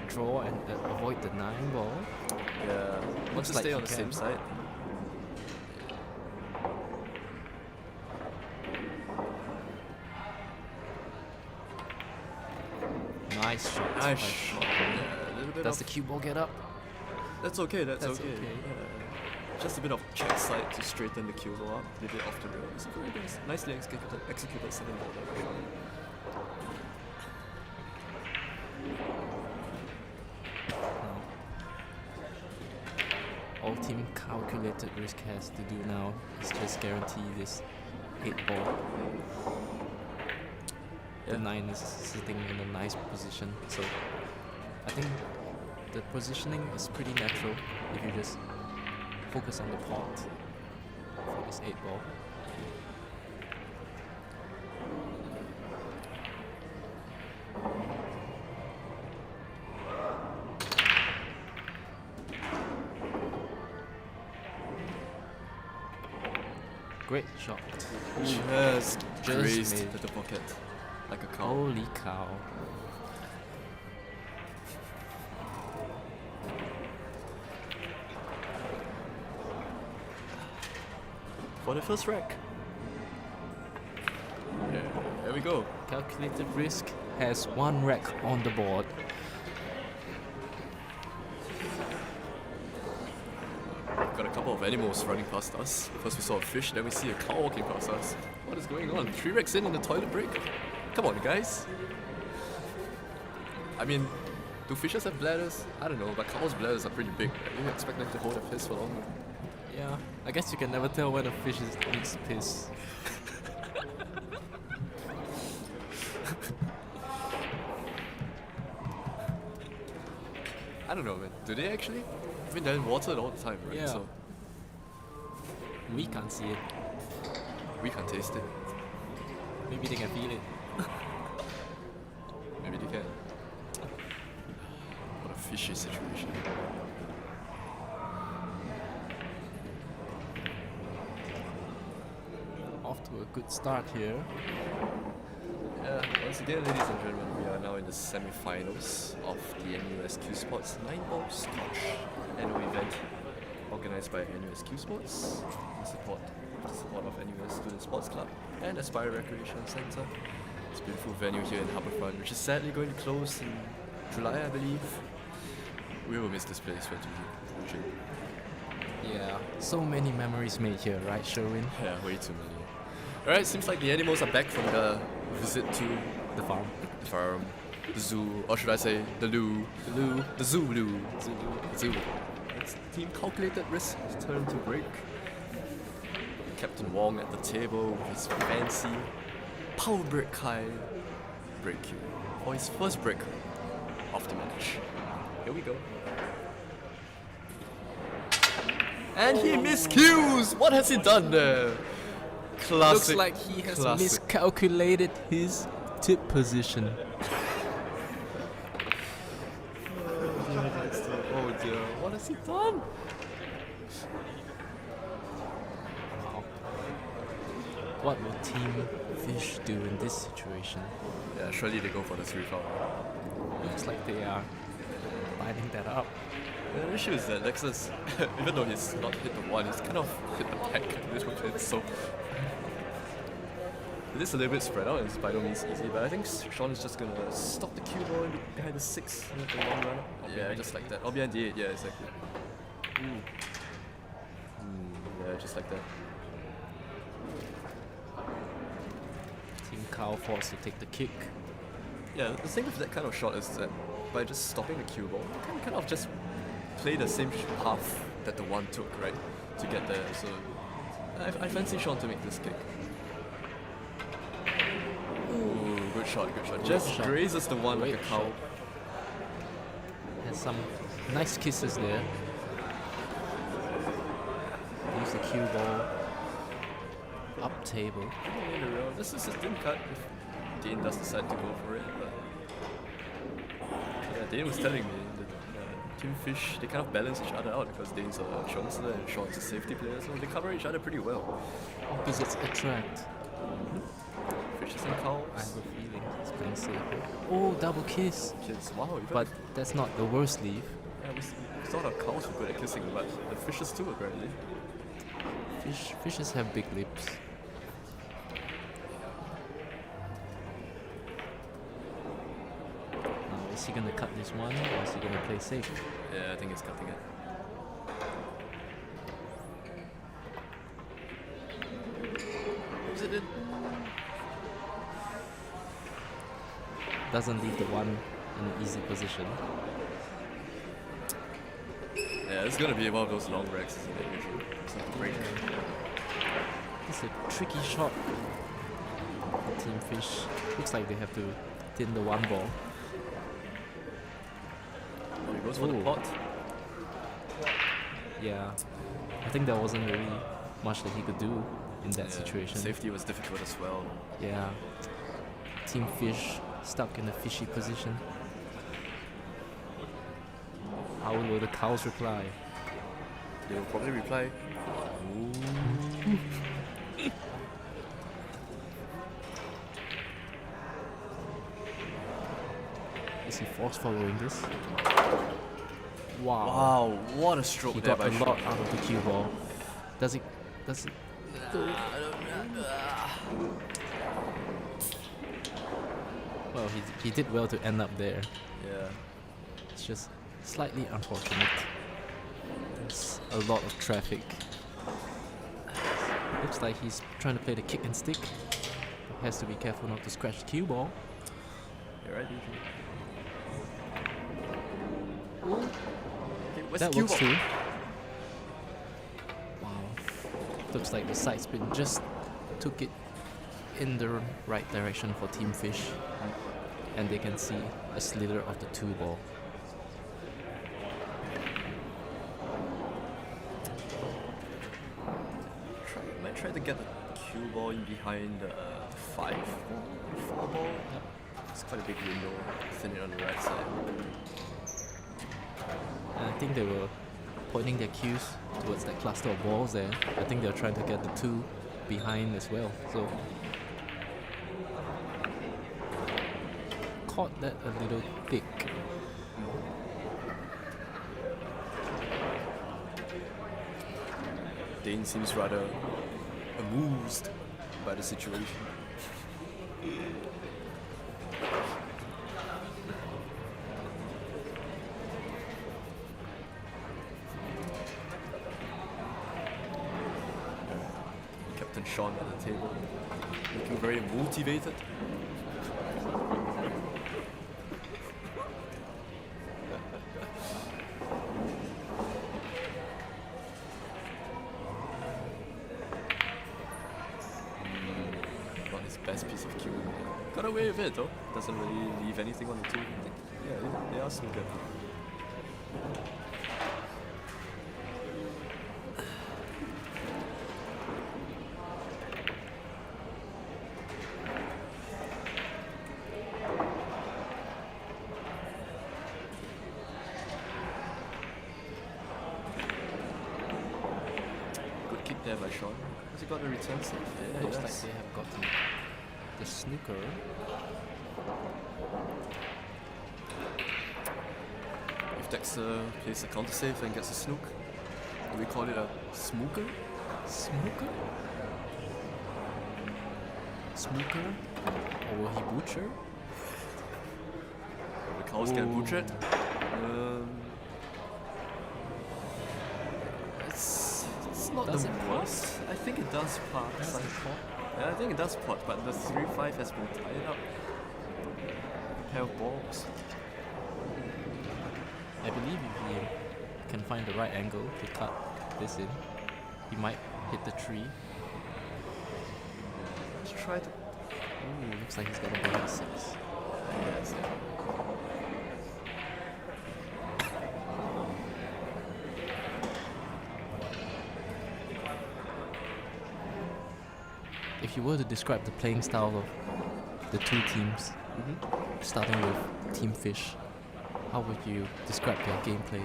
draw and avoid the 9 ball. Yeah, wants to like stay he on the same can. side. Nice shot. Nice shot. Yeah, a little bit Does of... the cue ball get up? That's okay, that's okay. okay. Yeah. Just a bit of check side to straighten the cue ball up, leave it off the rail. It's a very nice, nicely executed second ball there. All team calculated risk has to do now is just guarantee this 8 ball. The Yeah. 9 is sitting in a nice position, so I think the positioning is pretty natural if you just focus on the pot for this 8 ball. Great shot. Just grazed made- the pocket like a cow. Holy cow. For the first rack. Yeah, there we go. Calculated risk has 1 rack on the board. Got a couple of animals running past us. First we saw a fish, then we see a cow walking past us. What is going on? 3 racks in the toilet break? Come on, guys. I mean, do fishes have bladders? I don't know, but cows' bladders are pretty big. Right? You expect them to hold their piss for longer. Yeah, I guess you can never tell when a fish needs to piss. I don't know, man. Do they actually? I mean, they're in water all the time, right? Yeah. So We can't see it. we can't taste it. Maybe they can feel it. Maybe they can. What a fishy situation. Off to a good start here. Yeah, once again, ladies and gentlemen, we are now in the semi-finals of the NUS Cuesports 9-ball Scotch annual event organized by NUS Cuesports with the support of NUS Student Sports Club and Aspire Recreation Centre. It's a beautiful venue here in Harbourfront, which is sadly going to close in July, I believe. We will miss this place when we watch it. Yeah, so many memories made here, right, Sherwin? Yeah, way too many. Alright, seems like the animals are back from the visit to The farm. the farm, the zoo, or should I say the loo, the zoo. It's team calculated risk turn to break. Captain Wong at the table with his fancy power break high break cue for his first break of the match. Here we go. And he miscues! What has he done there? Classic. Looks like he has classic. miscalculated his tip position. Oh dear, what has he done? Wow. What will Team Fish do in this situation? Yeah, surely they go for the 3 foul. Looks like they are lining that up. The issue is that Lexus, even though he's not hit the 1, he's kind of hit the pack a little bit, so it is a little bit spread out, and it's by no means easy, but I think Sean is just gonna stop the cue ball behind the 6 and the long run. Yeah, just like that. Or behind the 8, yeah, exactly. Yeah, just like that. Team Cow forced to take the kick. Yeah, the thing with that kind of shot is that by just stopping the cue ball, you can kind of just play the same path that the one took, right? To get there. So I fancy Sean to make this kick. Ooh, good shot, good shot. Just shot. grazes the one like a Great cow. shot. Has some nice kisses there. Use the cue ball. Up table. This is a thin cut if Dane does decide to go for it, but yeah, Dane was telling me that Team Fish, they kind of balance each other out because Dane's a youngster and Sean's a safety player, so they cover each other pretty well. Opposites attract. Fishes and cows. I have a feeling it's playing safe. Oh, double kiss. Kids, wow, even But that's not the worst leave. yeah, we thought our cows were good at kissing, but the fishes too apparently. Fishes have big lips. Now, is he gonna cut this one or is he gonna play safe? Yeah, I think he's cutting it. Is it in? Doesn't leave the one in an easy position. Yeah, it's gonna be one of those long racks, isn't it? Usually, it's like a break. It's a tricky shot for Team Fish. Looks like they have to tin the one ball. Oh, he goes for the Ooh. pot. Yeah, I think there wasn't really much that he could do in that situation. Safety was difficult as well. Yeah, Team Fish stuck in a fishy position. How will the cows reply? They will probably reply. Is he force following this? Wow. Wow, what a stroke He there got by a lot out of the cue ball. Does it? Well, he did well to end up there. Yeah. It's just slightly unfortunate. There's a lot of traffic. Looks like he's trying to play the kick and stick. But has to be careful not to scratch the cue ball. You're right, DJ. Okay, where's That the cue works ball? too. Wow. Looks like the side spin just took it in the right direction for Team Fish. And they can see a slither of the two ball. Might try to get the cue ball in behind the 4 ball. It's quite a big window, thin it on the right side. And I think they were pointing their cues towards that cluster of balls there. I think they were trying to get the two behind as well. So caught that a little thick. Dane seems rather amused by the situation. Captain Sean at the table, looking very motivated. Not his best piece of cue. Got away with it though. Doesn't really leave anything on the two. Yeah, they are so good. Good kick there by Sean. Has he got a return save? Yeah, Looks he like does. they have gotten the snooker. If Dexter plays a counter save and gets a snook, do we call it a smooker? Snooker? Snooker? Or will he butcher? The cows get Ooh. butchered. It's not Does the it worst. I think it does pass. That's the pot. Yeah, I think it does pot, but the 3-5 has been tied up. pair of balls. I believe if he can find the right angle to cut this in, he might hit the tree. Let's try to. Ooh, looks like he's gonna go to 6. Yes, yeah. If you were to describe the playing style of the two teams, starting with Team Fish, how would you describe their gameplay?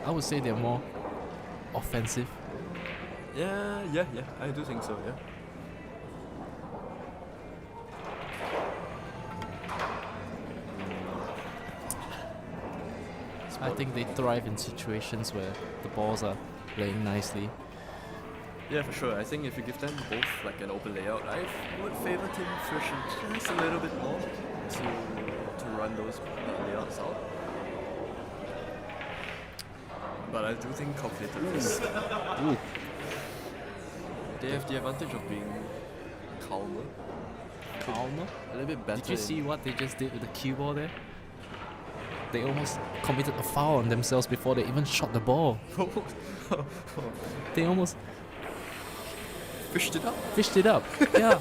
I would say they're more offensive. Yeah, I do think so, yeah. I think they thrive in situations where the balls are playing nicely. Yeah, for sure. I think if you give them both like an open layout, I would favor Team Fish just a little bit more to run those layouts out. But I do think calculated risk. They have the advantage of being calmer. Calmer? A little bit better. Did you see what they just did with the cue ball there? They almost committed a foul on themselves before they even shot the ball. They almost Fished it up. fished it up. Yeah.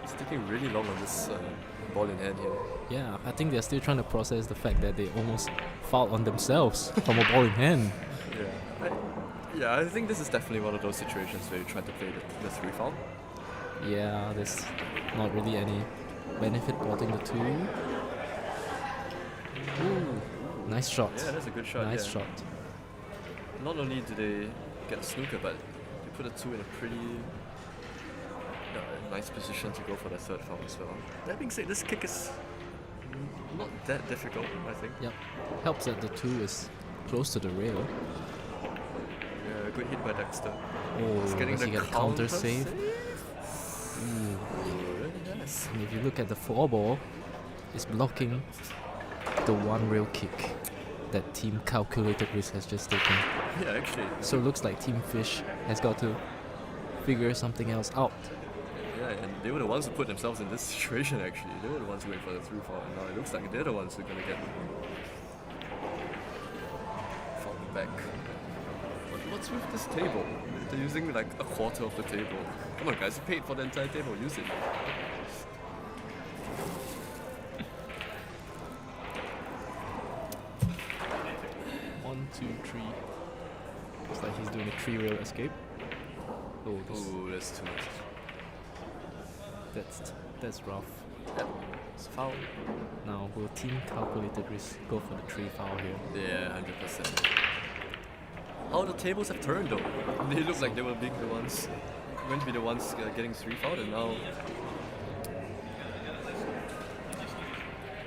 It's taking really long on this ball in hand here. Yeah, I think they're still trying to process the fact that they almost fouled on themselves from a ball in hand. I think this is definitely one of those situations where you try to play the 3 foul. Yeah, there's not really any benefit porting the 2. Ooh, nice shot. Yeah, that's a good shot. Nice yeah. shot. Not only do they get a snooker, but they put a 2 in a pretty nice position to go for the 3rd foul as well. That being said, this kick is not that difficult, I think. Yep. Helps that the 2 is close to the rail. Yeah, good hit by Dexter. Oh, He's getting does he the get a counter save? Ooh, really nice. And if you look at the 4 ball, it's blocking the 1 rail kick that Team Calculated Risk has just taken. Yeah, actually. So it looks like Team Fish has got to figure something else out. Yeah, and they were the ones who put themselves in this situation actually. They were the ones who went for the 3 foul, and now it looks like they're the ones who are going to get fouled back. What's with this table? They're using like a quarter of the table. Come on guys, you paid for the entire table, use it. 1, 2, 3. Looks like he's doing a 3 rail escape. Oh, Ooh, that's too much. that's rough. Yep, it's a foul. Now, will Team Calculated Risk go for the 3 foul here? Yeah, 100%. How the tables have turned though. They look like they were being the ones, going to be the ones getting 3 fouled, and now.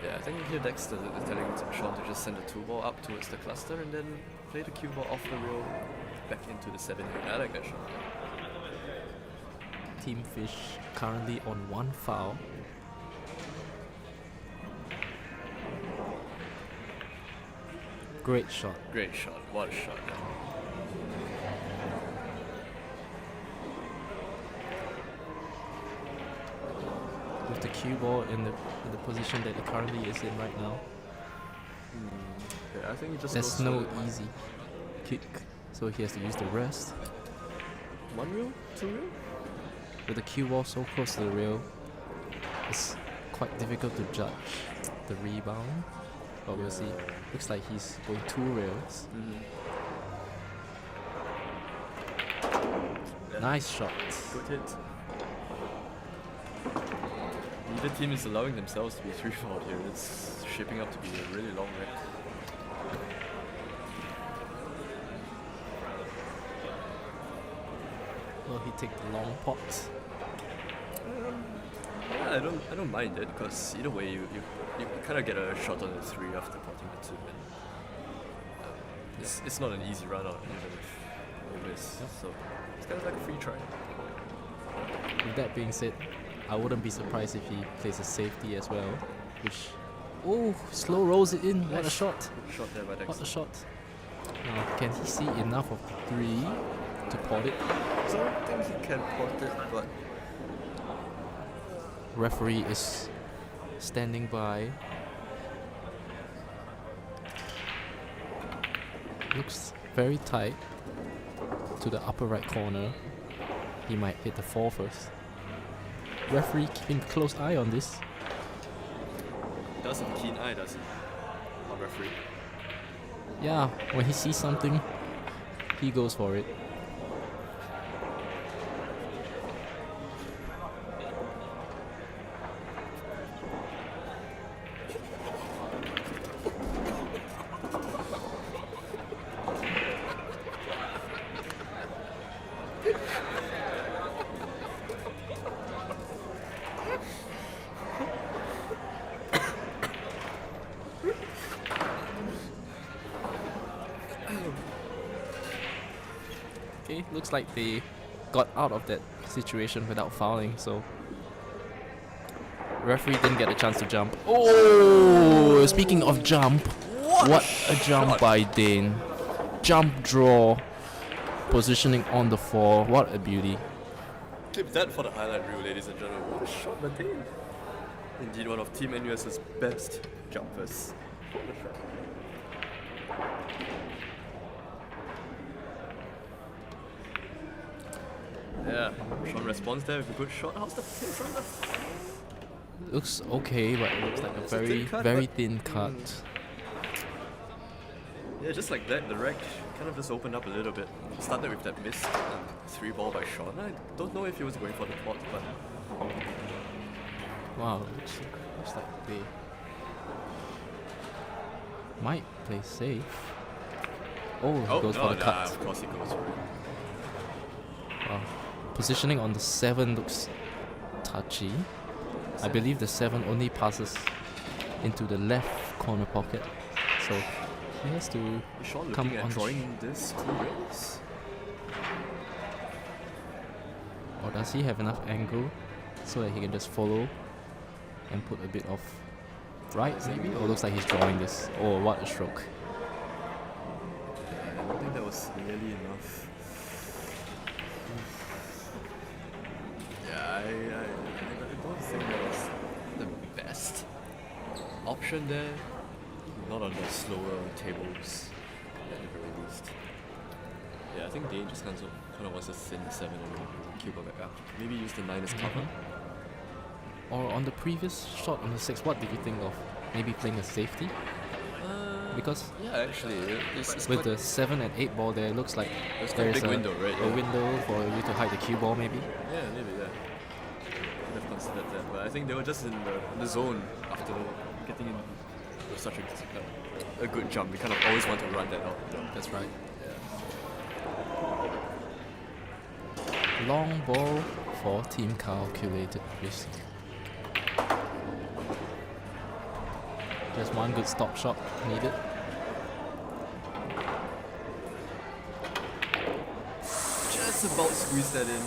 Yeah, I think here Dexter is telling Sean to just send the 2 ball up towards the cluster and then play the cue ball off the rail back into the 7. I like that shot. Team Fish currently on 1 foul. Great shot. Great shot. What a shot. With the cue ball in the position that it currently is in right now, Yeah, I think he just there's goes no for easy kick, so he has to use the rest. 1 reel, 2 reel. With the cue ball so close to the rail, it's quite difficult to judge the rebound, but we'll see. Looks like he's going 2 rails. Yeah. Nice shot. Good hit. Neither team is allowing themselves to be 3 fouled here. It's shaping up to be a really long rack. Will he take the long pot? Yeah, I don't mind it because either way you kind of get a shot on the 3 after potting the 2. And, it's not an easy run out even if you miss. So it's kind of like a free try. With that being said, I wouldn't be surprised if he plays a safety as well. Which, oh, slow rolls it in. What a shot! Good shot there by What a Dexter. shot! Now, can he see enough of the 3 to pot it? So I don't think he can port it, but Referee is standing by. Looks very tight to the upper right corner. He might hit the 4 first. Referee keeping a close eye on this. does have a keen eye, does he? Our referee. Yeah, when he sees something, he goes for it. Okay, looks like they got out of that situation without fouling, so referee didn't get a chance to jump. Oh, speaking of jump, what a jump by Dane. Jump draw, positioning on the 4, what a beauty. Clip that for the highlight reel, ladies and gentlemen. What a shot by Dane. Indeed, one of Team NUS's best jumpers. What a shot. Yeah, Sean responds there with a good shot. How's the pin from the... Looks okay, but it looks like a It's a very, thin cut, very but- thin cut. Yeah, just like that, the rack kind of just opened up a little bit. Started with that missed 3 ball by Sean. I don't know if he was going for the pot, but Wow, looks like they might play safe. Oh, he goes for the cut. of course he goes for it. Wow. Positioning on the 7 looks touchy. I believe the 7 only passes into the left corner pocket, so he has to Is Sean come looking at on. drawing this 2 rails? Or does he have enough angle so that he can just follow and put a bit of right maybe? Or looks like he's drawing this. Oh, what a stroke. I don't think that was nearly enough. Yeah, I don't think that was the best option there. Not on the slower tables, at the very least. Yeah, I think Dane just kind of wants to thin the 7 and cube back up. Maybe use the 9 as cover. Or on the previous shot on the 6, what did you think of? Maybe playing a safety? Because Yeah, actually, it's with quite, the 7 and 8 ball there, it looks like it's quite a there's big window, right? a window for you to hide the cue ball maybe. Yeah, maybe, yeah. Could have considered that, but I think they were just in the zone after getting in with such a good jump. We kind of always want to run that out. That's right. Long ball for team calculated risk. Just one good stop shot needed. Just about squeeze that in.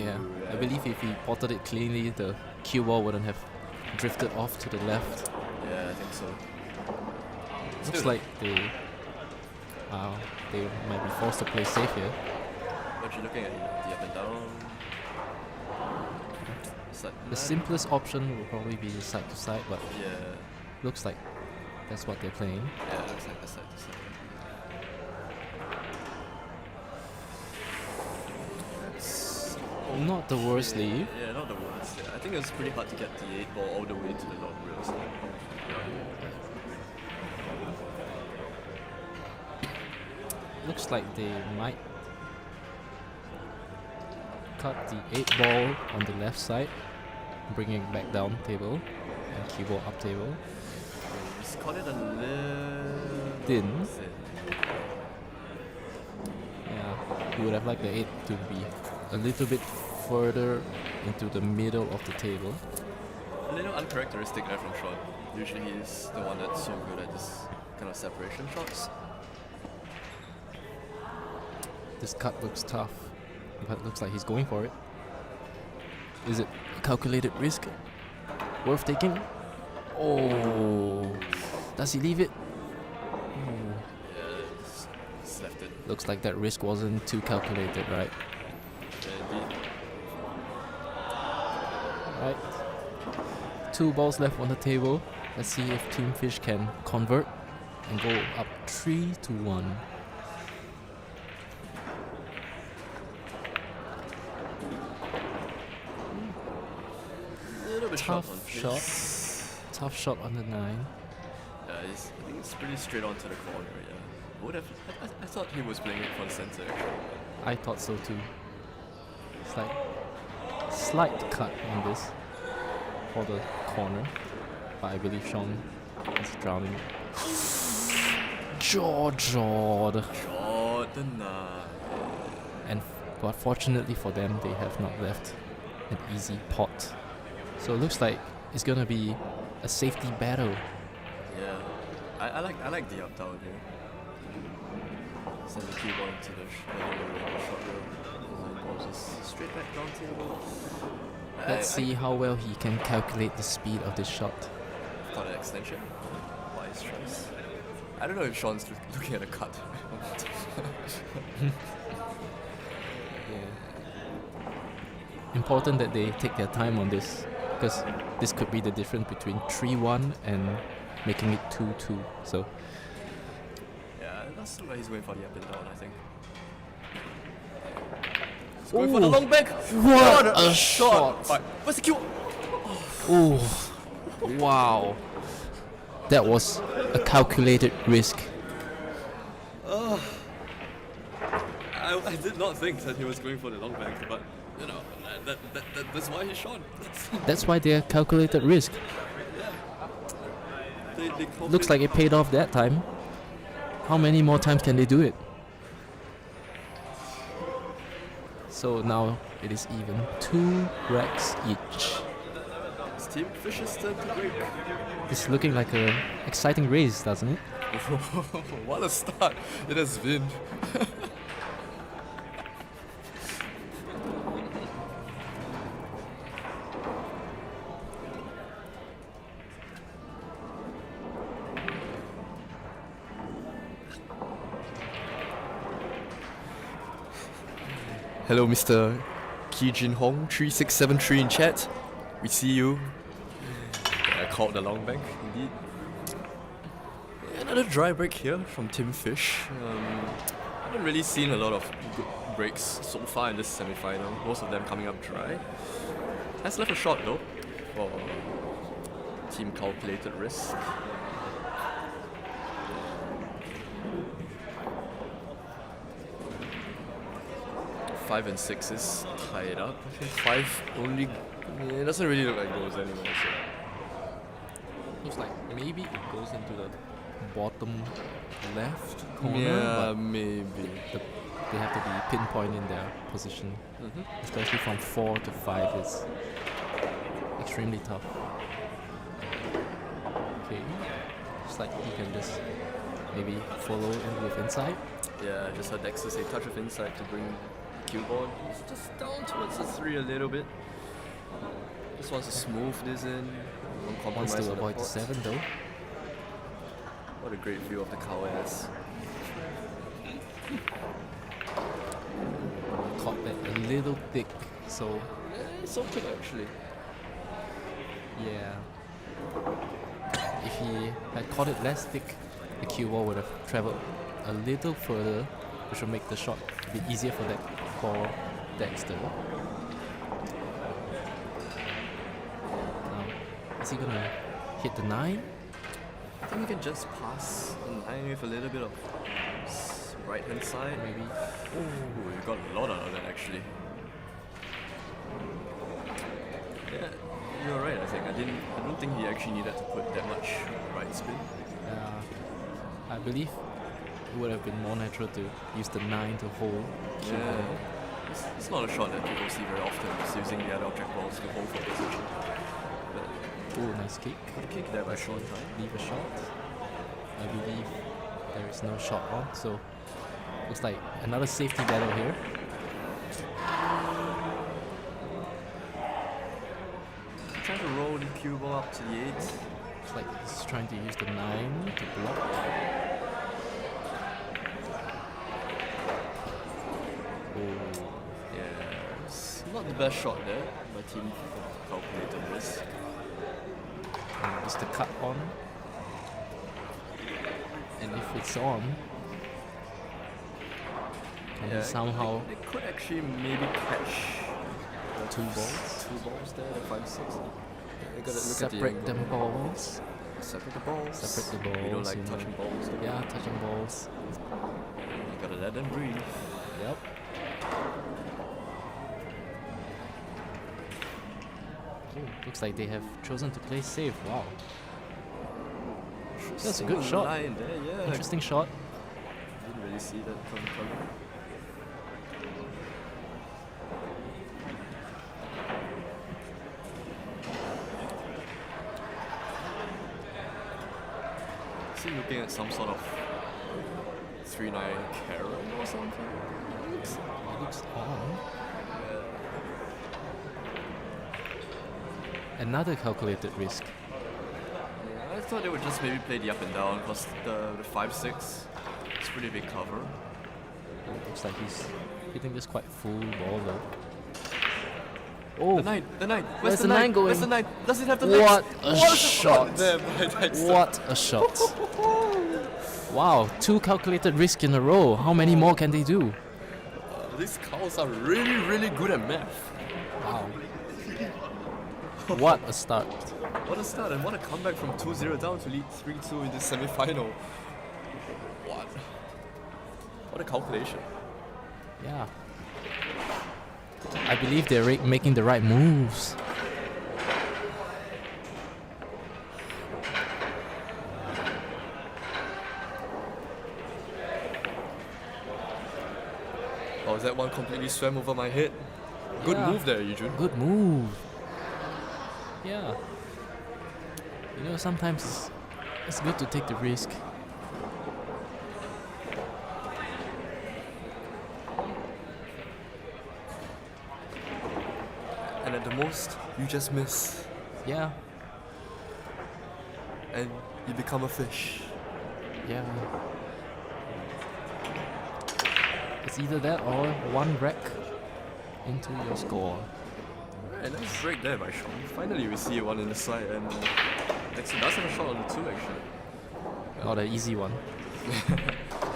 Yeah, I believe if he potted it cleanly, the cue ball wouldn't have drifted off to the left. Yeah, I think so. Looks Still, like they might be forced to play safe here. what you looking at here? The up and down. Side The nine? simplest option would probably be side to side, but Yeah, looks like that's what they're playing. yeah, it looks like the side to side. That's Not the worst okay. leave. Yeah, not the worst. Yeah. I think it was pretty hard to get the 8 ball all the way to the long rails. Looks like they might cut the 8 ball on the left side, bringing it back down table, and cue ball up table. Just call it a little Thin. Yeah, you would have liked the 8 to be a little bit further into the middle of the table. A little uncharacteristic there from Sean. Usually he's the one that's so good at this kind of separation shots. This cut looks tough, but looks like he's going for it. Is it a calculated risk? Worth taking? Oh, does he leave it? Yeah, just left it. Looks like that risk wasn't too calculated, right? Yeah, indeed. Right. 2 balls left on the table. Let's see if Team Fish can convert and go up 3-1. A little bit short on Tough Fish. shot. Tough shot on the 9. Yeah, I think it's pretty straight on to the corner. Yeah, would have. I thought he was playing it for the center. Actually. I thought so too. It's like slight cut on this for the corner, but I believe Sean is drowning. Jawed. Short the 9. But fortunately for them, they have not left an easy pot. So it looks like it's gonna be a safety battle. Yeah, I like the up down here. Send the cue ball into the shot row. Line ball just straight back down table. Let's see how well he can calculate the speed of this shot. Got an extension. Wise choice. I don't know if Sean's looking at a cut. Yeah. Important that they take their time on this, because this could be the difference between 3-1 and making it 2-2. So Yeah, that's why he's going for the up and down, I think. He's going for the long back. what a shot! But what's the cue? Oh, wow. That was a calculated risk. I did not think that he was going for the long back, but you know, that's why he shot. That's why they're calculated risk. They Looks like it paid off that time. How many more times can they do it? So now it is even 2 racks each. It's Team Fish's turn to break. This is looking like an exciting race, doesn't it? What a start it has been. Hello, Mr. Ki Jin Hong 3673 in chat. We see you. Yeah, called the long bank, indeed. Another dry break here from Tim Fish. I haven't really seen a lot of good breaks so far in this semi-final. Most of them coming up dry. Has left a shot though for team calculated risk. Five and 6 is tied up. I think 5 only. It doesn't really look like goals anymore. So. Looks like maybe it goes into the bottom left corner, Yeah, but maybe. they have to be pinpointing their position, especially from 4 to 5 is extremely tough. Okay, looks like he can just maybe follow in with inside. Yeah, just heard Dexter say touch of inside to bring cue ball. It's just down towards the 3 a little bit. Just wants to smooth this in. Don't compromise Wants to on the avoid the pot. 7 though. What a great view of the cow-ass. Caught that a little thick, so It's okay actually. yeah. If he had caught it less thick, the cue ball would have travelled a little further, which would make the shot a bit easier for Dexter. Now, is he gonna hit the 9? I think we can just pass the 9 with a little bit of right hand side. Maybe. Ooh, we got a lot out of that actually. Yeah, you're right. I think I don't think he actually needed to put that much right spin. I believe it would have been more natural to use the 9 to hold cue ball. Yeah, it's not a shot that people see very often. Just using the other object balls to hold for position. But Oh, nice kick. good kick there by Sean time. Leave a shot. I believe there is no shot on, so looks like another safety battle here. Trying to roll the cue ball up to the 8. Looks like he's trying to use the 9 to block. Oh, Yeah, it's not the best shot there. My team calculated this. is the cut on? And if it's on, can he somehow They could actually maybe catch two balls? Two balls there, the 5-6. They gotta look Separate at the them angle. balls? Separate the balls. Separate the We don't balls, like you know. touching balls. do we? Yeah, touching balls. You gotta let them breathe. Yep. Oh, looks like they have chosen to play safe. Wow. That's a good Single shot. line there, yeah. Interesting shot. Didn't really see that coming. Is he looking at some sort of 3-9 Karen or something? It looks on. Another calculated risk. Yeah, I thought they would just maybe play the up and down because the 5-6 is pretty big cover. It looks like he's hitting this quite full ball though. Oh, The 9. Where's the 9 going? Where's the 9? Does it have the legs? what a shot! There, but that's What a shot! Wow, 2 calculated risks in a row. How many more can they do? These cows are really, really good at math. Wow. What a start. What a start and what a comeback from 2-0 down to lead 3-2 in the semi-final. What a calculation. Yeah. I believe they're making the right moves. Oh, is that one completely swam over my head? Good Yeah. move there, Yujun. Good move. Yeah. You know, sometimes it's good to take the risk. And at the most, you just miss. Yeah. And you become a fish. Yeah. It's either that or one wreck into your score. Alright, nice break there by Sean. Finally we see one in the side and Nexon does have a shot on the 2 actually. Not an easy one.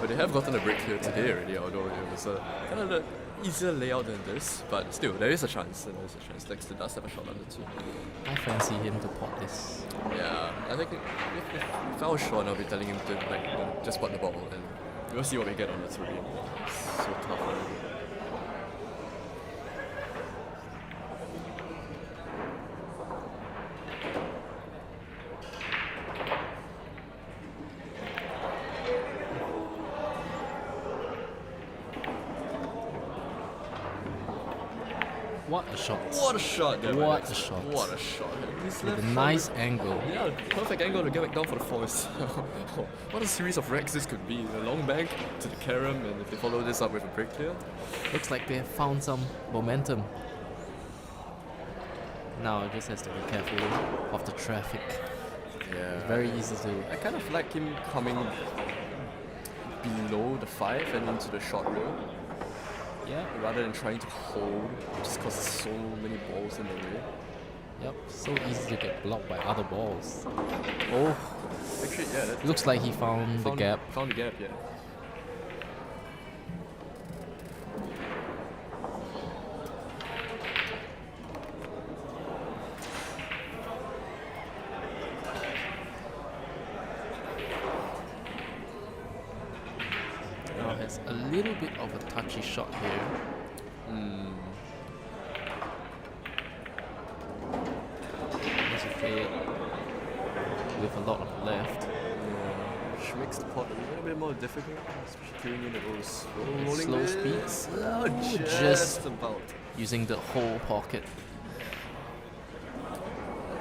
But they have gotten a break here today already, although it was a kind of an easier layout than this. But still, there is a chance. There is a chance. Dexter does have a shot on the 2. I fancy him to pot this. Yeah, I think if I was Sean, I'll be telling him to just pot the ball and we'll see what we get on the 3. It's so tough already. What a shot. What a shot there by What Dexter. a shot. What a shot. He's With left a foot nice with- angle. Yeah, perfect angle to get back down for the 4s. What a series of wrecks this could be. A long bank to the carom, and if they follow this up with a break clear. Looks like they have found some momentum. Now it just has to be careful of the traffic. Yeah. Very easy to. I kind of like him coming below the 5 and into the short rail, Yeah. rather than trying to hold, just because there's so many balls in the way. Yep. So easy to get blocked by other balls. Oh, Actually, yeah, that looks like he found the gap. Found the gap, yeah. Now has a little bit of a touchy shot here. Needs to play it with a lot of left. Which makes the pot a little bit more difficult, especially carrying in those rolling Slow bits. speeds. Oh, Just- just about. Using the whole pocket.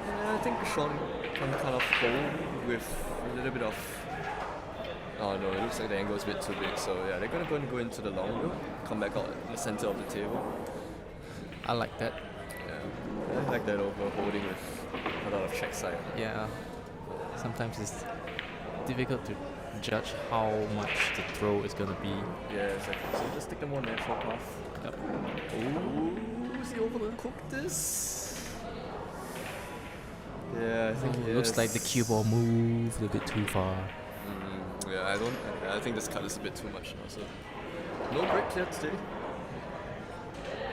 Yeah, I think Sean can kind of hold with a little bit of. Oh no, it looks like the angle is a bit too big. So yeah, they're gonna go into the long route, come back out in the center of the table. I like that. Yeah, I like that over holding with a lot of check side. Yeah. sometimes it's difficult to judge how much the throw is gonna be. Yeah, exactly. So just take the more natural path. Yep. Ooh, is he overcooked this? Yeah, I think he Looks is. like the cue ball moved a bit too far. Yeah, I think this cut is a bit too much now. So no break here today.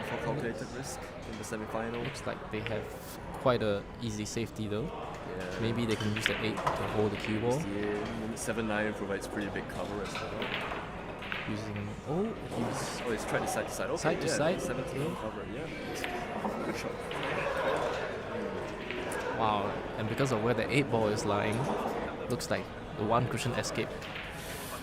For calculated risk in the semi-final. Looks like they have quite a easy safety though. Yeah. Maybe they can use the 8 to hold the cue ball. Yeah, 7-9 provides pretty big cover as well. Using He's tried to side to side. Okay, Side to side? 17 cover. Yeah, good shot. wow, and because of where the 8 ball is lying, looks like the one cushion escape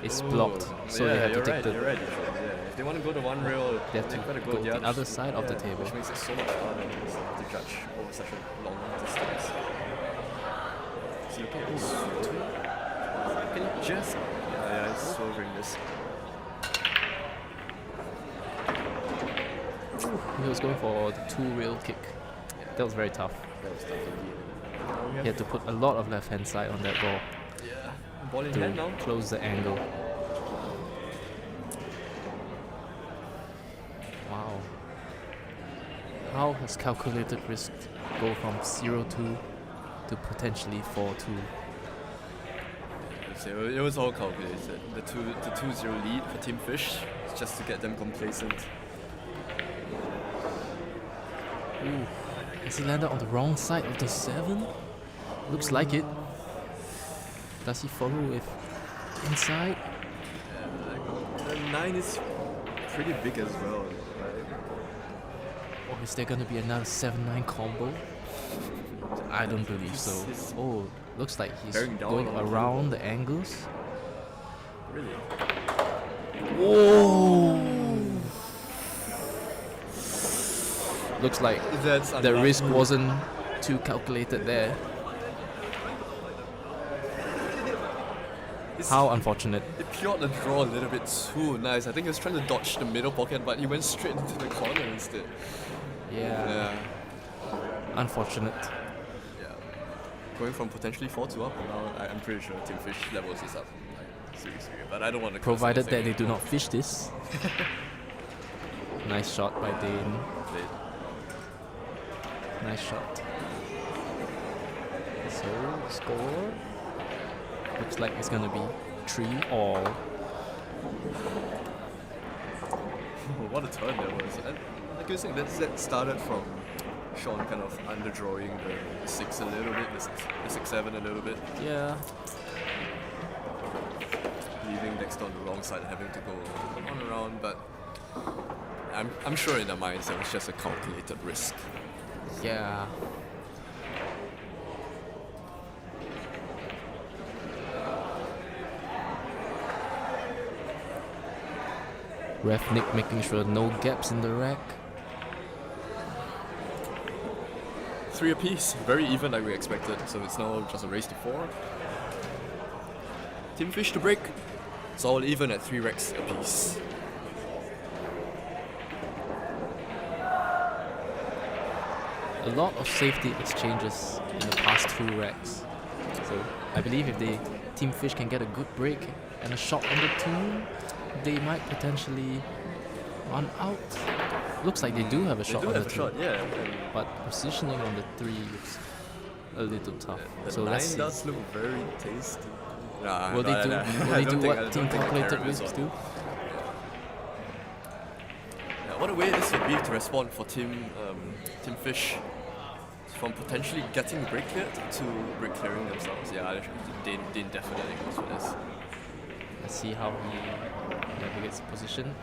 is blocked. So they have to take you're right. Yeah, if they want to go to one rail, they have to gotta go the other side of the table. which makes it so much harder to judge over such a long distance. So you can you just he's swerving this. He was going for the 2 rail kick. That was very tough. That was tough indeed. He had to put a lot of left hand side on that ball Yeah, ball in hand now. to close the angle. Wow. How has calculated risk go from 0-2 to potentially 4-2? So it was all calculated. The 2-0 lead for Team Fish, just to get them complacent. Ooh. Has he landed on the wrong side of the 7? Looks like it. Does he follow with inside? The 9 is pretty big as well, right? Or is there gonna be another 7-9 combo? I don't believe so. Oh, looks like he's Bearing down going on the around the angles. Really? Whoa! Looks like That's the risk wasn't too calculated there. How unfortunate. It peeled the draw a little bit too nice. I think he was trying to dodge the middle pocket, but he went straight into the corner instead. Yeah. Unfortunate. Yeah. Going from potentially 4 to up, now I'm pretty sure Team Fish levels is up. Like, seriously. But I don't want to. Provided that they do not fish this. Nice shot by Dane. Nice shot. So, score. Looks like it's gonna be 3 all. What a turn that was. And like you were saying, that started from Sean kind of underdrawing the 6 a little bit, the 6-7 a little bit, Yeah. leaving Dexter on the wrong side and having to go on around, but I'm sure in their minds it was just a calculated risk. Yeah. Ref Nick making sure no gaps in the rack. 3 apiece, very even like we expected, so it's now just a race to 4. Team Fish to break. It's all even at 3 racks apiece. A lot of safety exchanges in the past 2 racks. So I believe if the Team Fish can get a good break and a shot on the 2, they might potentially run out. Looks like they do have a They shot do on have the a 2. shot, yeah. But positioning on the 3 looks a little tough. The So 9 let's see. does look very tasty. Nah, Will they do? Will they do what Team they Calculated carry this Risks on. do? Yeah, what a way this would be to respond for Team Fish. From potentially getting break cleared to break clearing themselves. Yeah, Dane definitely goes for this. Let's see how he navigates the position.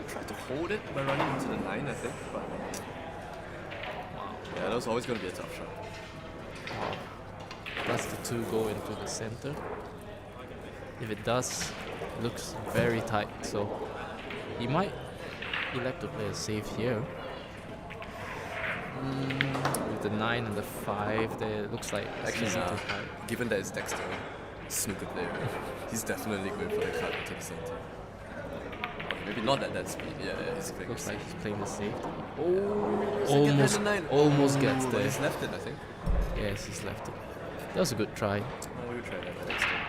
Tried to hold it by running into the 9, I think, but yeah, that was always going to be a tough shot. Wow. Does the 2 go into the center? If it does, it looks very tight. So he might elect to play it safe here. With the 9 and the 5, there it looks like it's Actually, easy nah. to hide. Given that it's Dexter, snooker player, he's definitely going for the cut into the center. Okay, maybe not at that speed. Yeah, he's playing Looks safe. like he's playing the safety. Second Almost, and a 9. almost gets But there. he's left it, I think. Yes, he's left it. That was a good try. Oh, we'll try that next time.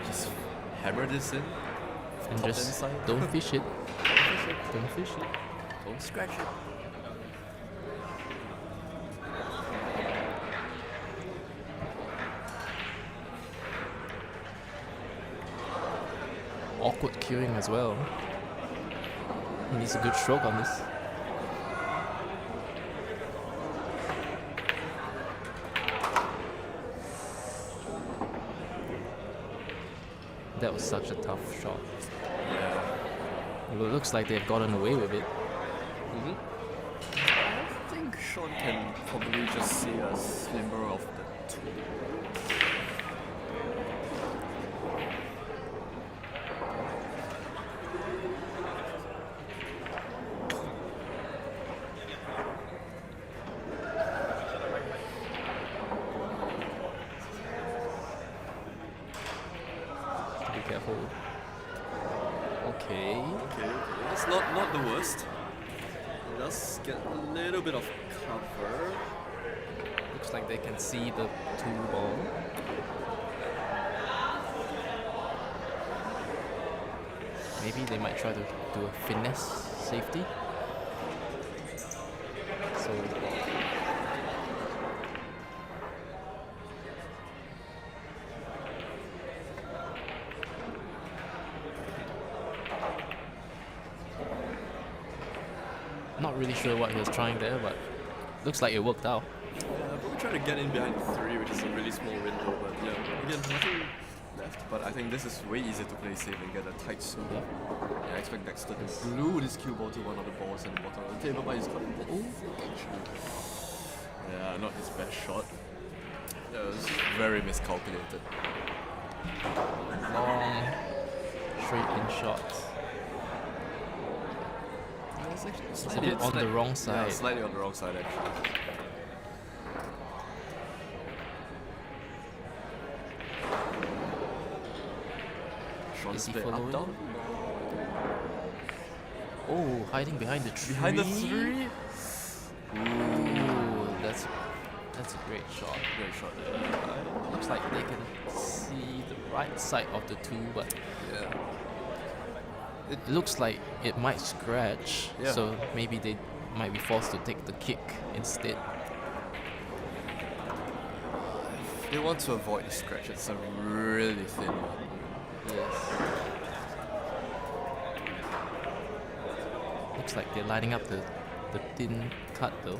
Just hammer this in. And Top just inside. don't fish it. Don't fish it. Don't scratch it. Awkward queuing as well. He needs a good stroke on this. That was such a tough shot. Yeah. Well, it looks like they've gotten away with it. I think Sean can probably just see a slimmer of the two. Be careful. Okay. Okay. It's not the worst. It does get a little bit of cover. Looks like they can see the two ball. Maybe they might try to do a finesse safety. So not really sure what he was trying there, but looks like it worked out. Yeah, probably trying to get in behind the 3, which is a really small window, but yeah, again, nothing left. But I think this is way easier to play safe and get a tight swoop. Yeah. Yeah, I expect Dexter to glue this cue ball to one of the balls in the bottom of the table, but he's got it. Yeah, not his best shot. Yeah, it was very miscalculated. Long straight in shots. Yeah, it's actually It's a bit on the wrong Yeah, side. slightly on the wrong side actually. Sean's Is he bit up following? down. Oh, hiding behind the tree. Behind the 3. Ooh, that's a great shot. Great shot there. Looks like they can see the right side of the two, but Yeah. it looks like it might scratch. Yeah. So maybe they might be forced to take the kick instead. They want to avoid the scratch. It's a really thin one. Yes. Looks like they're lining up the thin cut though.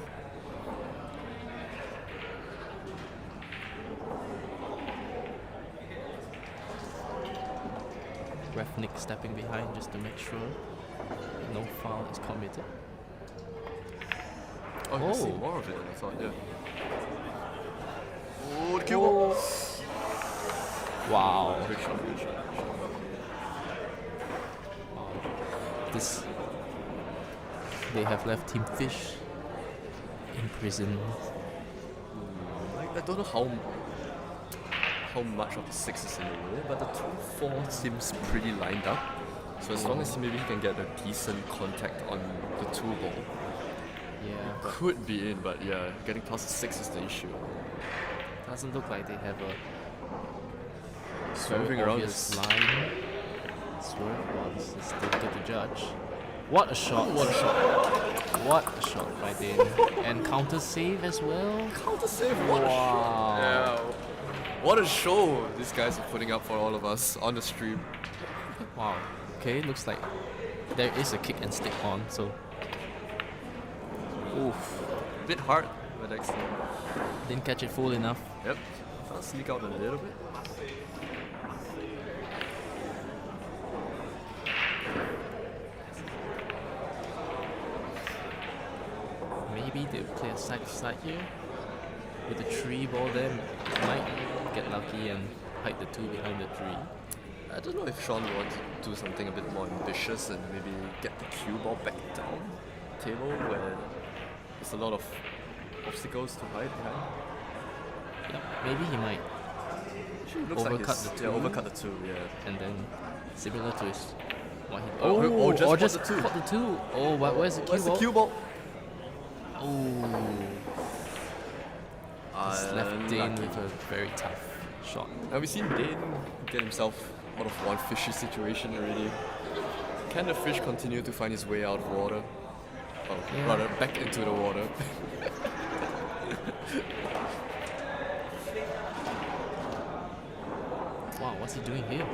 Ref Nick stepping behind just to make sure no foul is committed. Oh, you see Oh. more of it than I thought, yeah. Oh, the cue ball. Wow. Good shot, good shot. This they have left Team Fish in prison. I don't know how much of the 6 is in the way, but the 2-4 seems pretty lined up. So as long as maybe he can get a decent contact on the 2 ball, Yeah, but could be in, but yeah, getting past the 6 is the issue. doesn't look like they have a Swerving very around obvious is line. Swerve was is difficult to judge. What a shot! What a shot. What a shot by Dane. And counter save as well. Counter save, what a shot. Yeah. What a show these guys are putting up for all of us on the stream. Wow. Okay, looks like there is a kick and stick on, so oof. Bit hard, but excellent. Didn't catch it full enough. Yep. I'll sneak out a little bit. Maybe they play a side to side here. With the 3 ball there, might get lucky and hide the 2 behind the 3. I don't know if Sean wants to do something a bit more ambitious and maybe get the cue ball back down table where there's a lot of obstacles to hide behind. Yeah, maybe he might. Actually, it looks Overcut like the he's- two. Yeah, overcut the 2, yeah. And then similar to his What he, Or just just pot the two. pot the two. Oh, where's the cue Where's the ball? cue ball? Oh, just left Dane Unlucky. with a very tough shot. Now we've seen Dane get himself out of one fishy situation already. Can the fish continue to find his way out of water? Oh, Yeah. rather back into the water. Wow, what's he doing here?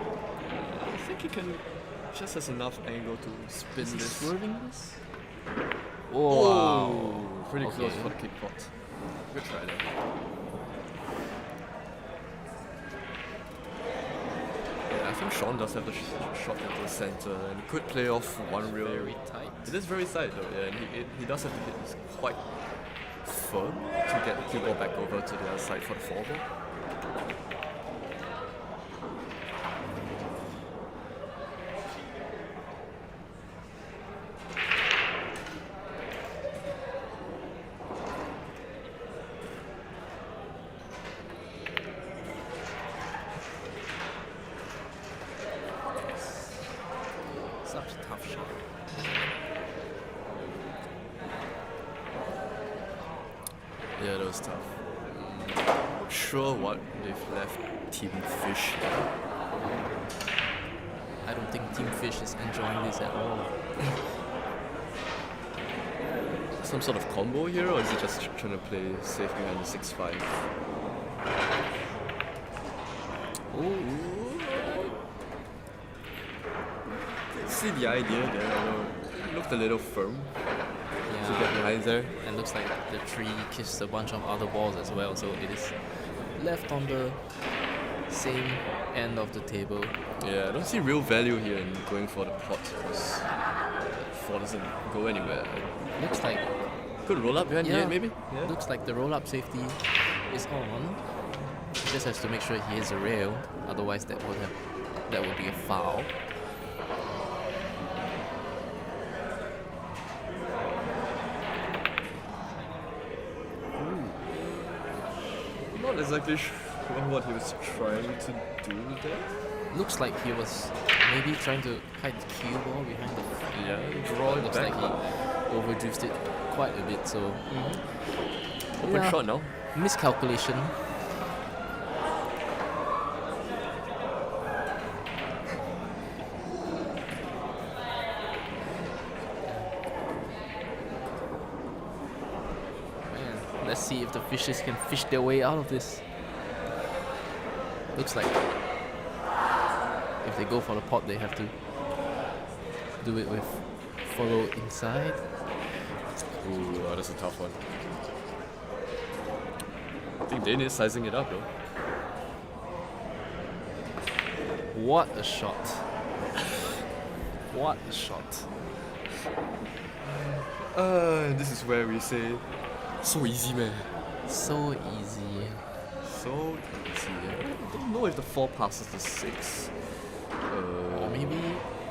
I think he can just has enough angle to spin Is he this. swerving this? Oh, pretty Okay. close for the kick pot. Good try there. Yeah, I think Sean does have the shot at the center and could play off one real. Very tight. It is very tight though, yeah, and he does have to hit this quite firm to get the cue ball back over to the other side for the 4 ball. Such a tough shot. Yeah, that was tough. Not sure what they've left Team Fish here. I don't think Team Fish is enjoying this at all. Some sort of combo here, or is he just trying to play safe behind the 6-5? Oh, See the idea there, although it looked a little firm to get yeah. behind there. And looks like the tree kissed a bunch of other balls as well, so it is left on the same end of the table. Yeah, I don't see real value here in going for the pot because the 4 doesn't go anywhere. Looks like Could roll up behind Yeah. the 8 maybe? Yeah. looks like the roll-up safety is on. He just has to make sure he hits a rail, otherwise that would be a foul. Not exactly sure what he was trying to do there. Looks like he was maybe trying to hide the cue ball behind the. Yeah, draw it Looks back. like he overdrifted it quite a bit, so Open yeah. shot now. miscalculation. Man, let's see if the fishes can fish their way out of this. Looks like if they go for the pot, they have to do it with follow inside. Ooh, that's a tough one. I think Dane is sizing it up though. What a shot! What a shot! This is where we say, so easy, man. So easy. So easy. I don't know if the 4 passes the 6. Or maybe,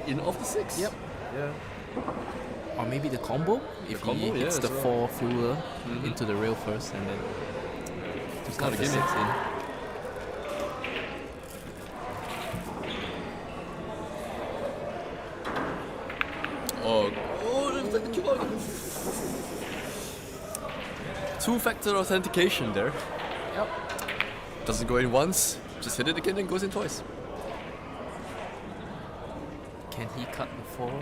In off the 6. Yep. Yeah. or maybe the combo. If combo, he yeah, hits the as well. 4 fluer Mhm. into the rail first, and then to cut not a the gimme. 6 in. The cue ball. Two-factor authentication there. Yep. Doesn't go in once, just hit it again and goes in twice. Can he cut the 4?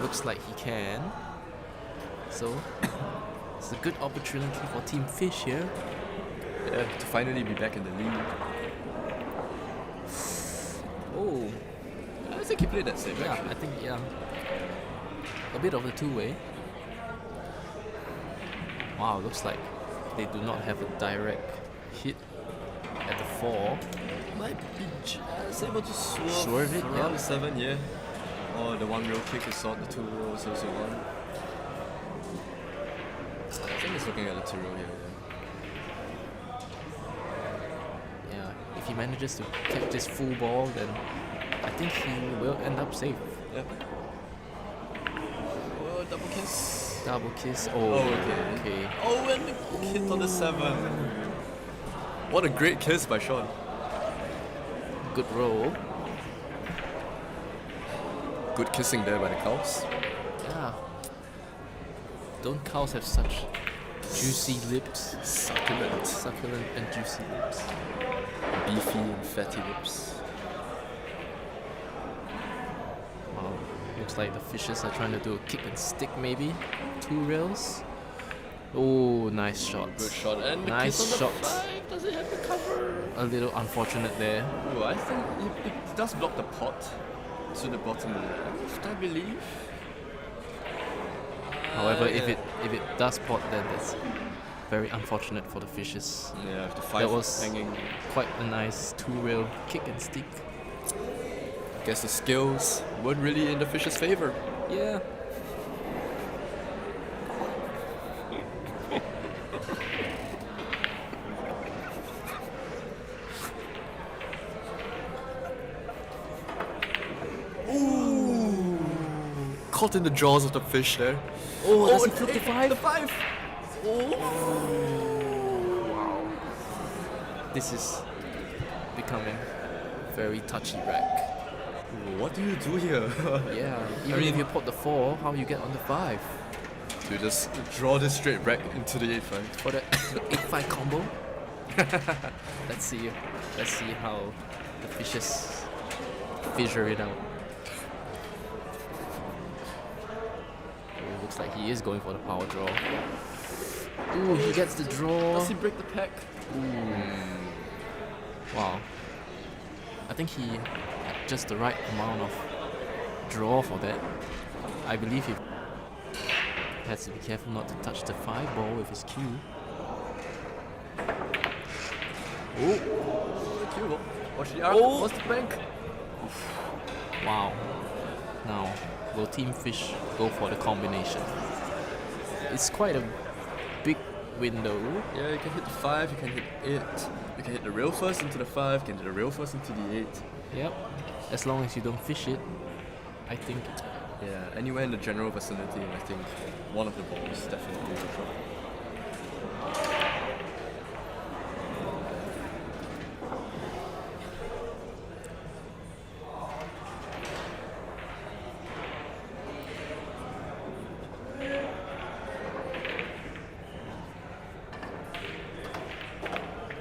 Looks like he can. So it's a good opportunity for Team Fish here. Yeah, to finally be back in the lead. Oh, I think he played that safe yeah, actually. I think a bit of a two-way. Wow, looks like they do not have a direct hit at the 4. Might be just able to Swerve it, around yeah. the 7, yeah. Or the 1 real kick is sort the 2 real is also 1. I think he's looking at the 2 real here, yeah. Yeah, if he manages to catch this full ball, then I think he will end up safe. Yep. Oh, double kiss. Double kiss. Oh, Oh, okay. okay. Oh, and the hit on the 7. What a great kiss by Sean. Good roll. good kissing there by the cows. Yeah. Don't cows have such juicy lips? Succulent. Succulent and juicy lips. Beefy and fatty lips. Wow. Looks like the fishes are trying to do a kick and stick maybe. 2 rails. Oh, nice shot. Good shot. And the Nice kiss on shot. the 5. Does it have the cover? A little unfortunate there. Oh, I think it does block the pot to the bottom left, I believe. However, if yeah. it does pot, then that's very unfortunate for the fishes. Yeah, if the 5 That was hanging. quite a nice 2-rail kick and stick. I guess the skills weren't really in the fish's favor. Yeah. Ooh! Caught in the jaws of the fish there. Oh, does he and flip the it- 5? The 5! Oh! Wow. This is becoming very touchy rack. What do you do here? Yeah. Even if you pot the 4, how you get on the 5? You just draw this straight back into the 8-5. For the 8-5 combo. Let's see how the fishes figure it out. Oh, looks like he is going for the power draw. Ooh, he gets the draw. Does he break the pack? Wow. I think he had just the right amount of draw for that. I believe he has to be careful not to touch the 5 ball with his cue. Oh! Cue ball. Watch the arc. Oh. What's the bank? Wow. Now, will Team Fish go for the combination? It's quite a big window. Yeah, you can hit the 5, you can hit it. You can hit the rail first into the 5, you can hit the rail first into the 8. Yep. As long as you don't fish it, I think. Yeah, anywhere in the general vicinity, I think one of the balls definitely will drop.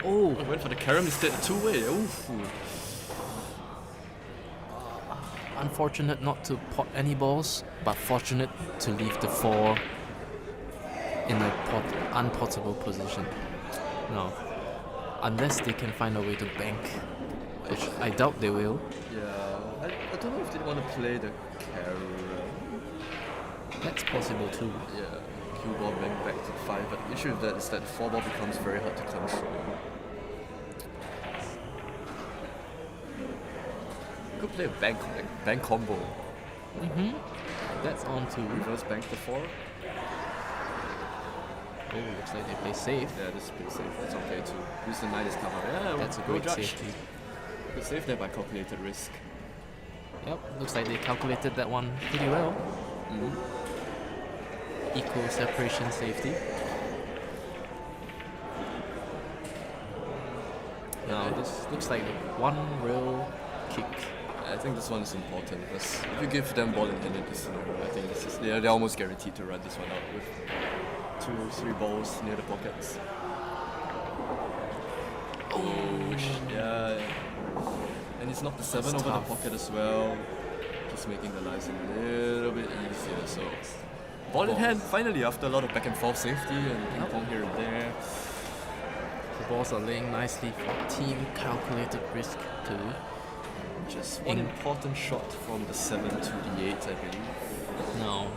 Oh, I went for the carom instead, 2-way. Oof. unfortunate not to pot any balls, but fortunate to leave the 4 in a unpottable position. No. Unless they can find a way to bank, which I doubt they will. Yeah, I don't know if they want to play the carom. That's possible too. Yeah, cue ball bank back to 5, but the issue with that is that the 4 ball becomes very hard to control. Could play a bank combo. Mm-hmm. That's on to. Reverse bank the 4. Oh, looks like they play safe. Yeah, this is pretty safe. That's okay too. Use the 9 is cover. Yeah, That's a no great judge. safety. Good save there by calculated risk. Yep, looks like they calculated that one pretty well. Equal separation safety. Now this looks like a 1-rail kick. I think this one is important because if you give them ball in hand in this scenario, I think this is, they're almost guaranteed to run this one out with 2-3 balls near the pockets. Oh, yeah. And it's not the 7 That's over tough. the pocket as well. Just making the lives a little bit easier. So, ball in hand finally after a lot of back and forth safety and ping pong here and there. The balls are laying nicely for team calculated risk too. Just one important shot from the 7 to the 8, I believe. Now,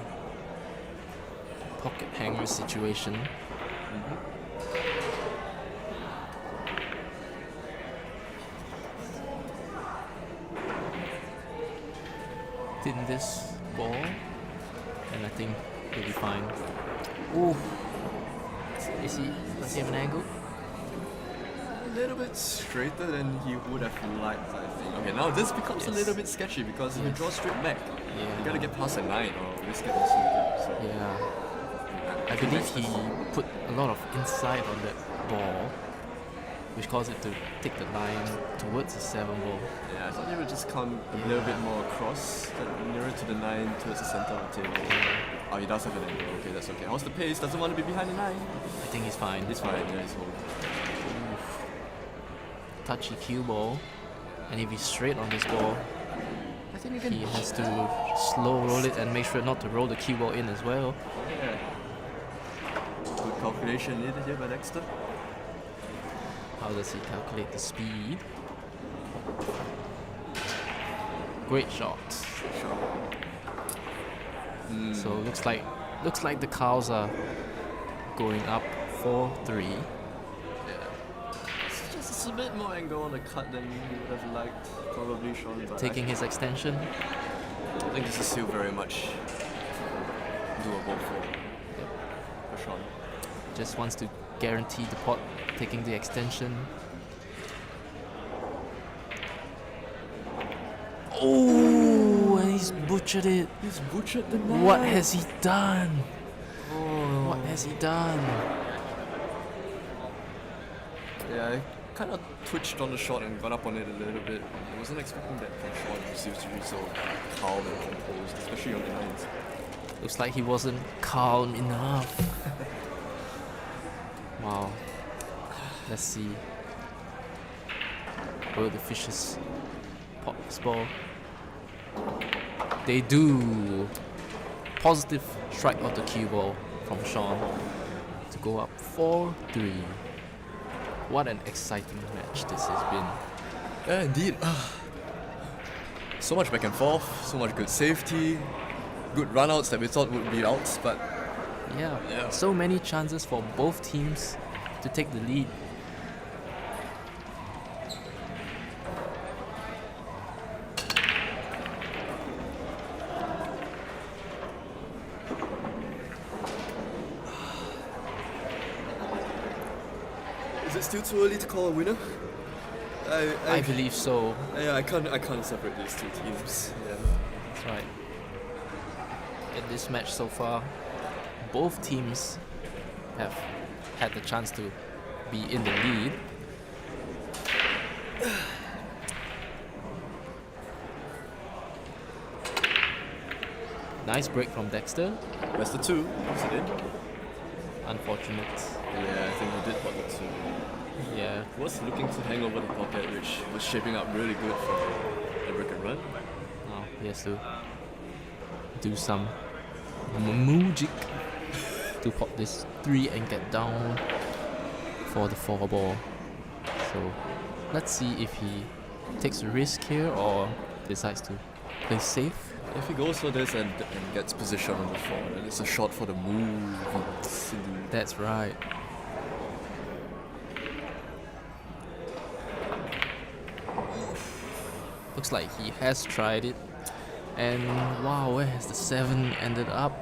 pocket hanger situation. In this ball, and I think he'll be fine. Ooh, does he have an angle? A little bit straighter than he would have liked, I think. Okay, now this becomes a Yes. little bit sketchy because if you draw straight back, Yeah. you gotta get past a 9 or risk getting so good. So, Yeah. I believe he put a lot of inside on that ball. which caused it to take the line towards the 7 ball. Yeah, I thought they would just come a little bit more across, nearer to the 9, towards the center of the table. Oh, he does have an angle. Okay, that's okay. How's the pace? Doesn't want to be behind the 9. I think he's fine. He's fine, yeah, he's home. Touchy cue ball, and if he's straight on this ball, I think he can. he has to slow roll it and make sure not to roll the cue ball in as well. Yeah. Good calculation needed here by Dexter. How does he calculate the speed? Great shot. Sure. So looks like the cows are going up 4-3. It's just a bit more angle on the cut than you would have liked, probably, Sean. But Taking his extension. I think this is still very much doable for Sean. Just wants to guarantee the pot taking the extension. Oh, and he's butchered it. He's butchered the net. What has he done? Oh. What has he done? Yeah, I kind of twitched on the shot and got up on it a little bit. I wasn't expecting that from Sean. He seems to be so calm and composed, especially on the 9s. Looks like he wasn't calm enough. Wow. Let's see. Will the fishes pop this ball? They do. Positive strike of the cue ball from Sean to go up 4-3. What an exciting match this has been. Yeah, indeed. So much back and forth, so much good safety, good runouts that we thought would be outs, but Yeah, so many chances for both teams to take the lead. is it still too early to call a winner? I believe so. Yeah, I can't separate these two teams. Yeah. That's right. In this match so far, both teams have had the chance to be in the lead. Nice break from Dexter. That's the 2. Is it in? Unfortunate. Yeah, I think he did pot the 2. Yeah. Was looking to hang over the pocket, which was shaping up really good for the break and run. Now he has to do some magic to pop this 3 and get down for the 4 ball. So let's see if he takes a risk here or decides to play safe. If he goes for this and gets position on the 4, then it's a shot for the move. That's right. Looks like he has tried it. And wow, where has the 7 ended up?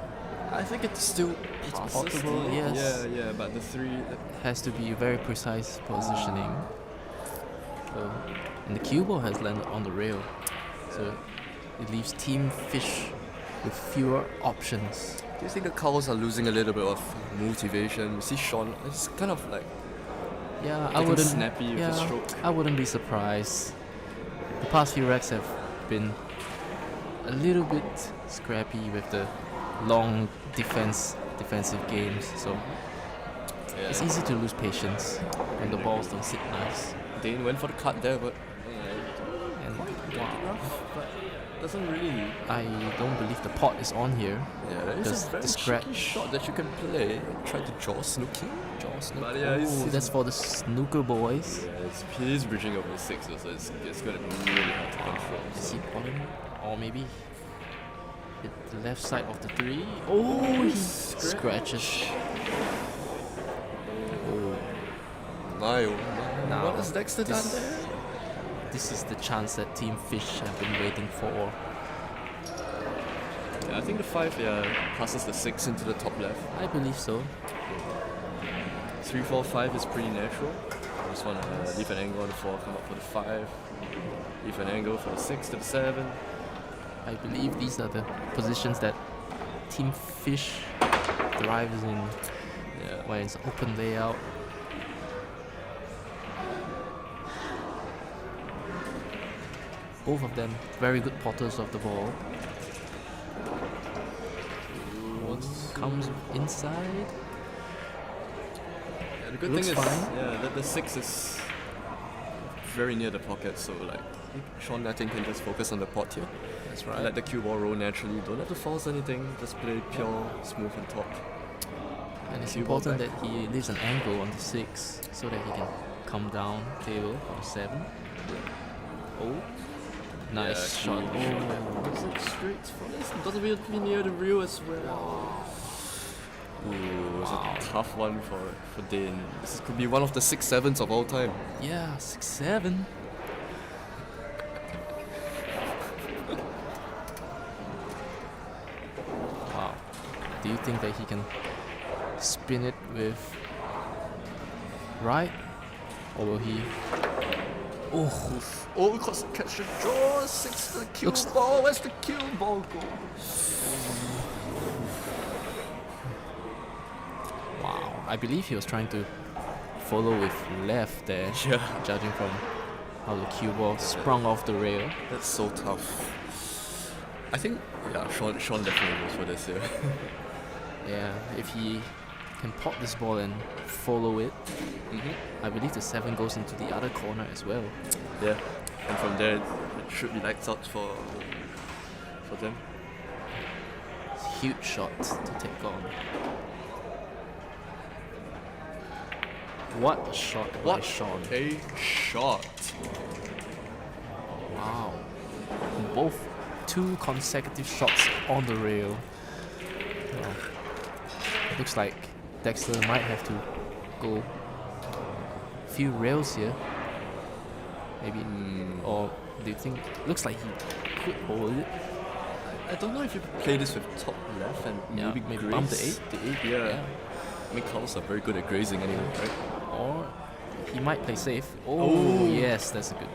I think it's possible, yes. Yeah, but the 3... Has to be very precise positioning. So, and the cue ball has landed on the rail. So it leaves Team Fish with fewer options. Do you think the Cows are losing a little bit of motivation? You see Sean, it's kind of like Yeah, I getting wouldn't. snappy with the stroke. I wouldn't be surprised. The past few racks have been a little bit scrappy with the long defensive games. So it's easy to lose patience when the balls don't sit nice. Dane went for the cut there, but And wow, doesn't really. I don't believe the pot is on here. Yeah, that is Just a very the scratch. tricky shot that you can play. Try to jaw snook him. But yeah, he's- that's for the snooker boys. Yeah, he's bridging over the 6, so it's going to be really hard to control. Is he pulling? Or maybe hit the left side of the 3. Oh, he scratches. Oh, My, now what has Dexter done this- there? This is the chance that Team Fish have been waiting for. Yeah, I think the 5 passes the 6 into the top left. I believe so. 3, 4, 5 is pretty natural. Just want to leave an angle on the 4, come up for the 5. Leave an angle for the 6 to the 7. I believe these are the positions that Team Fish thrives in Yeah. when it's open layout. Both of them very good potters of the ball. Comes inside. Yeah, the good Looks thing is, fine. yeah, the 6 is very near the pocket, so like Sean I think can just focus on the pot here. That's right. Let the cue ball roll naturally. Don't have to force anything. Just play pure, smooth on top. And it's Cue ball important back. that he leaves an angle on the 6 so that he can come down table for the 7. Oh, nice Yeah, shot. clean shot. Is it straight for this? Doesn't really be near the reel as well. Ooh, it's a tough one for Dane. This could be one of the 6-7s of all time. Yeah, 6-7. Wow. Do you think that he can spin it with right? Or will he? Oh, Oh, because catch the draw, 6 the cue Looks- ball. Where's the cue ball go? wow. I believe he was trying to follow with left there, Yeah, judging from how the cue ball sprung off the rail. that's so tough. I think, yeah, Sean definitely goes for this here. Yeah, if he can pot this ball and follow it, I believe the 7 goes into the other corner as well. Yeah, and from there it should be lights out for them. Huge shot to take on. What a shot by Sean. a shot! Wow. Both 2 consecutive shots on the rail. Wow. It looks like Dexter might have to go a few rails here. Maybe. Or do you think? Looks like he could hold it. I don't know if you play this with top left and Yeah, maybe maybe bump the graze 8. The 8, yeah. I mean, Carlos are very good at grazing anyway, right? Or he might play safe. Oh, Oh. yes, that's a good.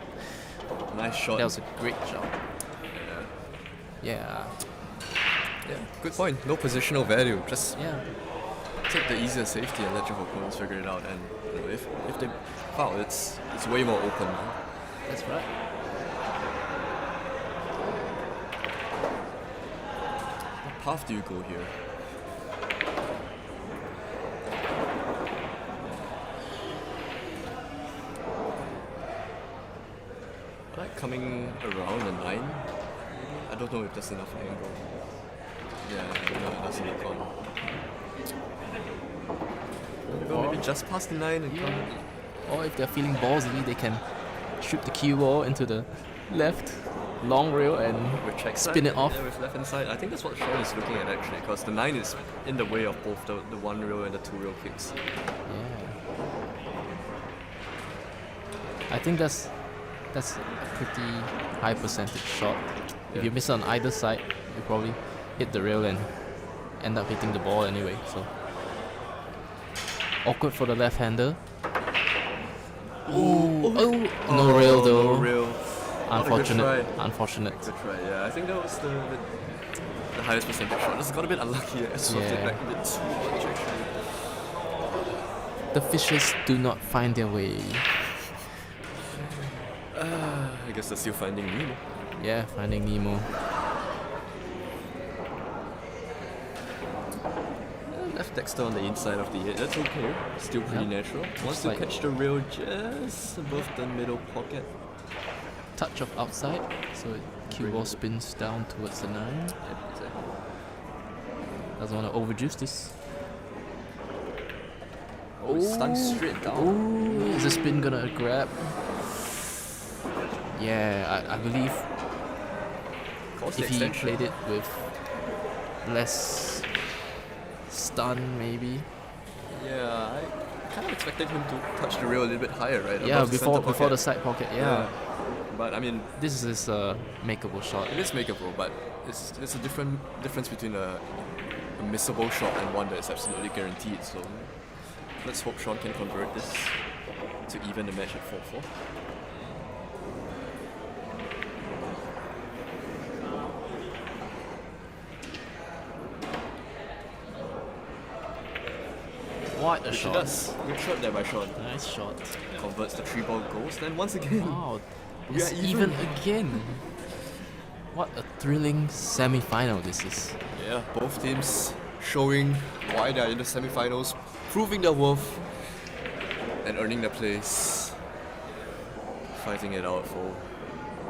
Nice shot. That was a great shot. yeah. Yeah. Good point. No positional value. Just Yeah. take the easier safety and let your opponents figure it out. And you know, if they foul, it's way more open now. That's right. What path do you go here? I like coming around the 9. I don't know if that's enough angle. Yeah, no, that's not gone. Maybe just past the 9 and come. Or if they're feeling ballsy, they can shoot the cue ball into the left long rail and With check spin side, it off. Yeah, with left hand side. I think that's what Sean is looking at actually, because the 9 is in the way of both the 1 rail and the 2 rail kicks. Yeah. I think that's a pretty high percentage shot. If Yeah. you miss it on either side, you probably hit the rail and end up hitting the ball anyway. So awkward for the left-hander. Oh, no rail though. No rail. Unfortunate. Unfortunate. Good try, yeah. I think that was the highest percentage shot. Just got a bit unlucky. I swapped it Yeah. back a bit too much actually. The fishes do not find their way. I guess they're still finding Nemo. Yeah, finding Nemo. Left Dexter on the inside of the 8. That's okay. Still pretty Yeah. natural. Wants like- to catch the rail just above the middle pocket. Touch of outside, so cue ball spins down towards the 9. Yep, exactly. Doesn't want to overjuice this. Oh, stunned straight down. Oh, is the spin gonna grab? Yeah, I believe Caused the if he extension. played it with less stun, maybe. Yeah, I kind of expected him to touch the rail a little bit higher, right? Yeah, Above the before center the pocket. side pocket. Yeah, But I mean, this is a makeable shot. it is makeable, but it's a difference between a missable shot and one that is absolutely guaranteed. So let's hope Sean can convert this to even the match at 4-4. What a Which he shot! does. Good shot there by Sean. Nice shot. Converts the 3 ball goals. Then once again, Wow, We It's are even again. What a thrilling semi-final this is. Yeah, both teams showing why they're in the semi-finals, proving their worth, and earning their place. Fighting it out for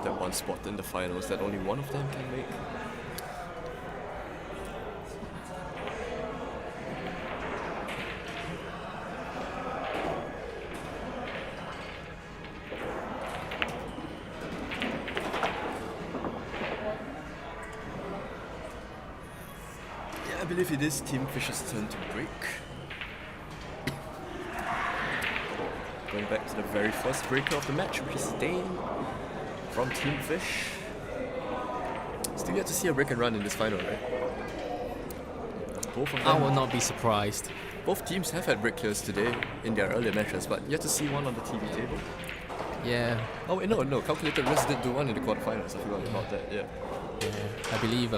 that one spot in the finals that only one of them can make. Yeah, I believe it is Team Fish's turn to break. Going back to the very first breaker of the match, which is Dane from Team Fish. Still yet to see a break and run in this final, right? Both of I them, will not be surprised. both teams have had break clears today in their earlier matches, but yet to see one on the TV table. Yeah, Oh wait, no, Calculated Risk did do one in the quarterfinals. I forgot about that. Yeah. I believe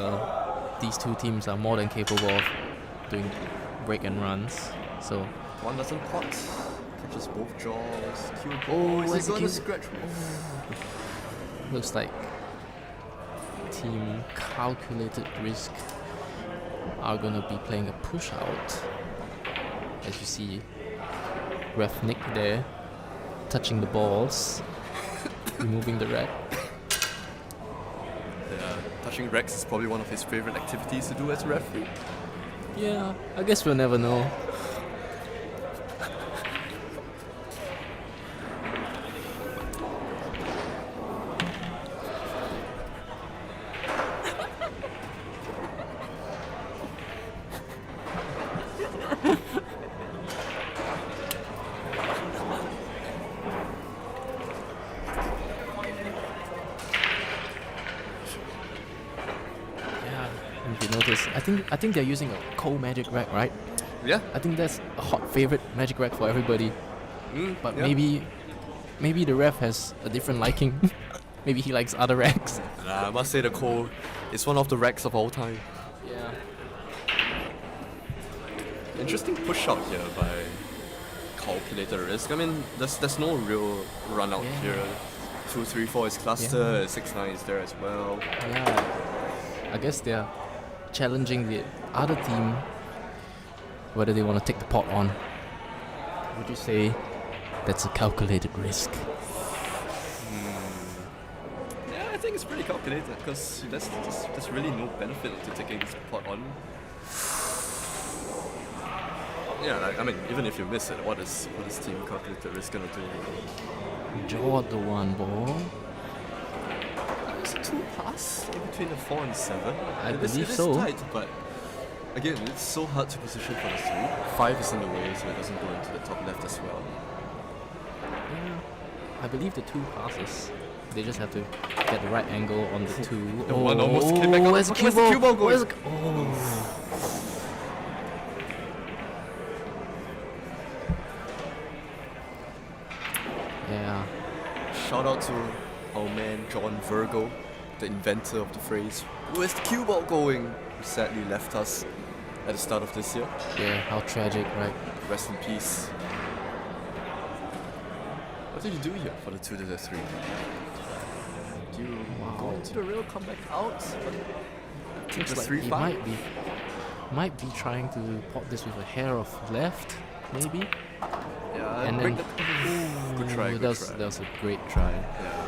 these two teams are more than capable of doing break and runs. So One doesn't pot, catches both jaws. Cue Oh, is he going to execute. scratch? looks like Team Calculated Risk are gonna be playing a push out. As you see, Ref Nick there touching the balls, removing the rack. Yeah, touching Rex is probably one of his favorite activities to do as a referee. Yeah, I guess we'll never know. Yeah, and if you notice, I think they're using a cold magic rack, right? Yeah. I think that's a hot favorite magic rack for everybody. But yeah. maybe the ref has a different liking. Maybe he likes other racks. I must say the Cole is one of the racks of all time. Yeah. Interesting push out here by Calculated Risk. I mean, there's no real run out Yeah. here. 2, 3, 4 is cluster, 6, 9 is there as well. Yeah. I guess they're challenging the other team whether they want to take the pot on. Would you say that's a calculated risk? Yeah, I think it's pretty calculated because there's really no benefit to taking this pot on. Yeah, like, I mean, even if you miss it, what is Team Calculated Risk gonna do? Jawed the one ball. It's a 2 pass in between the 4 and 7. I It is believe so. tight, but again, it's so hard to position for the 3. 5 is in the way, so it doesn't go into the top left as well. Yeah. I believe the 2 passes. They just have to get the right angle on the 2. The one almost came back out. Where's the Where's the cue ball going? Where's the oh. Yeah. Shout out to our man John Virgo, the inventor of the phrase, "Where's the cue ball going?" who sadly left us at the start of this year. Yeah, how tragic, right? Rest in peace. What did you do here for the 2 to the 3? Do you go into the real comeback out? Take Looks the like 3 he 5? might be trying to pop this with a hair of left, maybe. Yeah, And break then the- good try, Ooh, good that try. was a great try. Yeah.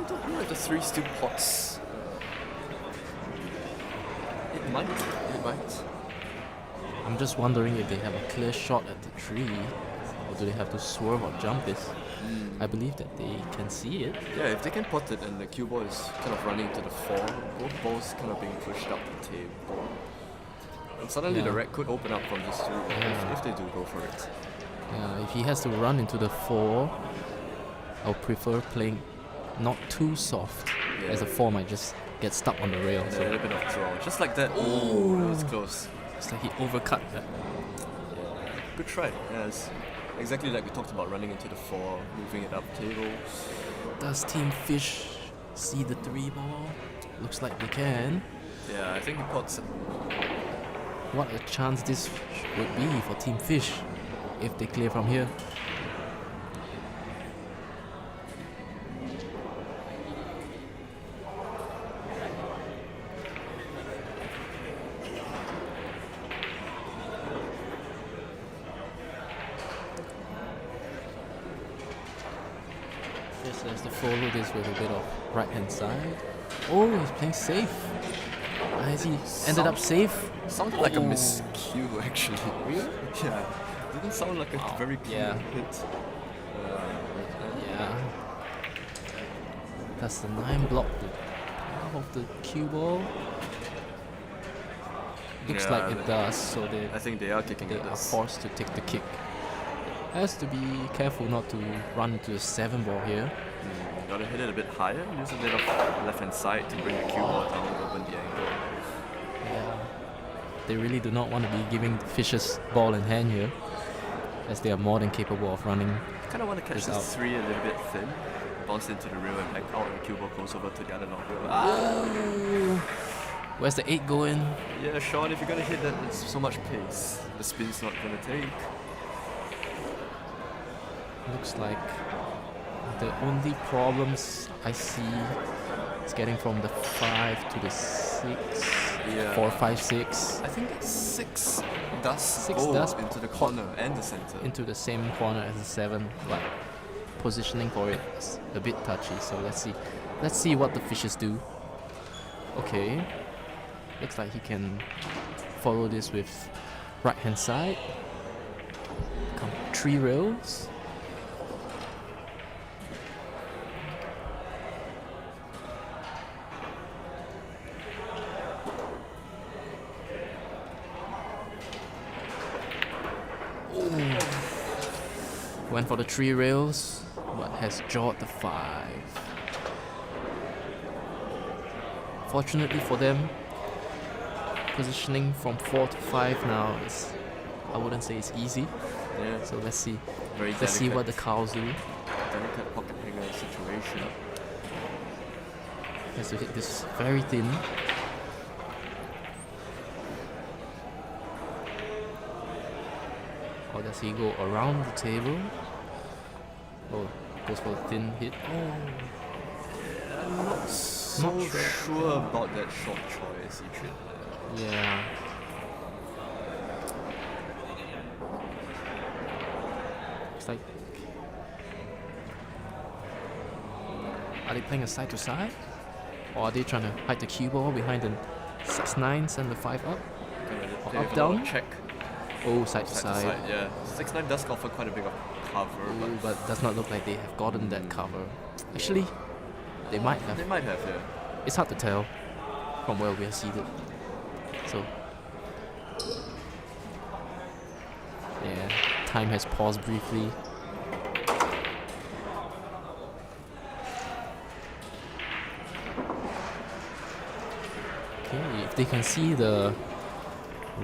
I don't know if the 3 still pots. It might. I'm just wondering if they have a clear shot at the tree, or do they have to swerve or jump this? I believe that they can see it. Yeah, if they can pot it and the cue ball is kind of running to the 4, both balls kind of being pushed up the table. And suddenly the Yeah. rack could open up from this 2 Yeah. if they do go for it. If he has to run into the 4, I would prefer playing not too soft, as the 4 might just get stuck on the rail. And a So little bit of draw. Just like that. Oh, that was close. it's like he overcut that. Good try. Yeah, it's exactly like we talked about, running into the 4, moving it up table. Does Team Fish see the 3 ball? Looks like they can. Yeah, I think he pots it. What a chance this would be for Team Fish if they clear from here. So has to follow this with a bit of right hand side. Oh, he's playing safe. Has he ended up safe? Sounded like a Oh. miscue actually. Really? Yeah. Didn't sound like a Wow. very clean Yeah. hit. Yeah. Does the 9 block the half of the cue ball? Looks Yeah, like it does, so I think they are kicking they at are this. forced to take the kick. Has to be careful not to run into the 7 ball here. Gotta hit it a bit higher, use a bit of left hand side to bring the cue ball down, open the angle. Yeah. They really do not want to be giving the Fishes ball in hand here, as they are more than capable of running. Kinda wanna catch Just this out. 3 a little bit thin. Bounce into the rail and back out, and the cue ball goes over to the other long rail. Oh. Where's the 8 going? Yeah, Sean, if you're gonna hit that, it's so much pace. The spin's not gonna take. Looks like the only problems I see is getting from the 5 to the 6. Yeah. 4, 5, 6 I think 6 does Six go does into the pop corner and the center. into the same corner as the 7, but positioning for it is a bit touchy. So let's see. Let's see what the Fishes do. Okay. Looks like he can follow this with right hand side. Come 3 rails. Went for the 3 rails, but has jawed the 5. Fortunately for them, positioning from 4 to 5 now is, I wouldn't say it's easy. Yeah, So let's see. very Let's see what the delicate- cows do. delicate pocket hanger situation. Has to hit this very thin. Or does he go around the table? Oh, goes for the thin hit. Oh, I'm not so Not sure. sure about that short choice he tried there. yeah. It's like, are they playing a side to side? Or are they trying to hide the cue ball behind the 6-9, send the 5 up? They Up, have a lot of down? check Oh, side to side to side. side. Yeah, 6-9 does offer quite a bit of cover, Ooh, but does not look like they have gotten that cover. Actually, they might but they have. might have. Yeah. It's hard to tell from where we are seated. So, yeah, time has paused briefly. Okay, if they can see the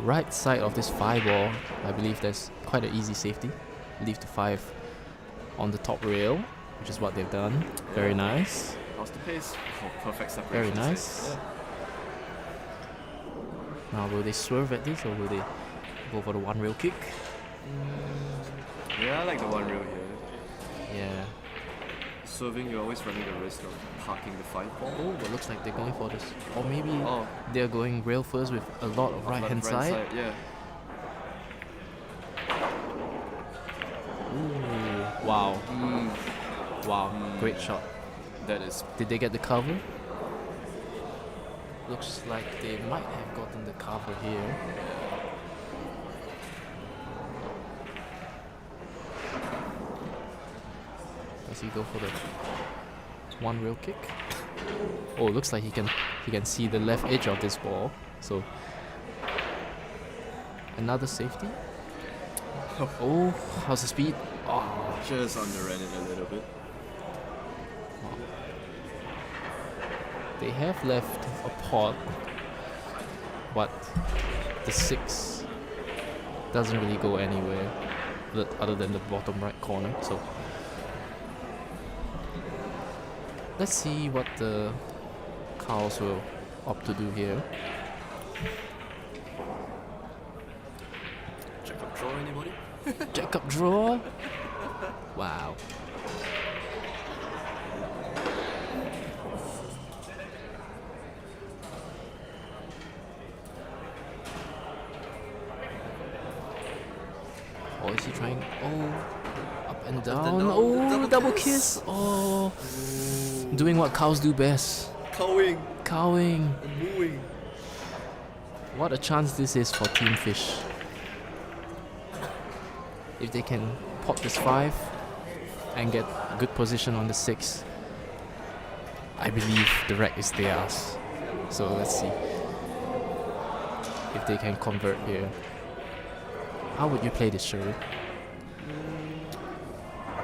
right side of this 5 ball, I believe that's quite an easy safety. Leave the 5 on the top rail, which is what they've done. Very nice. How's the pace? Oh, perfect Very separation. nice. Now, will they swerve at this or will they go for the 1 rail kick? Yeah, I like the 1 rail here. Yeah. Swerving, you're always running the risk of parking the 5 ball. Oh, but looks like they're going for this. Or maybe Oh, they're going rail first with a lot of right hand side. Yeah. Ooh, wow. Wow, great shot. That is. Did they get the cover? Looks like they might have gotten the cover here. Does he go for the 1 rail kick? Oh, looks like he can see the left edge of this ball. So another safety. Oh, how's the speed? Oh, Just underran it a little bit. they have left a pot, but the 6 doesn't really go anywhere other than the bottom right corner. So let's see what the cows will opt to do here. Check up draw, anybody? Jack up draw. Wow. Or is he trying? Oh, up and down. down, Oh, double double kiss. kiss. Oh, doing what cows do best. Cowing, Cowing. mooing. What a chance this is for Team Fish. If they can pot this 5 and get good position on the 6, I believe the wreck is theirs. So let's see if they can convert here. How would you play this, Sherry?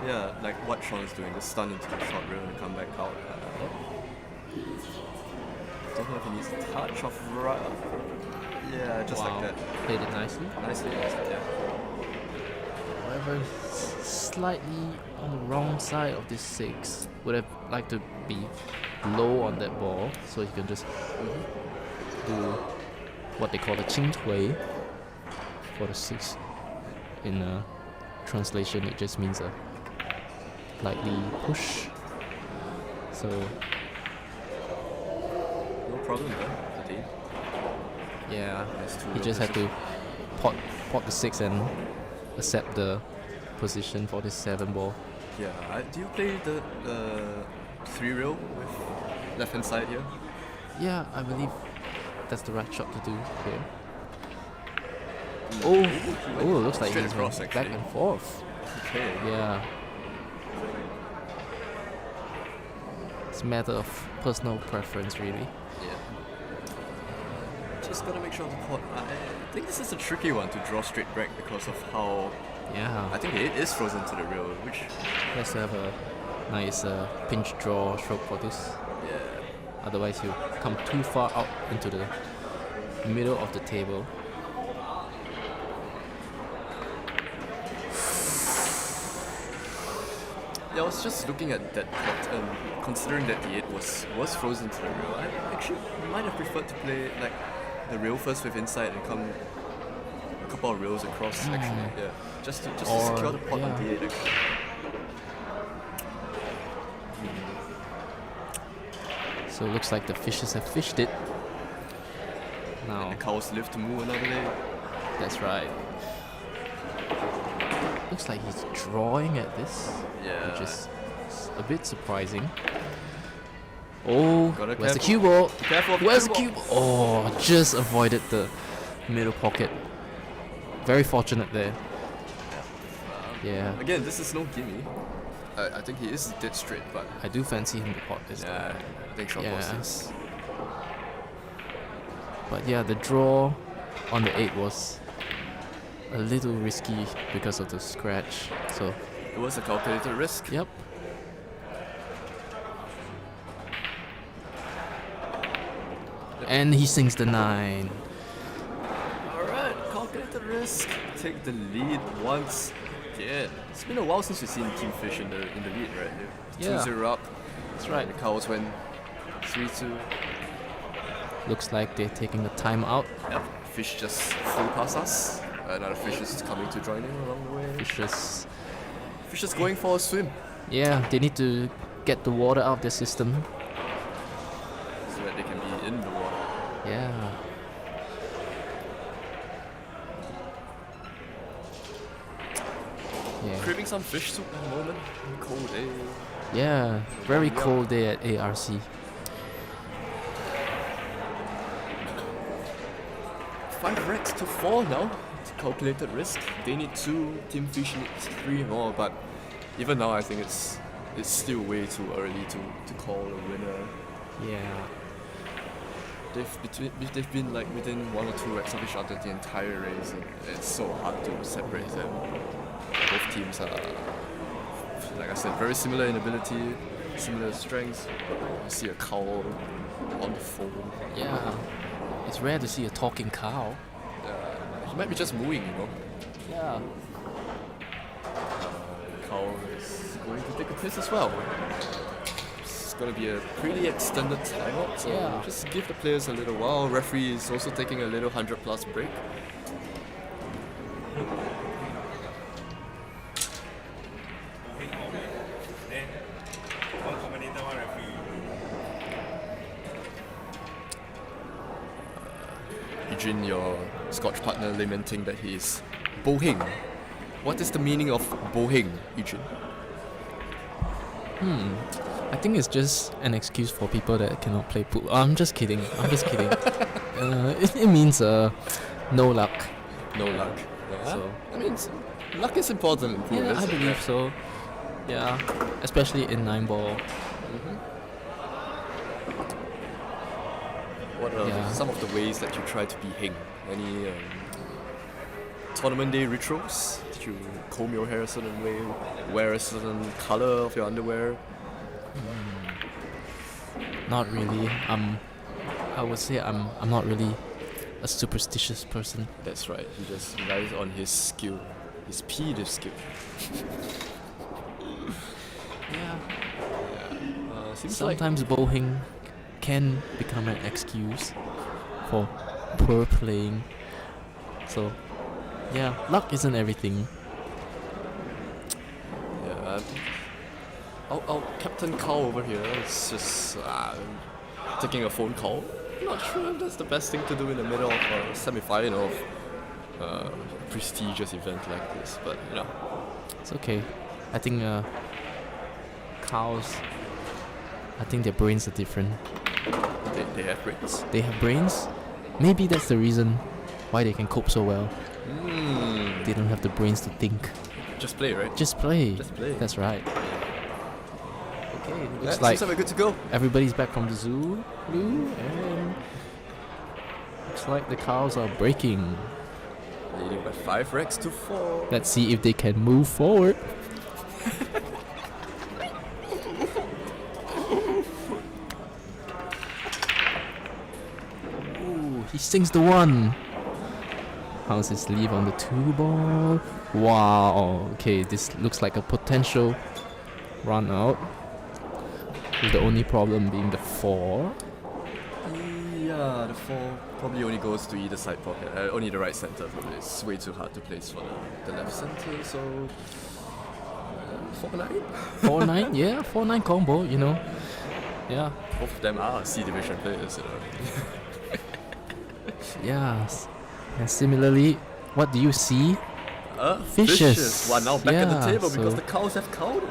Yeah, like what Sean is doing, just stun into the short rail and come back out. Don't know if he needs a touch of yeah, just Wow. like that. Played it nicely. Nicely, yeah. However, slightly on the wrong side of this 6. Would have liked to be low on that ball so he can just do what they call the qing tui for the 6. In translation, it just means a lightly push. So No problem there, today. yeah, Nice two he rail just had to position. pot the 6 and accept the position for this 7 ball. Yeah, do you play the 3 rail with left hand side here? Yeah, I believe that's the right shot to do here. Oh, looks like straight he's across, back actually. and forth. Okay. Yeah. It's a matter of personal preference, really. Yeah. Just gotta make sure to pot. I think this is a tricky one to draw straight break because of how Yeah. I think it is frozen to the rail, which He has to have a nice pinch draw stroke for this. yeah. Otherwise, he'll come too far out into the middle of the table. Yeah, I was just looking at that pot and considering that the 8 was frozen to the rail, I actually might have preferred to play like the rail first with inside and come a couple of rails across actually. Yeah. Just to Or- secure the pot on yeah. the 8 actually. So it looks like the fishes have fished it. Now, The cows live to moo another day. that's right. Looks like he's drawing at this, Yeah. which is a bit surprising. Oh, Gotta where's the careful. cue ball? Careful of the Where's the cue cue ball? Oh, just avoided the middle pocket. Very fortunate there. Yeah, Again, this is no gimme. I think he is dead straight, but I do fancy him to pot this time. yeah, I think short Yeah. boss is. But yeah, the draw on the 8 was a little risky because of the scratch. So, It was a calculated risk. yep. And he sinks the 9. Alright, calculated risk. Take the lead once again. It's been a while since we've seen Team Fish in the lead, right? Yeah. 2-0 up. That's right. The cows went 3-2. Looks like they're taking the time out. Yep. Fish just flew past us. Another fish is coming to join in along the way. Fishes. Fish is going for a swim. Yeah, they need to get the water out of their system. So that they can be in the water. Yeah. Yeah. Craving some fish soup at the moment. Cold day. Yeah. Very Yum. cold day at ARC. 5 racks to 4 now. It's calculated risk. They need 2, Team Fish needs 3 more, but even now I think it's still way too early to call a winner. Yeah. They've been like within 1 or 2 racks of each other the entire race, and it's so hard to separate them. Both teams are, like I said, very similar in ability, similar strengths. You see a cow on the foam. Yeah. It's rare to see a talking cow. He might be just mooing, you know. Yeah. The cow is going to take a piss as well. It's going to be a pretty extended timeout, so Yeah. just give the players a little while. Referee is also taking a little 100+ break. Eugene, your Scotch partner, lamenting that he's bohing What is the meaning of bohing, Eugene? I think it's just an excuse for people that cannot play pool. I'm just kidding. It means no luck. No luck. Yeah. So I mean, luck is important in pool. yeah, I isn't it? believe so. Yeah, especially in 9-ball. What are Yeah. some of the ways that you try to be heng? Any tournament day rituals? Did you comb your hair a certain way? Wear a certain color of your underwear? Not really. I would say I'm not really a superstitious person. That's right. He just relies on his skill, his peeve skill. Yeah. Seems Sometimes bowling can become an excuse for poor playing. So, yeah, luck isn't everything. Yeah. Our Captain Carl over here is just taking a phone call. Not sure if that's the best thing to do in the middle of a semi-final of a prestigious event like this, but you know. It's okay. I think cows, I think their brains are different. They have brains. They have brains. Maybe that's the reason why they can cope so well. They don't have the brains to think. Just play, right? Just play. Just play. That's right. Okay, looks Seems like we're good to go. everybody's back from the zoo, and looks like the cows are breaking. Leading by 5 racks to 4. Let's see if they can move forward. Ooh, he sinks the 1. How's his leave on the 2-ball? Wow. Okay, this looks like a potential run out. With the only problem being the 4. Yeah, the 4 probably only goes to either side pocket. Only the right center, probably. It's way too hard to place for the left center, so 4-9. 4-9, yeah, 4-9 combo, you know. Yeah, Both of them are C division players, you know. yeah. And similarly, what do you see? Fishes. One now back at the Yeah, table because so- the cows have counted.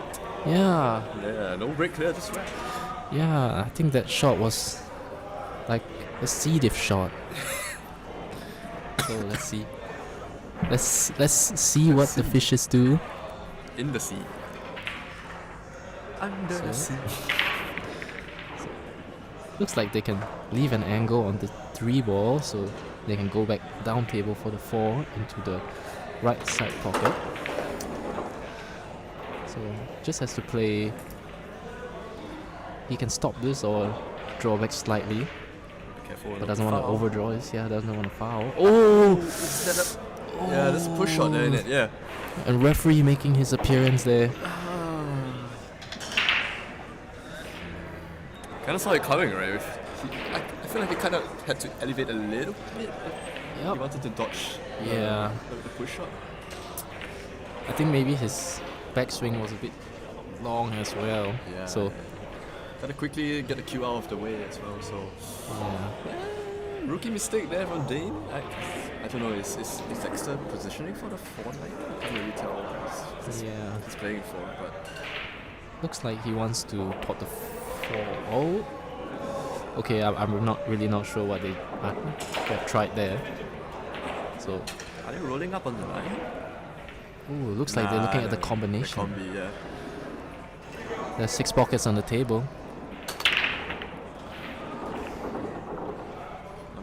Yeah, Yeah, no break clear this rack. yeah. I think that shot was like a C diff shot. So let's see. Let's see what the fishes do. In the sea. Under the So- sea. Looks like they can leave an angle on the 3-ball, so they can go back down table for the 4 into the right side pocket. So just has to play. He can stop this or draw back slightly, Be careful. but doesn't want to foul. overdraw this. Yeah, doesn't want to foul. Oh! Yeah, there's a push shot there in it, yeah. And referee making his appearance there. Kind of saw it coming, right? I feel like he kind of had to elevate a little bit. He Yep. wanted to dodge Yeah. the push shot. I think maybe his backswing was a bit long as well. Yeah. So Gotta quickly get the cue out of the way as well, so... yeah. Rookie mistake there from Dane. I don't know, is Dexter positioning for the 4-9? I can't really tell what Yeah. he's playing for, but... Looks like he wants to pot the 4. Okay, I'm not sure what they have tried there. So, Are they rolling up on the line? ooh, looks like they're looking at the combination. The combi, yeah. There's 6 pockets on the table.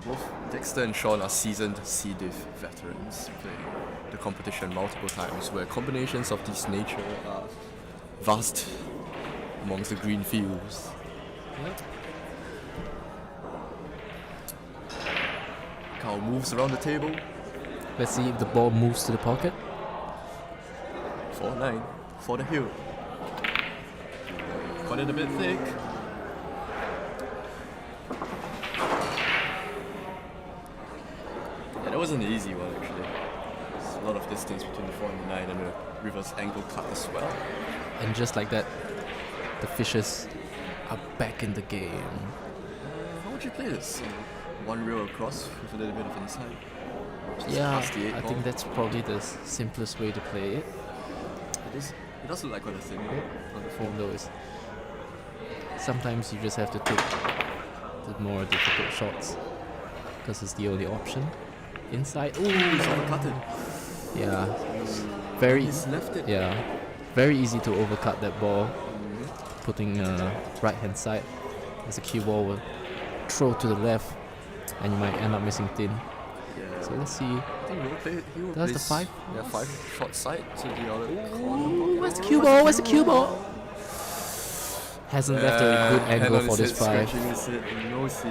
Both Dexter and Sean are seasoned C-Div veterans, playing the competition multiple times, where combinations of this nature are vast amongst the green fields. Carl moves around the table. Let's see if the ball moves to the pocket. 4-9 for the hill. Got it a bit thick. Yeah, that wasn't an easy one actually. There's a lot of distance between the 4 and the 9 and the reverse angle cut as well. And just like that, the fishes are back in the game. How would you play this? One reel across with a little bit of inside. Just Yeah, past the 8 I ball. think that's probably the simplest way to play it. It does look like quite a thing on the phone. Although sometimes you just have to take the more difficult shots because it's the only option. Inside, ooh, He's overcut it. yeah, very, He's left it. yeah, very easy to overcut that ball. Mhm. Putting right hand side as a cue ball will throw to the left, and you might end up missing thin. Yeah. So let's see. I think he will Does the place- 5? Yeah, 5 short side to the other corner. Ooh, where's the cue ball? Where's the cue ball? Hasn't left a good hand angle on for his this head, 5. scratching his head. No, see.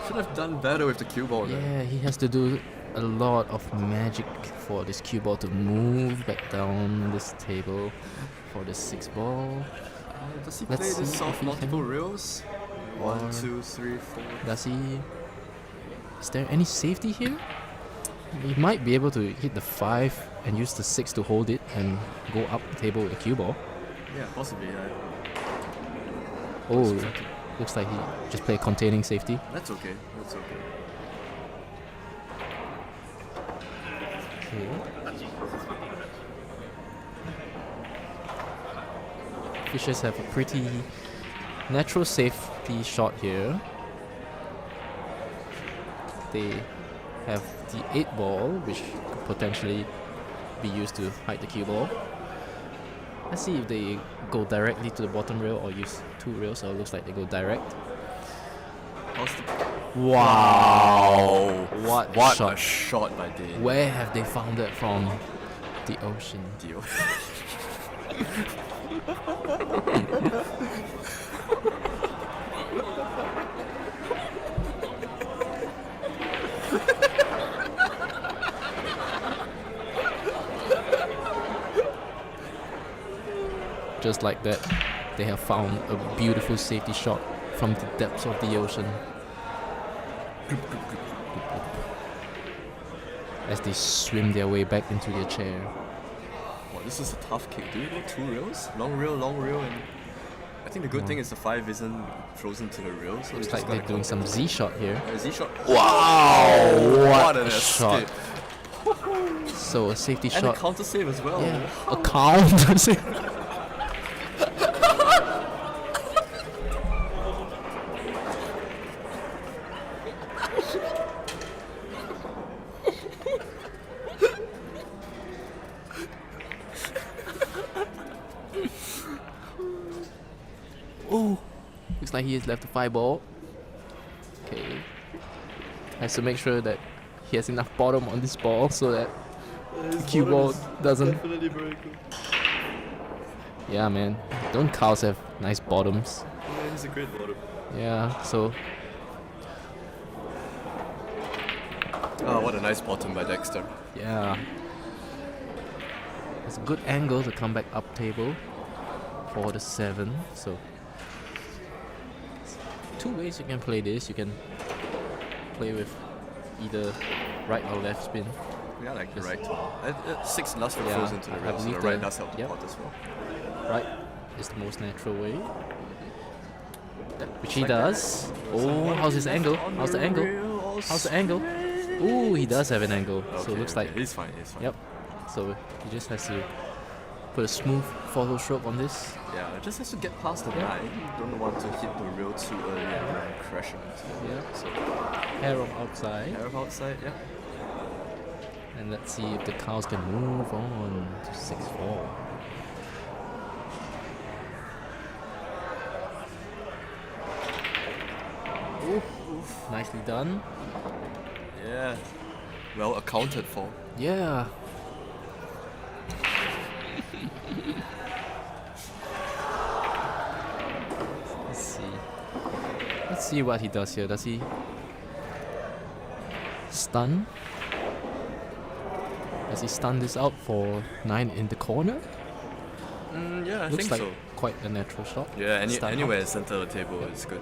Should have done better with the cue ball then. Yeah, he has to do a lot of magic for this cue ball to move back down this table for the 6 ball. Does he Let's play this see off if he multiple can. reels? Or 1, 2, 3, 4. does he? Is there any safety here? He might be able to hit the 5 and use the 6 to hold it and go up the table with the cue ball. Yeah, possibly. Oh, looks like he just played containing safety. That's okay. That's okay. Okay. Fishers have a pretty natural safety shot here. They have the 8 ball, which could potentially be used to hide the cue ball. Let's see if they go directly to the bottom rail or use 2 rails. So it looks like they go direct. How's the Wow! What What shot? a shot by Dane. Where have they found that from? The ocean. Deal. Just like that, they have found a beautiful safety shot from the depths of the ocean. As they swim their way back into their chair. Wow, this is a tough kick. Do you go 2 rails? Long reel, and I think the good thing is the 5 isn't frozen to the rail, so Looks it's like just they're gotta doing some contact Z shot here. it. Z shot. Wow! What an a shot! escape. So a safety And a shot. counter save as well. Yeah, a counter save. Oh, looks like he has left the 5 ball. Okay, has to make sure that he has enough bottom on this ball so that the cue ball doesn't. Definitely very good. Yeah, man. Don't cows have nice bottoms? Yeah, he's a great bottom. Yeah, so Oh, what a nice bottom by Dexter. yeah. It's a good angle to come back up table for the 7. So 2 ways you can play this. You can play with either right or left spin. Yeah, I like the Yes. right. 6 does Yeah, frozen to the I rail, so believe the right the- does help the yep. pot as well. Right is the most natural way. Which he Like that. does. Oh, how's his angle? How's the angle? How's the angle? Ooh, he does have an angle. So it looks like. he's fine. He's fine. Yep. So he just has to put a smooth follow stroke on this. Yeah, it just has to get past the Yeah. 9. You don't want to hit the rail too early and then crashing into it. Yeah. So Hair on outside. hair outside. Yeah. And let's see if the cows can move on to 6-4. Nicely done. Yeah. Well accounted for. Yeah. Let's see. Let's see what he does here. Does he stun? Does he stun this out for 9 in the corner? Yeah, I Looks think like so. quite a natural shot. Yeah, Stun anywhere out. center of the table is good.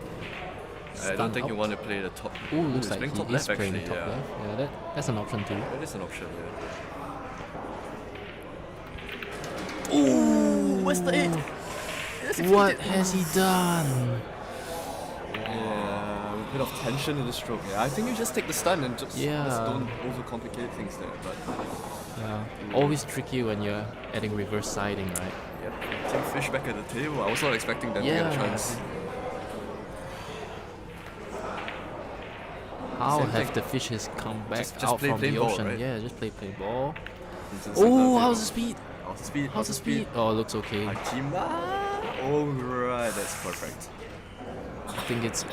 I Stun don't think you out. want to play the top. Ooh, looks he's like playing he top is left playing actually. top Yeah, left. Yeah, that's an option too. that is an option. Yeah. Ooh, what's the it? What has he done? Yeah, bit of tension in the stroke. Yeah, I think you just take the stun and just don't overcomplicate things there. But Yeah. Always tricky when you're adding reverse siding, right? yeah, Team Fish back at the table. I was not expecting them to get a chance. How Same have thing. the fishes come back Just out play from plain the ball, ocean? right? Yeah, just play plain ball. Into the center of Oh, the how's the table. speed? How's the speed? How's the speed? Oh, looks okay. Hakima. Alright, that's perfect. I think it's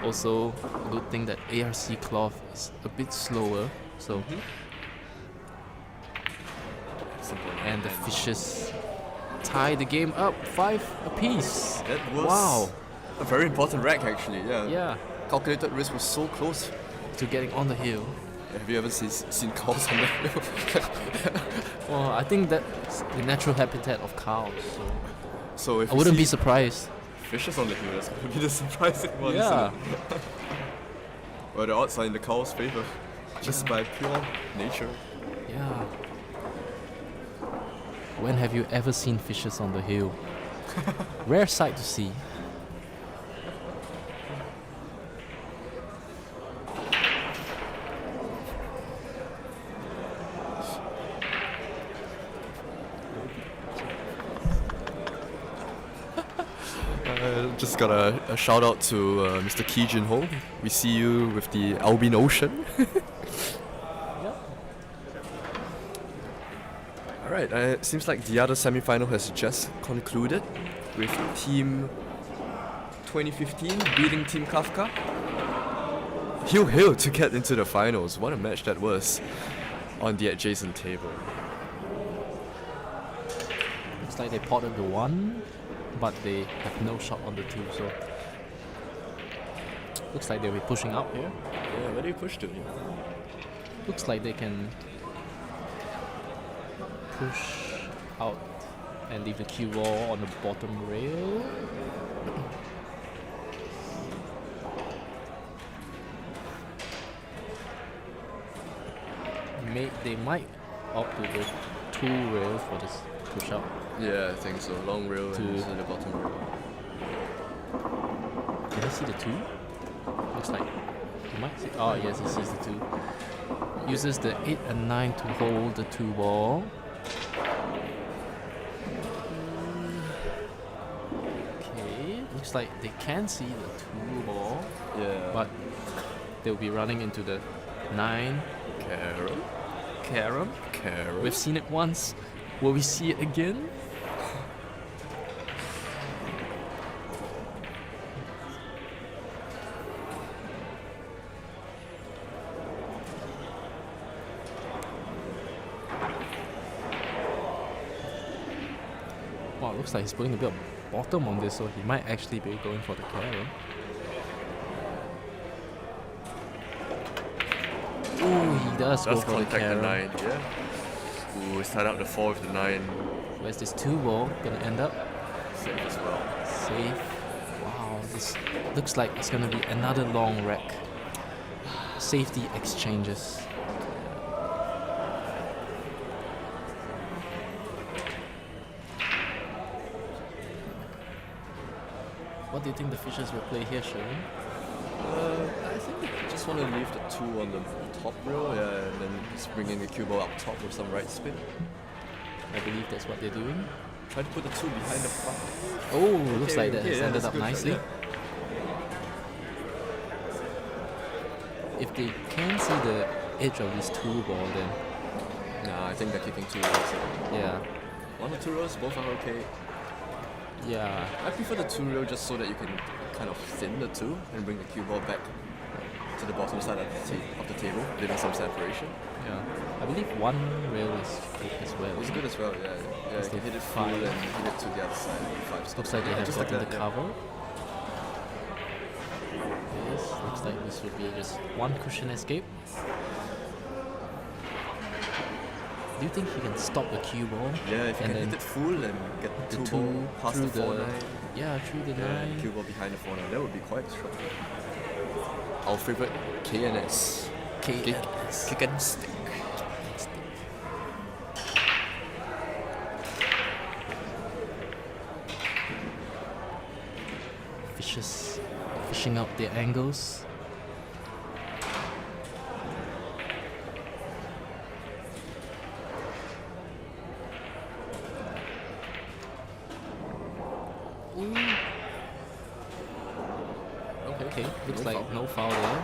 also a good thing that ARC cloth is a bit slower. So Simple. and the fishes tie the game up 5 apiece. That was Wow. a very important rack actually. Yeah. Yeah, Calculated risk was so close. to getting on the hill. Have you ever seen cows on the hill? Well, I think that's the natural habitat of cows. So So if I you wouldn't be see surprised. fishes on the hill, that's gonna be the surprising one. Yeah. Isn't it? Well, the odds are in the cow's favor, just by pure nature. Yeah. When have you ever seen fishes on the hill? Rare sight to see. Just got a shout out to Mr. Ki Jin Ho. We see you with the Albin Ocean. Alright, it seems like the other semi-final has just concluded with Team 2015 beating Team Kafka. Hill to get into the finals. What a match that was on the adjacent table. Looks like they potted the 1, but they have no shot on the 2, so looks like they'll be pushing up here. Yeah, where do you push to? Looks like they can push out and leave the cue ball on the bottom rail. They might opt to go 2 rails for this push out. Yeah, I think so. Long rail Two. and usually the bottom rail. Can he see the 2? Looks like he might see. Oh, yes, he sees the 2. Uses the 8 and 9 to hold the 2 ball. Okay, looks like they can see the 2 ball, Yeah. but they'll be running into the 9 carom. Carol. We've seen it once. Will we see it again? Wow, looks like he's putting a bit of bottom on this, so he might actually be going for the carom. Ooh, he does go Does for the contact the carom. 9, yeah. Ooh, he's tied up the 4 with the 9. Where's this 2 ball gonna end up? Safe as well. Safe. Wow, this looks like it's gonna be another long wreck. Safety exchanges. What do you think the Fishers will play here, Sherwin? I think they just want to leave the 2 on the top rail, yeah, and then just bring in the cue ball up top with some right spin. I believe that's what they're doing. Try to put the 2 behind the front. Oh, looks like that okay, has yeah, ended that's up good shot, nicely. yeah. If they can see the edge of this 2 ball, then Nah, I think they're keeping 2 rails. yeah, 1 or 2 rails, both are okay. yeah. I prefer the 2 rail just so that you can kind of thin the 2 and bring the cue ball back to the bottom side of the table, leaving some separation. Yeah, I believe 1 rail is good as well. It's good as well, yeah. Yeah, It's you can the hit it full 5. and hit it to the other side. 5 stops. Looks like they Yeah, have just like gotten that, the yeah. cover. Yes, looks like this would be just 1 cushion escape. Do you think he can stop the cue ball? Yeah, if you and can then hit it full and get the the 2 2 ball past through the 4-9. yeah, through the Yeah, 9. cue ball behind the 4-9. That would be quite strong. Our favorite KNS. KNS. Kick and stick. Fishes fleshing out their angles. Ooh. Okay, looks No like foul. no foul there.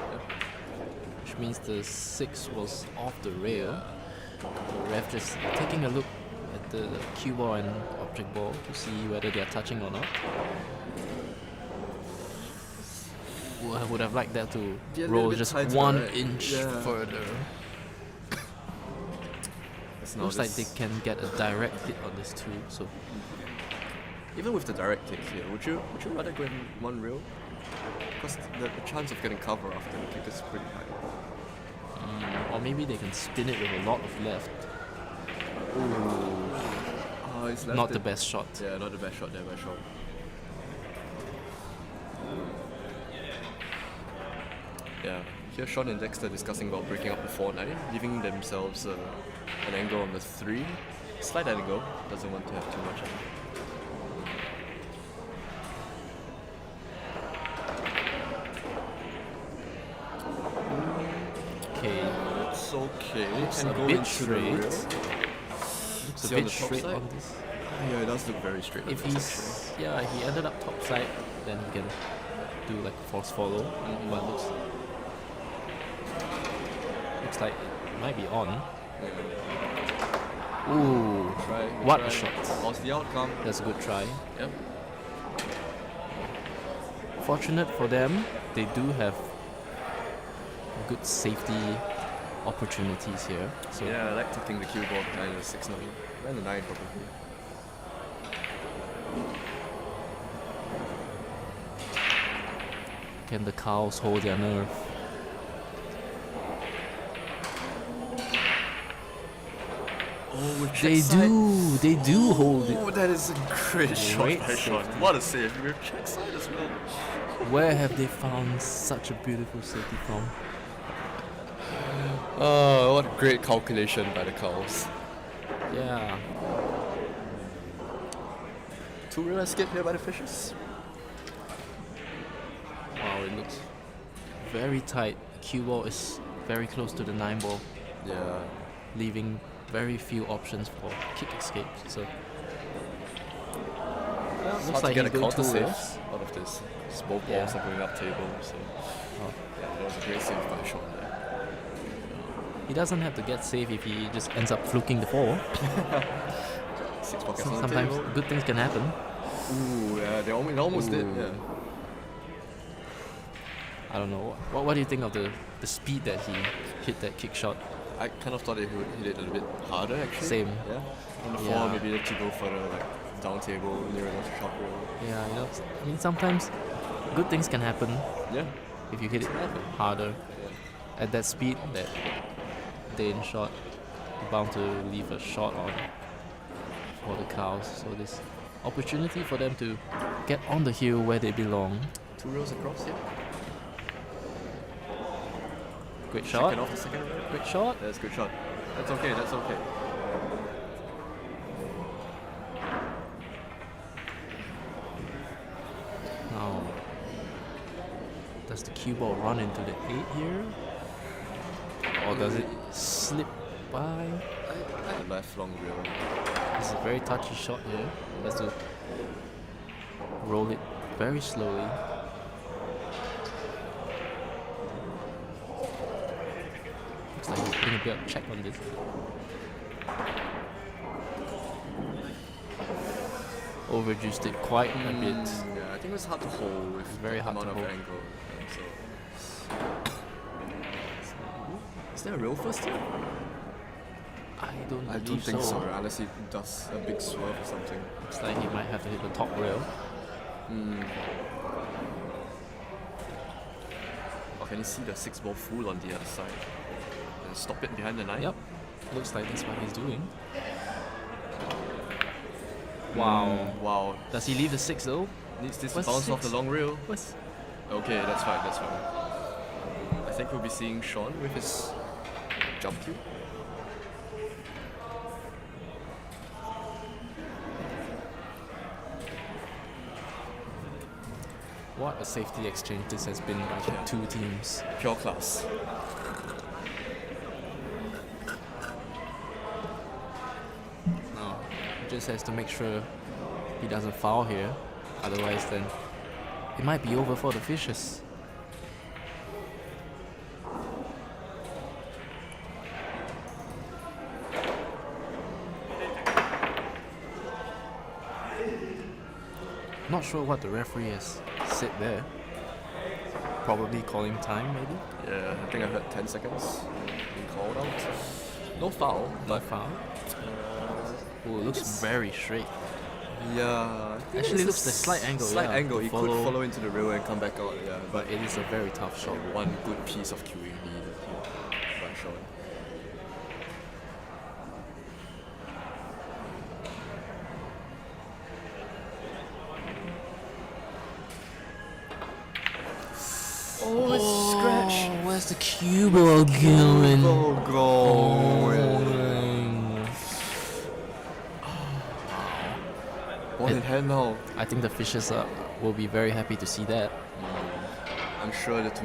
Which means the 6 was off the rail. The ref just taking a look at the cue ball and object ball to see whether they are touching or not. I would have liked that to Be a little roll bit just tighter, 1 right? inch Yeah. further. Now Looks like this- they can get a direct hit on this too. So Even with the direct kick here, would you rather go in one rail? Because the chance of getting cover after the kick is pretty high. or maybe they can spin it with a lot of left. Oh, it's left Not it. the best shot. Yeah, not the best shot there by Sean. Yeah, here Sean and Dexter discussing about breaking up the 4-9, giving themselves an angle on the 3. Slight angle, doesn't want to have too much of it. Okay, It's okay. Looks Can a go bit into the straight. rail. looks a See on bit the top straight side? on this. Yeah, it does look very straight. on If this, he's he ended up top side, then he can do like a force follow. But looks like it might be on. actually. Ooh, Yeah. Try, what try. a shot! How's the outcome? That's a good try. Yep. Fortunate for them, they do have good safety opportunities here. So Yeah, I like tucking the cue ball behind the 6-9. And the 9 probably. can the cows hold their nerve? Oh, with They do hold it. Oh, that is a great shot Great by Sean. safety. What a save. We're check side as well. Where have they found such a beautiful safety from? Oh, what a great calculation by the cows. Yeah. 2 real escape here by the fishes. Wow, it looks very tight. Cue ball is very close to the 9 ball, Yeah. leaving very few options for kick escapes. So Looks looks like like get he's a going counter two save rails. out of this. Both balls Yeah. are going up table, so Oh. yeah, that was a great save by Sean there. He doesn't have to get safe if he just ends up fluking the 4. 6 pockets on the Sometimes table. good things can happen. Ooh, yeah, it almost did. Ooh. Yeah. I don't know. What do you think of the speed that he hit that kick shot? I kind of thought he would hit it a little bit harder actually. Same. Yeah. On the 4, Yeah. maybe let you go further, like down table, near enough shot roll. Yeah, I mean sometimes good things can happen Yeah. if you hit it harder. At that speed, that Dane shot, bound to leave a shot on for the cows. So this opportunity for them to get on the hill where they belong. 2 rows across here. Great Second shot. off the second row. Great shot. That's a good shot. That's okay, that's okay. Now, does the cue ball run into the 8 here? Or does it slip by? The left long rail. This is a very touchy shot here. Has to roll it very slowly. Looks like he's putting a bit of check on this. Overjuiced it quite a bit. Yeah, I think it was hard to hold with Very the hard to amount of hold. angle. Is there a rail first here? I don't I believe don't think so, so. unless he does a big swerve or something. Looks like he might have to hit the top rail. Or can you see the 6 ball full on the other side? And stop it behind the 9? Yep. Looks like that's what he's doing. Wow. Wow. Does he leave the 6 though? Needs this to What's bounce off 6? the long rail. What's Okay, that's fine, that's fine. I think we'll be seeing Sean with his jump cue. What a safety exchange this has been by the two teams. Pure class. No, he just has to make sure he doesn't foul here. Otherwise, then it might be over for the Fishes. Not sure what the referee has said there. Probably calling time, maybe? Yeah, I think I heard 10 seconds being called out. No foul. No foul. Oh, it looks very straight. Yeah. Actually, looks the slight angle. Slight yeah, angle. to He could follow into the rail and come back out. Yeah, but it is a very tough shot. one good piece of queuing needed here. One shot. Oh, it's scratch. Where's the cue ball going? Ball in hand now. I think the Fishes will be very happy to see that. I'm sure that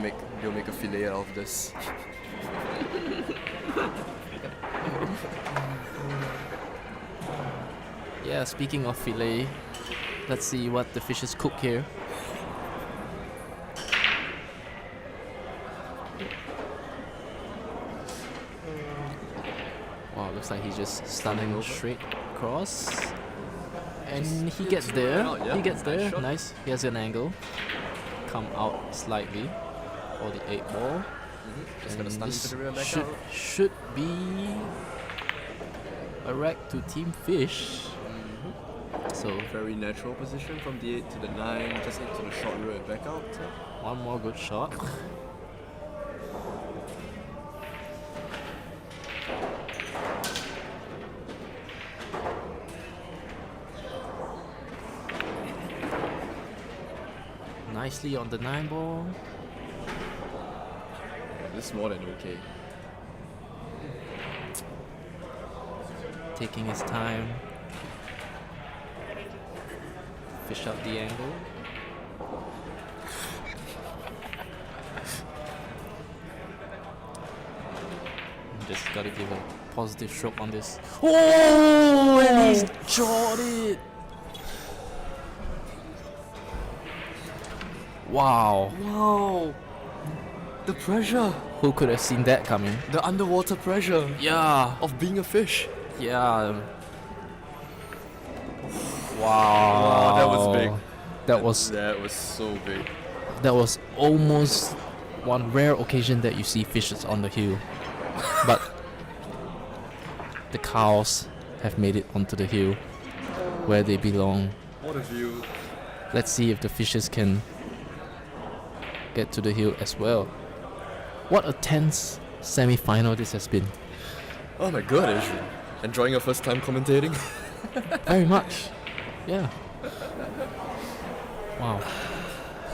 they'll make a fillet out of this. Yeah, speaking of filet, let's see what the Fishes cook here. Wow, looks like he's just stunning over. straight across. And he gets there. out, yeah. He gets Nice there. shot. Nice. He has an angle. Come out slightly for the 8-ball. Just gonna And stun this into the rear back should, out. should be a rack to Team Fish. So Very natural position from the 8 to the 9, just into the short rear and back out. one more good shot. Nicely on the 9-ball. This is more than okay. Taking his time. Fish out the angle. Just gotta give a positive stroke on this. Oh, and he's jawed it. Wow. Wow! The pressure! Who could have seen that coming? The underwater pressure Yeah. of being a fish. Yeah. Wow. That was big. That was so big. was almost one rare occasion that you see fishes on the hill. But the cows have made it onto the hill where they belong. What a view. Let's see if the fishes can get to the hill as well. What a tense semi-final this has been. Oh my god, Adrian. Enjoying your first time commentating? Very much. Yeah. Wow.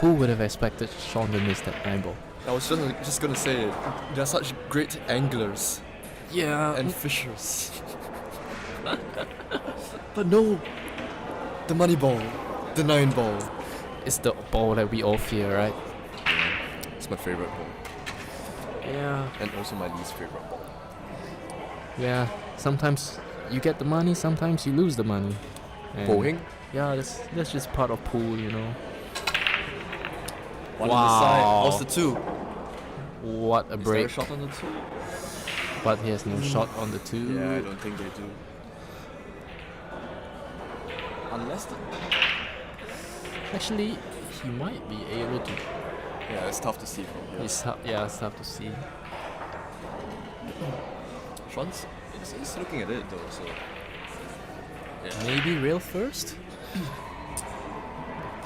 Who would have expected Sean to miss that 9-ball? I was just gonna say, they're such great anglers Yeah. and fishers. But no, the money ball, the 9-ball. It's the ball that we all fear, right? It's my favorite ball, Yeah. and also my least favorite ball. Yeah. Sometimes you get the money, sometimes you lose the money. And Bowling? Yeah, that's just part of pool, you know. One on the side. Wow. How's the 2? What a Is there a break. shot on the 2? But he has no shot on the 2. Yeah, I don't think they do. Unless the... Actually, he might be able to. Yeah, it's tough to see from here. It's tough to see. Sean's he's looking at it though, so... Yeah. Maybe rail first?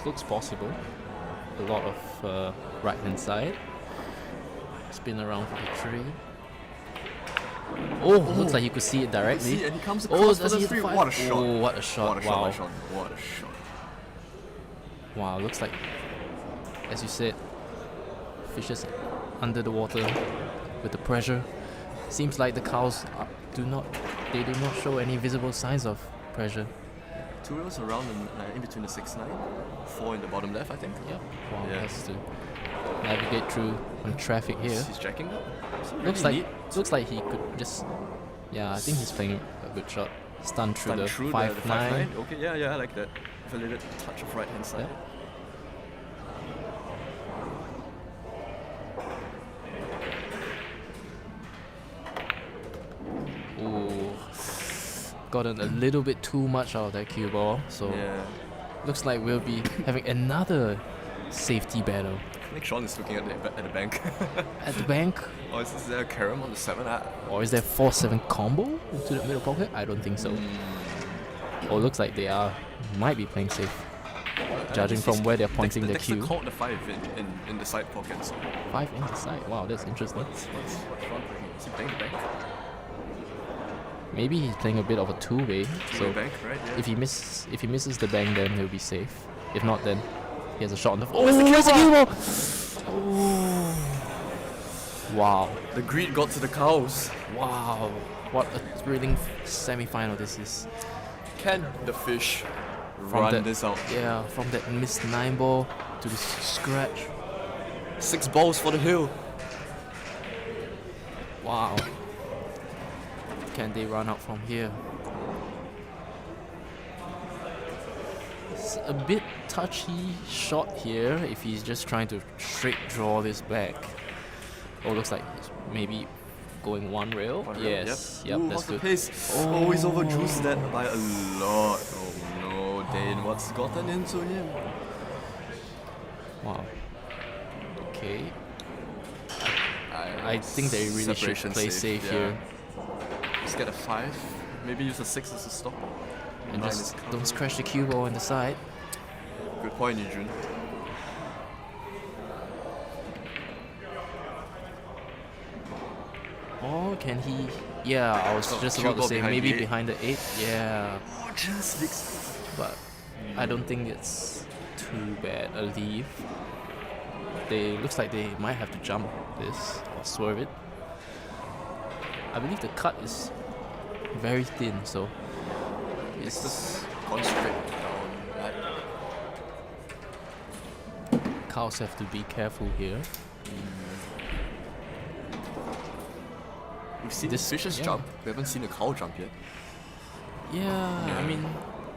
Looks possible. A lot of right hand side. Spin around for the tree. Oh, looks like you could see it directly. See, and he comes Oh, across for does the he hit 3. the 5? What a shot. Oh, what a shot. What a Wow. shot, my Sean. What a shot. Wow, looks like, as you said, fishes under the water with the pressure. Seems like the cows do not show any visible signs of pressure. 2 rails around in between the 6-9, 4 in the bottom left, I think. Yep. Wow, Yeah. has to navigate through on traffic here. He's jacking up. Looks like he could just. Yeah, I think he's playing a good shot. Stun through the 5-9. Okay, yeah, I like that. With a little touch of right hand side. Ooh, gotten a little bit too much out of that cue ball. So Yeah. looks like we'll be having another safety battle I think Sean is looking at the bank. at the bank. Or is there a carom on the 7? Or is there 4-7 combo into the middle pocket? I don't think so. Or looks like they might be playing safe, judging from where they're pointing their cue. Caught the 5 in the side pocket. So 5 in the side. Wow, that's interesting. what's Sean playing? Is he playing the bank? Maybe he's playing a bit of a two-way. So So bank, right? Yeah. if he misses the bang, then he'll be safe. If not, then he has a shot on the. Oh, it's the cue cue ball! Ooh. Wow. The greed got to the cows. Wow. What a thrilling semi-final this is. Can the fish From run that- this out? Yeah, from that missed 9 ball to the scratch. 6 balls for the hill. Wow. Can they run out from here? It's a bit touchy shot here if he's just trying to straight draw this back. Oh, looks like he's maybe going one rail. One rail, Yes, Yep, yep, Ooh, that's how's the good. pace? Oh, he's overjuiced that by a lot. Oh no, Dane, what's gotten into him? Wow. Okay. I think they really should Separation play safe here. Just get a 5. Maybe use a 6 as a stop. And 9 just is don't covered. scratch the cue ball on the side. Good point, Yujun. Or can he? Yeah, I was just cue about to ball say behind maybe the 8. behind the 8. Yeah, Oh, just mix. but I don't think it's too bad a leave. They looks like they might have to jump this or swerve it. I believe the cut is very thin, so It's it's just gone straight down. Right? cows have to be careful here. We've seen This- fishes yeah. jump. We haven't seen a cow jump yet. Yeah, Yeah. I mean,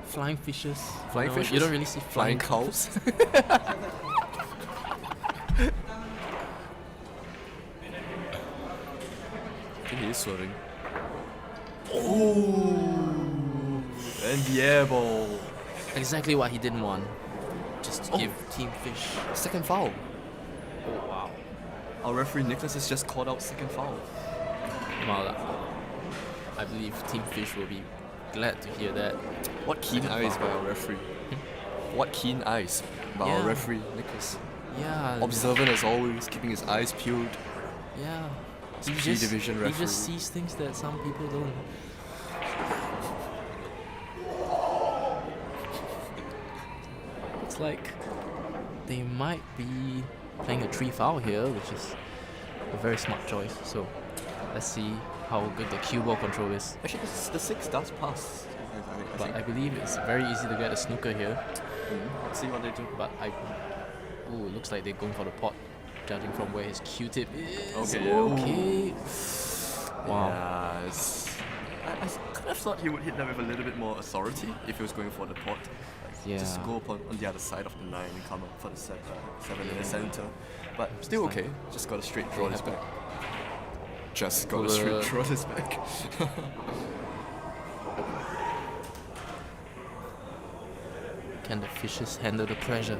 flying fishes. Flying You fishes? don't really see Flying cows. I think he is swerving. Oh! And the air ball. Exactly what he didn't want. Just to Oh. give Team Fish. Second foul. Oh wow. Our referee Nicholas has just called out second foul. Well, I believe Team Fish will be glad to hear that. What keen Second eyes foul. by our referee. What keen eyes by our Yeah. referee Nicholas. Yeah. Observant as always, keeping his eyes peeled. Yeah. He Three-division he referee. just sees things that some people don't. It's like they might be playing a 3 foul here, which is a very smart choice. So let's see how good the cue ball control is. Actually, the 6 does pass. I But I think. believe it's very easy to get a snooker here. Let's see what they do. But ooh, looks like they're going for the pot, judging from where his Q-tip is. Okay, yeah. Okay. Wow. Yeah, I kind of thought he would hit them with a little bit more authority if he was going for the pot. Like, just Yeah. go up on the other side of the 9 and come up for the 7 in Yeah. the center. But still fine. okay. Just got to straight draw this have to back. Just got to pull straight a- draw this back. Can the fishes handle the pressure?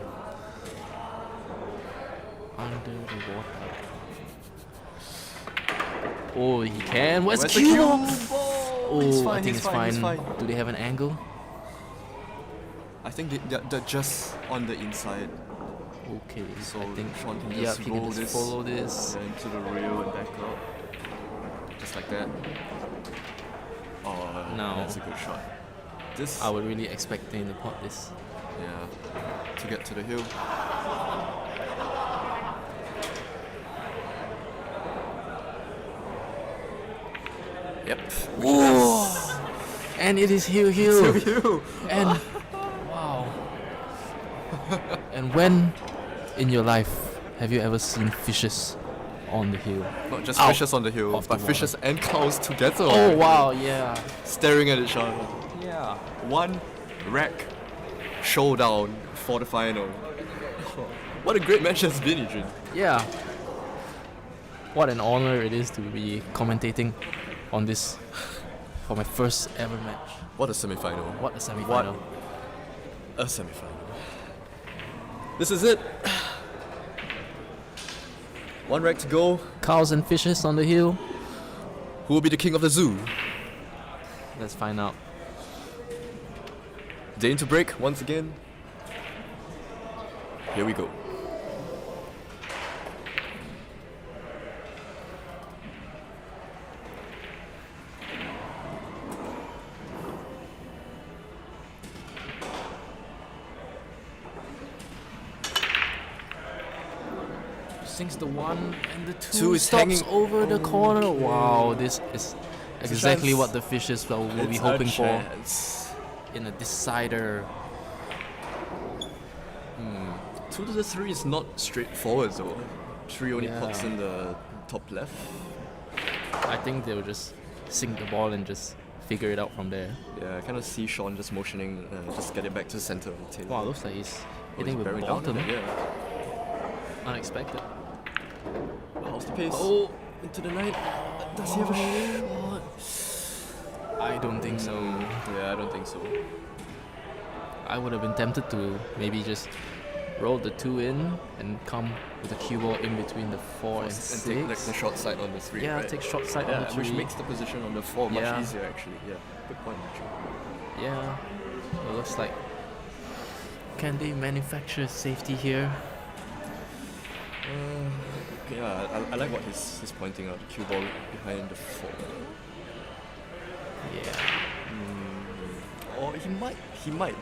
Under the water. Oh, he can. Where's the Where's the cue cue ball? ball? Oh, He's I fine, think he's it's fine, he's fine. fine. Do they have an angle? I think they're just on the inside. Okay, So I think Sean can yeah, just he can roll just this. follow this. And then to the rail and back up. Just like that. Oh, No. that's a good shot. This, I would really expect them to pot this. yeah, to get to the hill. Yep. Oh, and it is hill. Hill. And And when in your life have you ever seen fishes on the hill? Not just Out fishes on the hill, of but the fishes and cows together. on Oh the wow, hill, yeah. staring at each other. Yeah. One wreck showdown for the final. What a great match has been, Adrian. Yeah. What an honor it is to be commentating on this for my first ever match. What a semi-final. What a semi-final. A semi-final. This is it. One wreck to go. Cows and fishes on the hill. Who will be the king of the zoo? Let's find out. Day into break once again. Here we go. Sinks the one and the two, Two is stops hanging over the corner. Wow, this is There's a exactly chance. what the fishes will be It's a hoping for chance. in a decider. 2 to the 3 is not straightforward though. 3 only Yeah. pots in the top left. I think they'll just sink the ball and just figure it out from there. Yeah, I kind of see Sean just motioning, just get it back to the center of the table. Wow, looks like he's Oh, hitting he's with bearing down on bottom. it, yeah. Unexpected. How's the pace? Oh, Into the night. Does he have a shot? I don't think so. Yeah, I don't think so. I would have been tempted to maybe just roll the 2 in and come with a cue ball in between the 4 and And 6. take like the short side on the 3, Yeah, right? take short side Yeah, on the 3. which makes the position on the 4 much Yeah. easier actually. Yeah, good point actually. Yeah, it looks like. Can they manufacture safety here? Yeah, I like what he's pointing out, the cue ball behind the 4. Yeah. Or he might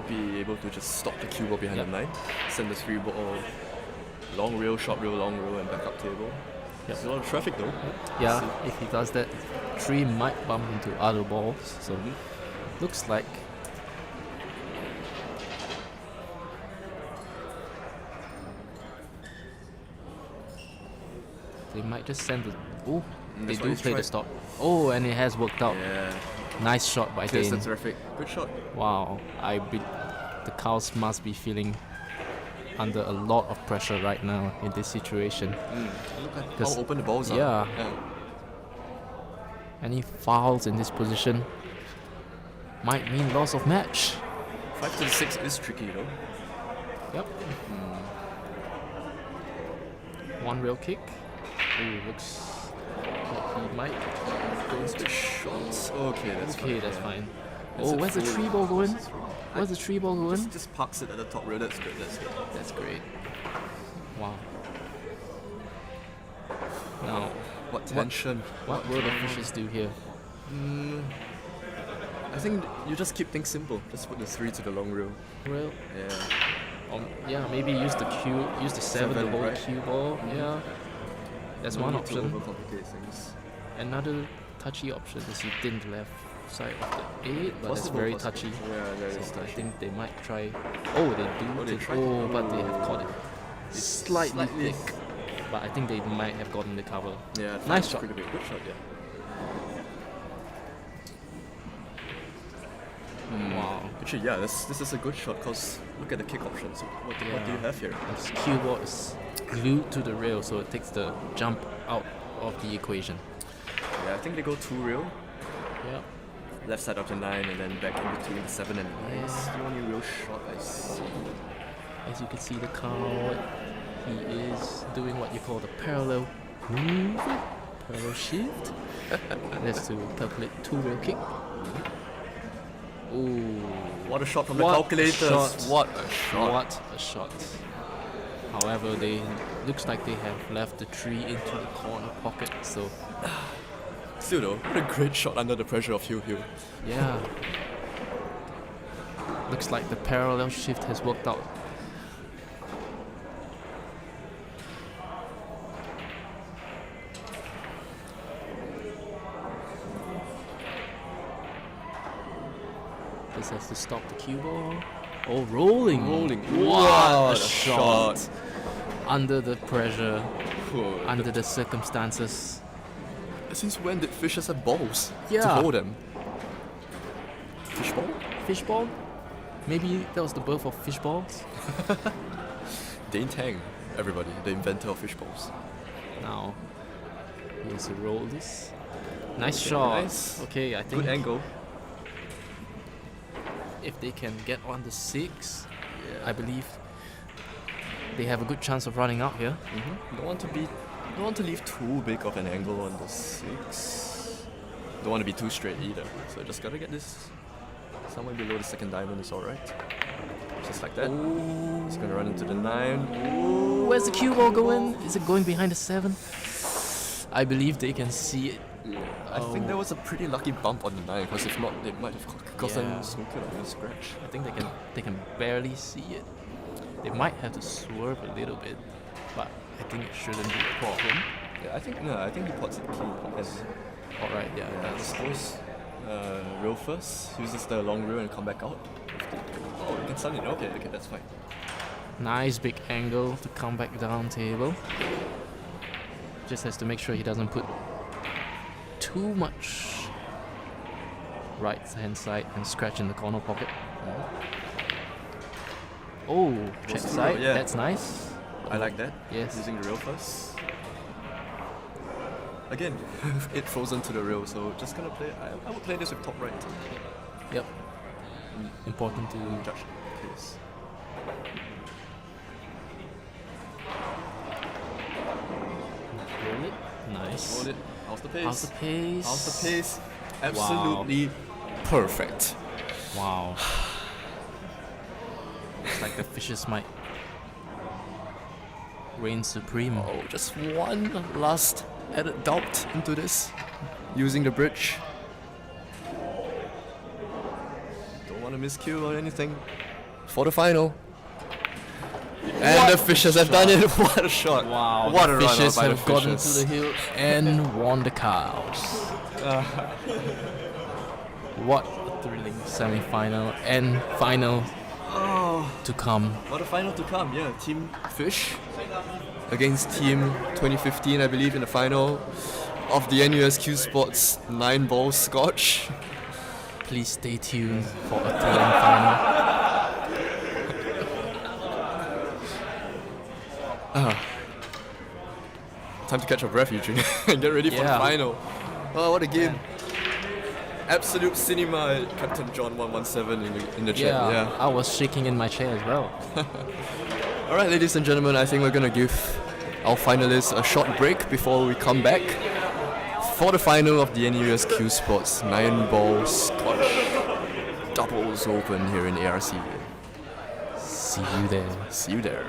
be able to just stop the cue ball behind Yep. the 9, send the 3 ball, long rail, short rail, long rail, and back up table. There's a lot of traffic though. Yeah, See. if he does that, 3 might bump into other balls. So looks like they might just send the. Oh, they that's what do he's play the tried. stop. Oh, and it has worked out. Yeah, Nice shot by clears the Dane. traffic. Good shot. Wow, the cows must be feeling under a lot of pressure right now in this situation. Look at 'Cause- how open the balls are. yeah. Any fouls in this position might mean loss of match. 5 to the 6 is tricky though. Yep. One real kick. Ooh, looks like he might go into. The shots. Okay, that's Okay, fine. that's yeah. fine. That's Oh, it where's the full. tree ball going? Where's the tree ball going? Just parks it at the top rail. That's good. That's good. That's great. Wow. Now, What tension? what will the fishes do here? I think you just keep things simple. Just put the 3 to the long rail. Well, Yeah. yeah, maybe use the 7 to Seven, hold right? cue ball. Yeah, that's No one need to option. overcomplicate things. Another touchy option is you dip the left side of the 8, but that's Possible, very possible. touchy. Yeah, very So I touchy. think they might try. Oh, they do. Oh, they take- tried. oh, but they have caught it. It's Slightly slightly- thick, but I think they might have gotten the cover. Yeah. Nice that's shot. pretty good. Good shot. Yeah. Wow. Actually, yeah. This is a good shot because look at the kick options. What do you Yeah. have here? This cue ball is glued to the rail, so it takes the jump out of the equation. Yeah, I think they go 2 rail, Yeah. left side of the 9, and then back in between the 7 and 9. It's the only real shot I see. As you can see, the cow, he is doing what you call the parallel move, parallel shift. That's to calculate 2 rail kick. Ooh, What a shot from the What a calculators! shot. What a shot! what a shot! However, they looks like they have left the tree into the corner pocket. So Still though, what a great shot under the pressure of Hill Hill. yeah, looks like the parallel shift has worked out. This has to stop the cue ball. Oh, rolling. Rolling. What What a a shot. Under the pressure, Whoa, under the circumstances. since when did fishers have balls to Yeah. hold them? Fishball? Fishball? Maybe that was the birth of fishballs? Dane Tang, everybody, the inventor of fishballs. Now, here's a roll this. Nice shot. nice. Okay, I think Good angle. if they can get on the 6, I believe they have a good chance of running out here. Don't want to leave too big of an angle on the 6. Don't want to be too straight either. So just gotta get this somewhere below the second diamond is alright. Just like that. It's gonna run into the 9. Where's the cue ball going? Is it going behind the 7? I believe they can see it. I think there was a pretty lucky bump on the 9, because if not, they might have gotten Yeah. snookered on the scratch. I think they can barely see it. They might have to swerve a little bit, but I think it shouldn't be a problem. Yeah, I think he pots it clean. Yes. Alright, yeah, Yeah, that's just goes reel first, uses the long reel and come back out. Oh, you can stun it. Okay, that's fine. nice big angle to come back down table. Just has to make sure he doesn't put too much right hand side and scratch in the corner pocket. Oh, check Goes through, side. yeah. That's nice. I like that. Yes. Using the rail first. Again, it frozen to the rail, so just gonna play. I would play this with top right. Yep. Important to Judge case. roll it. Nice. Roll it. How's the pace? How's the pace? How's the pace? Absolutely perfect. Wow. Looks like the fishes might reign supreme. Oh, just one last added doubt into this. Using the bridge. Don't want to miscue or anything. For the final. And the Fishers have done it. What a shot. Wow, What the a run fishes by the have gotten to Fishers. the hill and won the cows. What a thrilling semi-final and final to come. What a final to come, yeah. Team Fish against Team 2015, I believe, in the final of the NUS Cuesports 9-ball Scotch. Please stay tuned for a thrilling final. Time to catch your breath, Eugene, and get ready for the Yeah. final. Oh, what a game. Absolute cinema, Captain John 117 in the chat. Yeah. I was shaking in my chair as well. Alright, ladies and gentlemen, I think we're gonna give our finalists a short break before we come back for the final of the NUS Cuesports 9-ball Scotch Doubles Open here in ARC. See you there. See you there.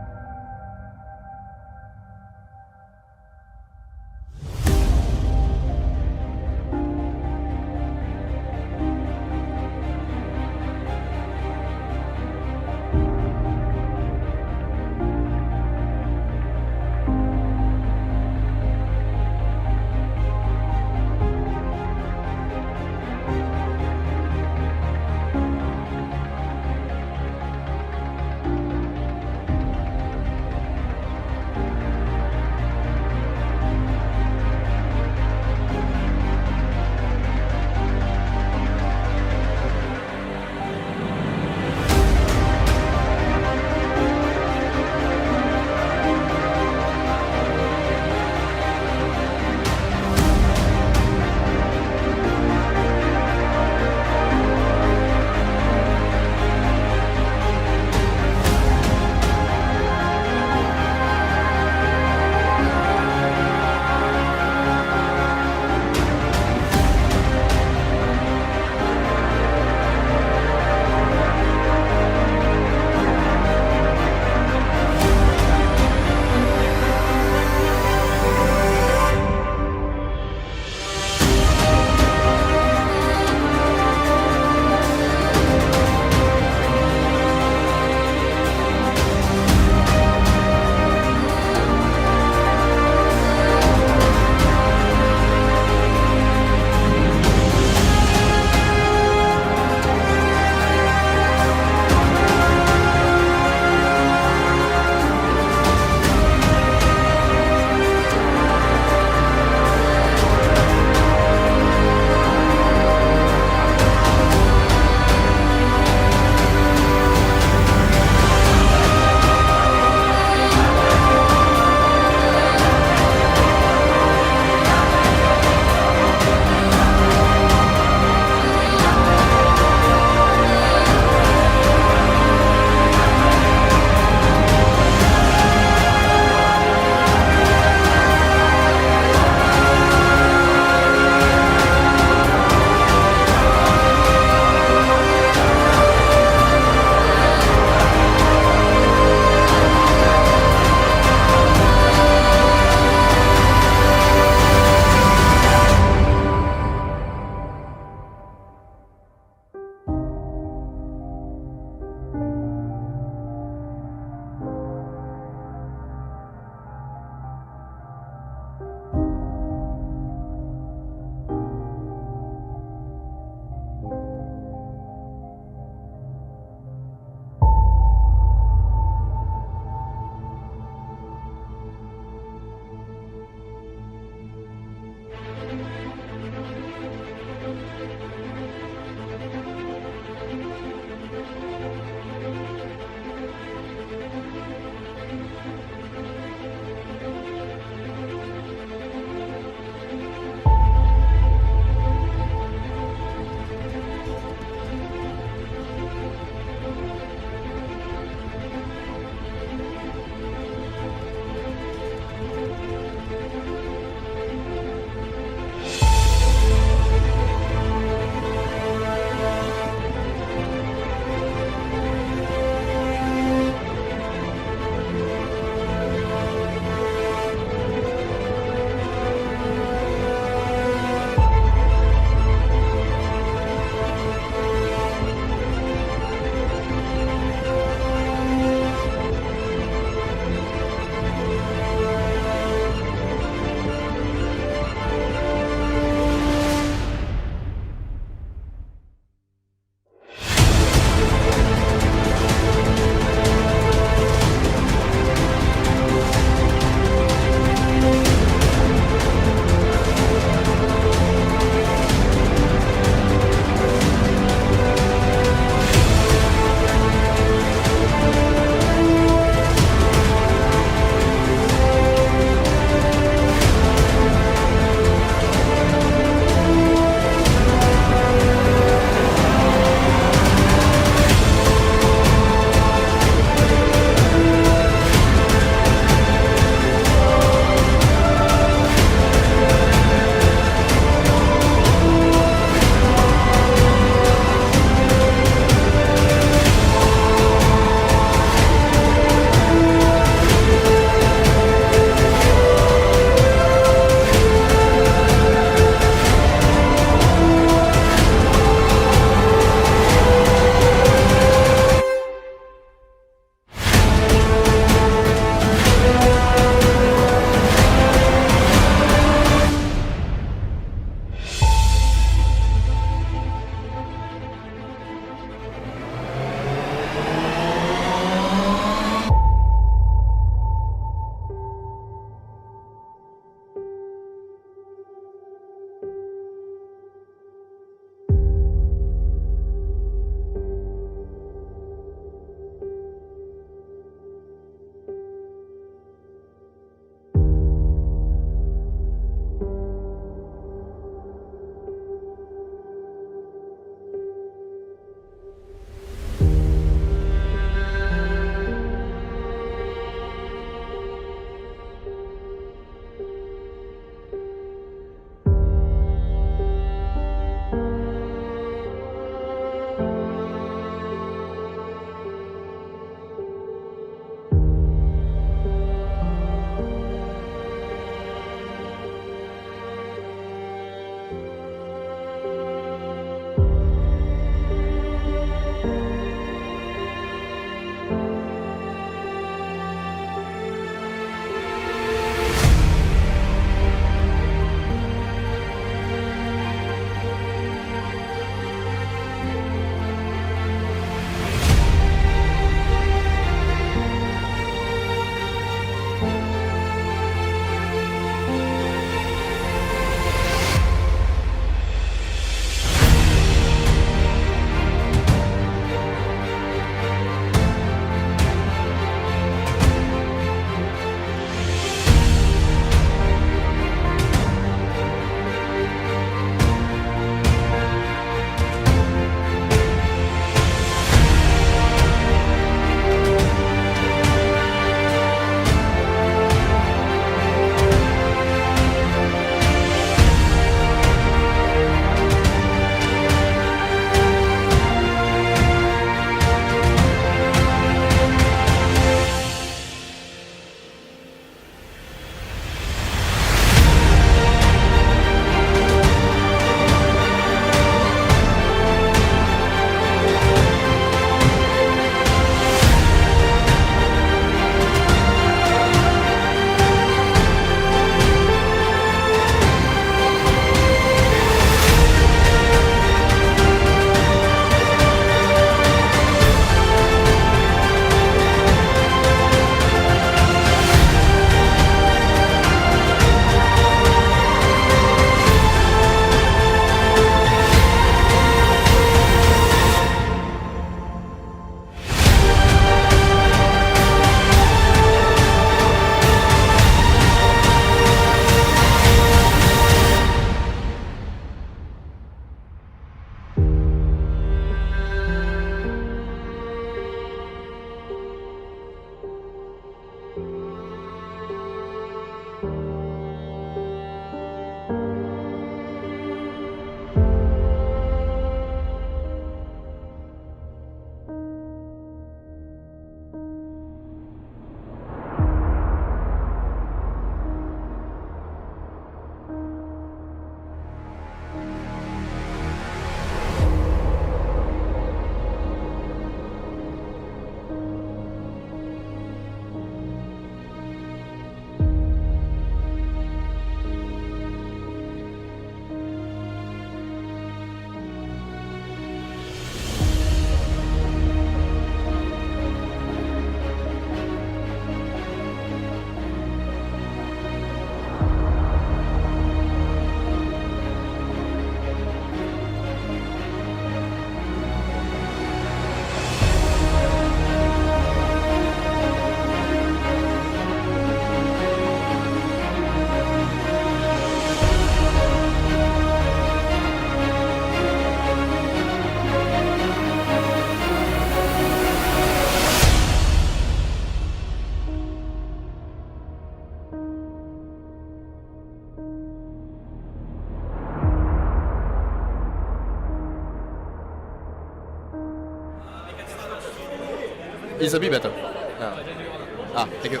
It's a bit better. Yeah. Thank you.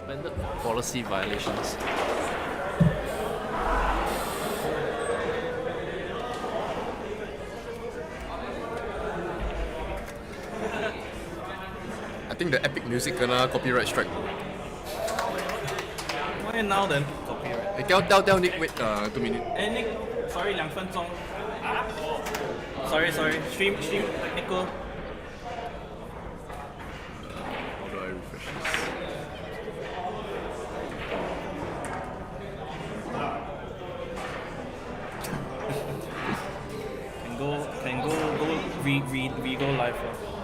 suspended for policy violations. I think the epic music kena copyright strike. Why now then? Copyright. Hey, tell Nick wait 2 minutes. Hey Nick, sorry 2分钟. Sorry, stream technical. How do I refresh this? Can go re go live.